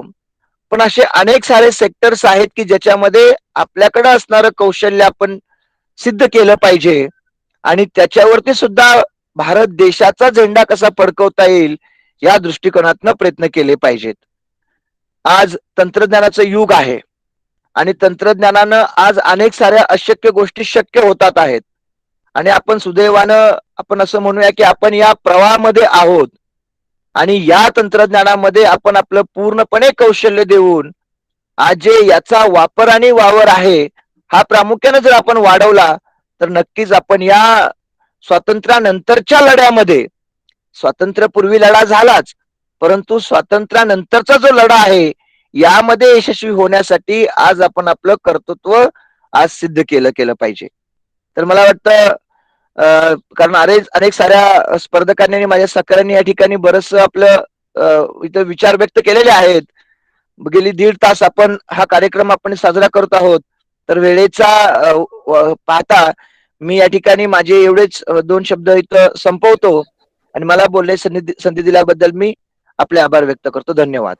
[SPEAKER 1] पण असे अनेक सारे सेक्टर्स आहेत की ज्याच्यामध्ये आपल्याकडे असणारं कौशल्य आपण सिद्ध केलं पाहिजे आणि त्याच्यावरती सुद्धा भारत देशाचा झेंडा कसा फडकवता येईल या दृष्टिकोनातून प्रयत्न केले पाहिजेत. आज तंत्रज्ञानाचं युग आहे आणि तंत्रज्ञानानं आज अनेक साऱ्या अशक्य गोष्टी शक्य होतात आहेत आणि आपण सुदैवानं आपण असं म्हणूया की आपण या प्रवाहामध्ये आहोत आणि या तंत्रज्ञानामध्ये आपण आपलं पूर्णपणे कौशल्य देऊन आज जे याचा वापर आणि वावर आहे हा प्रामुख्याने जर आपण वाढवला तर नक्कीच आपण या स्वातंत्र्यानंतरच्या लढ्यामध्ये स्वातंत्र्यपूर्वी लढा झालाच, परंतु स्वातंत्र्यानंतरचा जो लढा आहे यामध्ये यशस्वी होण्यासाठी आज आपण आपलं कर्तृत्व आज सिद्ध केलं पाहिजे. तर मला वाटतं कारण अनेक साऱ्या स्पर्धकांनी आणि माझ्या सहकाऱ्यांनी या ठिकाणी बरंच आपलं इथं विचार व्यक्त केलेले आहेत. गेली 1.5 तास आपण हा कार्यक्रम आपण साजरा करत आहोत. तर वेळेचा पाहता मी या ठिकाणी माझे एवढेच 2 शब्द इथं संपवतो आणि मला बोलण्याची संधी दिल्याबद्दल मी आपले आभार व्यक्त करतो. धन्यवाद.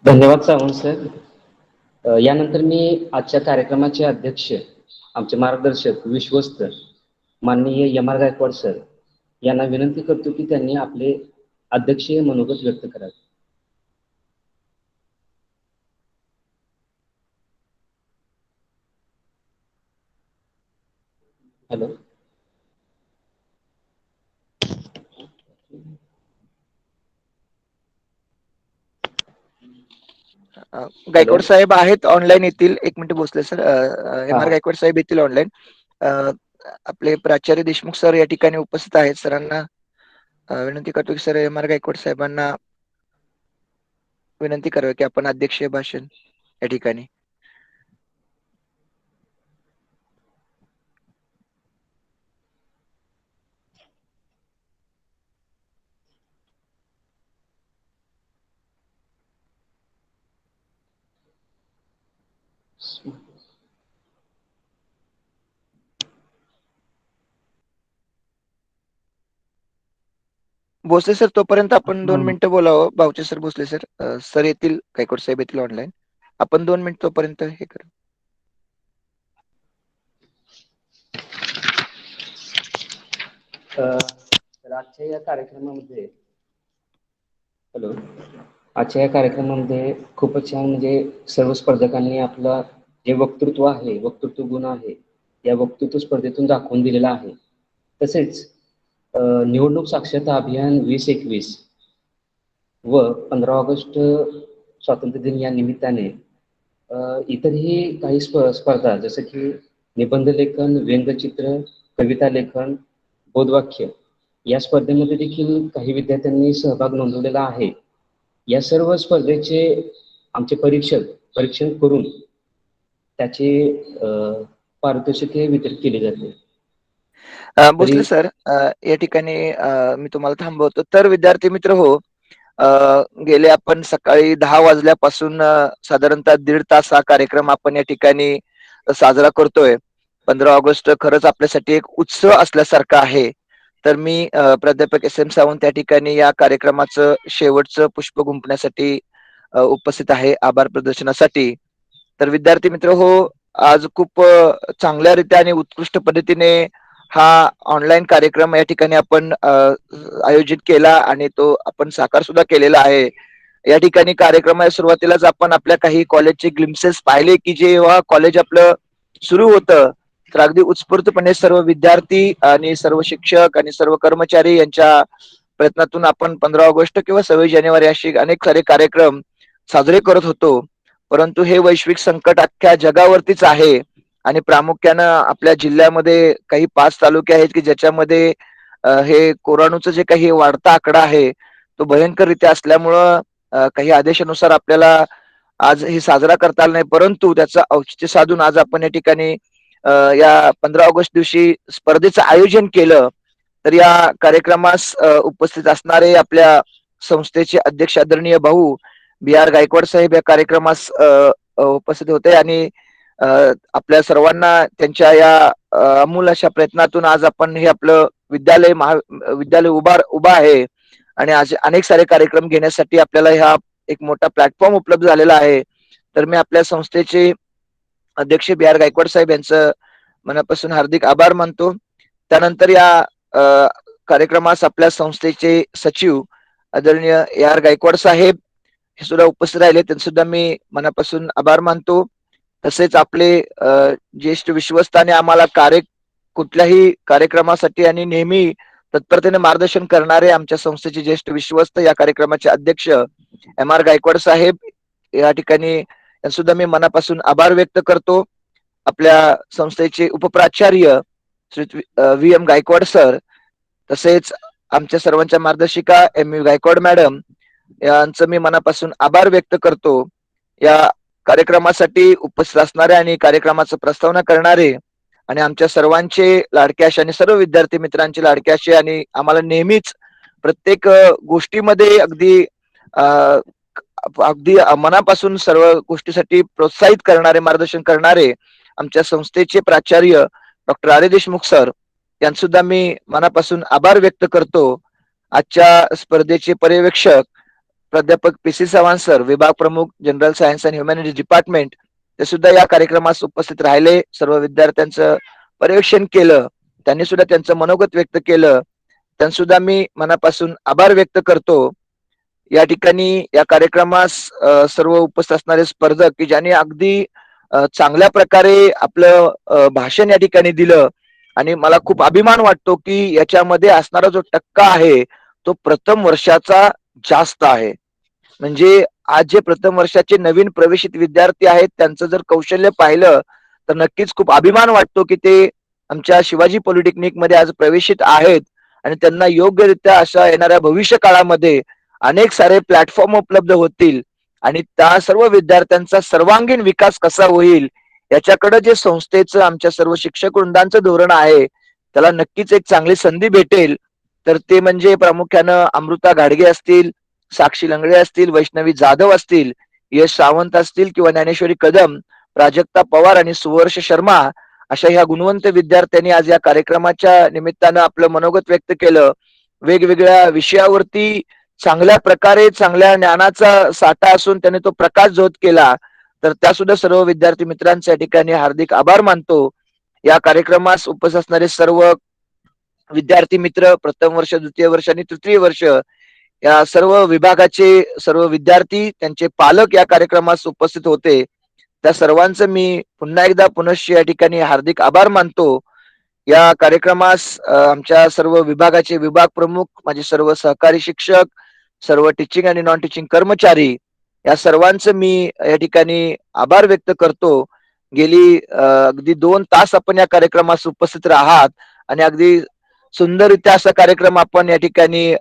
[SPEAKER 4] धन्यवाद सावंत सर. यानंतर मी आजच्या कार्यक्रमाचे अध्यक्ष, आमचे मार्गदर्शक, विश्वस्त माननीय एम आर गायकवाड सर यांना विनंती करतो की त्यांनी आपले अध्यक्षीय मनोगत व्यक्त करावे. हॅलो.
[SPEAKER 1] गायकवाड साहेब आहेत ऑनलाईन येतील. 1 minute Bhosale sir. M R Gaikwad साहेब येतील ऑनलाईन. आपले प्राचार्य देशमुख सर या ठिकाणी उपस्थित आहेत. सरांना विनंती करतो की सर एम आर गायकवाड साहेबांना विनंती करावी की आपण अध्यक्षीय भाषण या ठिकाणी. भोसले सर तोपर्यंत आपण 2 मिनिटं बोलावं. भाऊचे सर, भोसले सर. सर येतील, गायकवाड साहेब येतील ऑनलाईन. आपण 2 मिनिट तोपर्यंत हे करू.
[SPEAKER 4] तर आजच्या या कार्यक्रमामध्ये खूपच छान म्हणजे सर्व स्पर्धकांनी आपलं जे वक्तृत्व गुण आहे या वक्तृत्व स्पर्धेतून दाखवून दिलेला आहे. तसेच निवडणूक साक्षरता अभियान 2021 व 15 ऑगस्ट स्वातंत्र्य दिन या निमित्ताने इतरही काही स्पर्धा जसं की निबंध लेखन, व्यंगचित्र, कविता लेखन, बोधवाक्य या स्पर्धेमध्ये देखील काही विद्यार्थ्यांनी सहभाग नोंदवलेला आहे. या सर्व स्पर्धेचे आमचे परीक्षण करून त्याचे पारितोषिके वितरित केले जाते.
[SPEAKER 1] भोसले सर या ठिकाणी मी तुम्हाला थांबवतो. तर विद्यार्थी मित्र हो, गेले आपण सकाळी 10 वाजल्यापासून साधारणतः 1.5 तास हा कार्यक्रम आपण या ठिकाणी साजरा करतोय. 15 ऑगस्ट खरंच आपल्यासाठी एक उत्सव असल्यासारखा आहे. तर मी प्राध्यापक SM सावंत या ठिकाणी या कार्यक्रमाचं शेवटचं पुष्प गुंफण्यासाठी उपस्थित आहे, आभार प्रदर्शनासाठी. तर विद्यार्थी मित्र हो, आज खूप चांगल्या रीत्या आणि उत्कृष्ट पद्धतीने हा ऑनलाईन कार्यक्रम या ठिकाणी आपण आयोजित केला आणि तो आपण साकार सुद्धा केलेला आहे. या ठिकाणी कार्यक्रमाच्या सुरुवातीलाच आपण आपल्या काही कॉलेजचे ग्लिम्सेस पाहिले की जेव्हा कॉलेज आपलं सुरू होतं तर अगदी उत्स्फूर्तपणे सर्व विद्यार्थी आणि सर्व शिक्षक आणि सर्व कर्मचारी यांच्या प्रयत्नातून आपण 15 ऑगस्ट किंवा 26 जानेवारी अशी अनेक सारे कार्यक्रम साजरे करत होतो. परंतु हे वैश्विक संकट अख्ख्या जगावरतीच आहे आणि प्रामुख्यानं आपल्या जिल्ह्यामध्ये काही 5 तालुके आहेत की ज्याच्यामध्ये हे कोरोनाचं जे काही वाढता आकडा आहे तो भयंकररित्या असल्यामुळं काही आदेशानुसार आपल्याला आज हे साजरा करता आलं नाही. परंतु त्याचं औचित्य साधून आज आपण या ठिकाणी या 15 ऑगस्ट दिवशी स्पर्धेचं आयोजन केलं. तर या कार्यक्रमास उपस्थित असणारे आपल्या संस्थेचे अध्यक्ष आदरणीय भाऊ BR गायकवाड साहेब या कार्यक्रमास उपस्थित होते आणि आपल्या सर्वांना त्यांच्या या अमूल अशा प्रयत्नातून आज आपण हे आपलं विद्यालय उभा आहे आणि आज अनेक सारे कार्यक्रम घेण्यासाठी आपल्याला हा एक मोठा प्लॅटफॉर्म उपलब्ध झालेला आहे. तर मी आपल्या संस्थेचे अध्यक्ष BR गायकवाड साहेब यांचं मनापासून हार्दिक आभार मानतो. त्यानंतर या कार्यक्रमास आपल्या संस्थेचे सचिव आदरणीय AR गायकवाड साहेब हे सुद्धा उपस्थित राहिले, त्यांचे सुद्धा मी मनापासून आभार मानतो. तसेच आपले ज्येष्ठ विश्वस्ताने आम्हाला कुठल्याही कार्यक्रमासाठी आणि नेहमी तत्परतेने मार्गदर्शन करणारे आमच्या संस्थेचे ज्येष्ठ विश्वस्त या कार्यक्रमाचे अध्यक्ष MR गायकवाड साहेब या ठिकाणी सुद्धा मी मनापासून आभार व्यक्त करतो. आपल्या संस्थेचे उपप्राचार्य श्री VM गायकवाड सर, तसेच आमच्या सर्वांच्या मार्गदर्शिका एम गायकवाड मॅडम यांचं मी मनापासून आभार व्यक्त करतो. या कार्यक्रमासाठी उपस्थित असणारे आणि कार्यक्रमाचं प्रस्तावना करणारे आणि आमच्या सर्वांचे लाडके असे आणि सर्व विद्यार्थी मित्रांचे लाडके असे आणि आम्हाला नेहमीच प्रत्येक गोष्टीमध्ये अगदी मनापासून सर्व गोष्टीसाठी प्रोत्साहित करणारे, मार्गदर्शन करणारे आमच्या संस्थेचे प्राचार्य डॉक्टर आर्य देशमुख सर यांसुद्धा मी मनापासून आभार व्यक्त करतो. आजच्या स्पर्धेचे पर्यवेक्षक प्राध्यापक पी.सी. चव्हाण सर, विभाग प्रमुख general science and humanities department, ते सुद्धा या कार्यक्रमास उपस्थित राहिले, सर्व विद्यार्थ्यांचं पर्यवेक्षण केलं, त्यांनी सुद्धा त्यांचं मनोगत व्यक्त केलं, त्यांसुद्धा मी मनापासून आभार व्यक्त करतो. या ठिकाणी या कार्यक्रमास सर्व उपस्थित असणारे स्पर्धक की ज्यांनी अगदी चांगल्या प्रकारे आपलं भाषण या ठिकाणी दिलं आणि मला खूप अभिमान वाटतो की याच्यामध्ये असणारा जो टक्का आहे तो प्रथम वर्षाचा जास्त आहे. म्हणजे आज जे प्रथम वर्षाचे नवीन प्रवेशित विद्यार्थी आहेत त्यांचं जर कौशल्य पाहिलं तर नक्कीच खूप अभिमान वाटतो की ते आमच्या शिवाजी पॉलिटेक्निक मध्ये आज प्रवेशित आहेत आणि त्यांना योग्यरित्या अशा येणाऱ्या भविष्य काळामध्ये अनेक सारे प्लॅटफॉर्म उपलब्ध होतील आणि त्या सर्व विद्यार्थ्यांचा सर्वांगीण विकास कसा होईल याच्याकडे जे संस्थेचं आमच्या सर्व शिक्षक वृंदांचं धोरण आहे त्याला नक्कीच एक चांगली संधी भेटेल. तर ते म्हणजे प्रामुख्यानं अमृता घाडगे असतील, साक्षी लंगडे असतील, वैष्णवी जाधव असतील, यश सावंत असतील किंवा ज्ञानेश्वरी कदम, प्राजक्ता पवार आणि सुवर्ष शर्मा अशा ह्या गुणवंत विद्यार्थ्यांनी आज या कार्यक्रमाच्या निमित्तानं आपलं मनोगत व्यक्त केलं. वेगवेगळ्या विषयावरती चांगल्या प्रकारे चांगल्या ज्ञानाचा साठा असून त्याने तो प्रकाश झोत केला. तर त्या सुद्धा सर्व विद्यार्थी मित्रांच्या ठिकाणी हार्दिक आभार मानतो. या कार्यक्रमास उपस्थित असणारे सर्व विद्यार्थी मित्र, प्रथम वर्ष, द्वितीय वर्ष आणि तृतीय वर्ष या सर्व विभागाचे सर्व विद्यार्थी, त्यांचे पालक या कार्यक्रमास उपस्थित होते. त्या सर्वांचं मी पुन्हा एकदा पुनश्च या ठिकाणी हार्दिक आभार मानतो. या कार्यक्रमास आमच्या सर्व विभागाचे विभाग प्रमुख, माझे सर्व सहकारी शिक्षक, सर्व टीचिंग आणि नॉन टीचिंग कर्मचारी या सर्वांचं मी या ठिकाणी आभार व्यक्त करतो. गेली अगदी 2 तास आपण या कार्यक्रमास उपस्थित राहात आणि अगदी सुंदररित्या असा कार्यक्रम आपण या ठिकाणी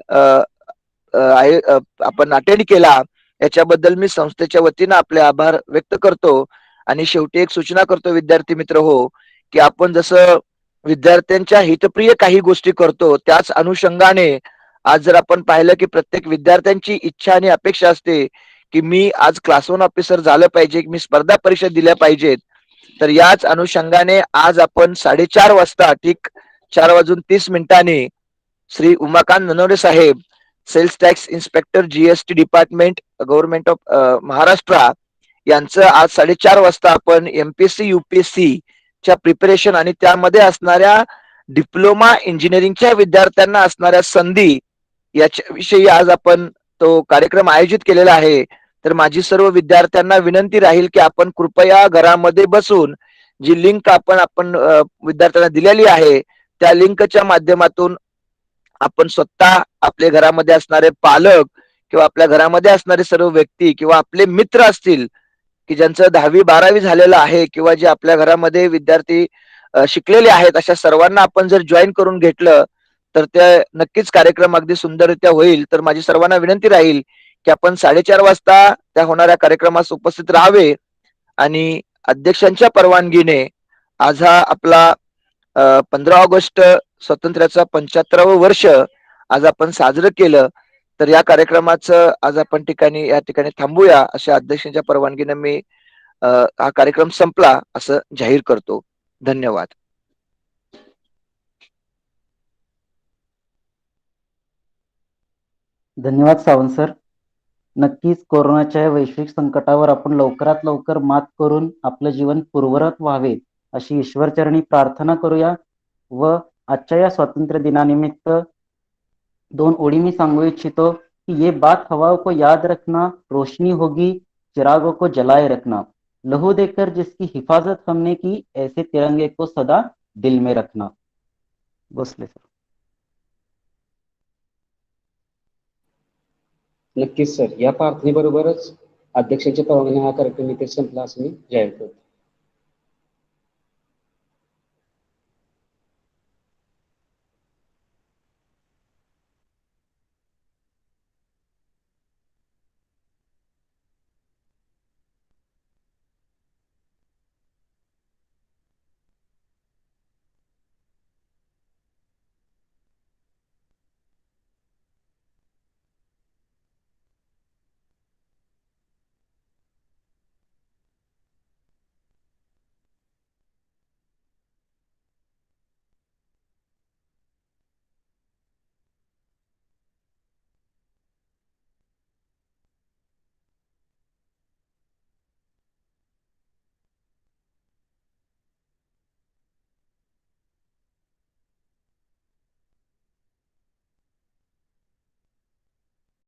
[SPEAKER 1] आपण अटेंड केला, याच्याबद्दल मी संस्थेच्या वतीनं आपले आभार व्यक्त करतो. आणि शेवटी एक सूचना करतो विद्यार्थी मित्र हो, की आपण जसं विद्यार्थ्यांच्या हितप्रिय काही गोष्टी करतो त्याच अनुषंगाने आज जर आपण पाहिलं की प्रत्येक विद्यार्थ्यांची इच्छा आणि अपेक्षा असते की मी आज क्लास 1 ऑफिसर झालं पाहिजे, मी स्पर्धा परीक्षा दिल्या पाहिजेत. तर याच अनुषंगाने आज आपण 4:30 वाजता, ठीक 4:30 श्री उमाकांत ननवरे साहेब, sales tax inspector GST department government of Maharashtra यांचं आज 4:30 वाजता आपण एमपीएससी युपीएससी च्या प्रिपरेशन आणि त्यामध्ये असणाऱ्या डिप्लोमा इंजिनिअरिंगच्या विद्यार्थ्यांना असणाऱ्या संधी याच्याविषयी आज आपण तो कार्यक्रम आयोजित केलेला आहे. तर माझी सर्व विद्यार्थ्यांना विनंती राहील की आपण कृपया घरामध्ये बसून जी लिंक आपण विद्यार्थ्यांना दिलेली आहे त्या लिंकच्या माध्यमातून आपण स्वतः आपल्या घरामध्ये असणारे पालक किंवा आपल्या घरामध्ये असणारे सर्व व्यक्ती किंवा आपले मित्र असतील की ज्यांचं 10वी-12वी झालेलं आहे किंवा जे आपल्या घरामध्ये विद्यार्थी शिकलेले आहेत, अशा सर्वांना आपण जर जॉईन करून घेतलं तर ते नक्कीच कार्यक्रम अगदी सुंदररित्या होईल. तर माझी सर्वांना विनंती राहील की आपण 4:30 वाजता त्या होणाऱ्या कार्यक्रमास उपस्थित राहावे. आणि अध्यक्षांच्या परवानगीने आज हा आपला 15 ऑगस्ट स्वातंत्र्याचा 75वं वर्ष आज आपण साजरं केलं. तर या कार्यक्रमाचं आज आपण या ठिकाणी थांबूया, अशा अध्यक्षांच्या परवानगीने मी हा कार्यक्रम संपला असं जाहीर करतो. धन्यवाद.
[SPEAKER 3] धन्यवाद सावंत सर. नक्कीच कोरोनाच्या या वैश्विक संकटावर आपण लवकरात लवकर मात करून आपलं जीवन पूर्ववत व्हावे अशी ईश्वरचरणी प्रार्थना करूया. व आजच्या या स्वातंत्र्य दिनानिमित्त 2 ओळी मी सांगू इच्छितो कि ये बात हवाओं को याद रखना, रोशनी होगी चिरागों को जलाए रखना, लहू देकर जिसकी हिफाजत हमने की, ऐसे तिरंगे को सदा दिल में रखना. भोसले सर.
[SPEAKER 4] नक्कीच सर. या प्रार्थनेबरोबरच अध्यक्षांच्या परवानगीने हा कार्यक्रम इथे संपला असं मी जाहीर करतो.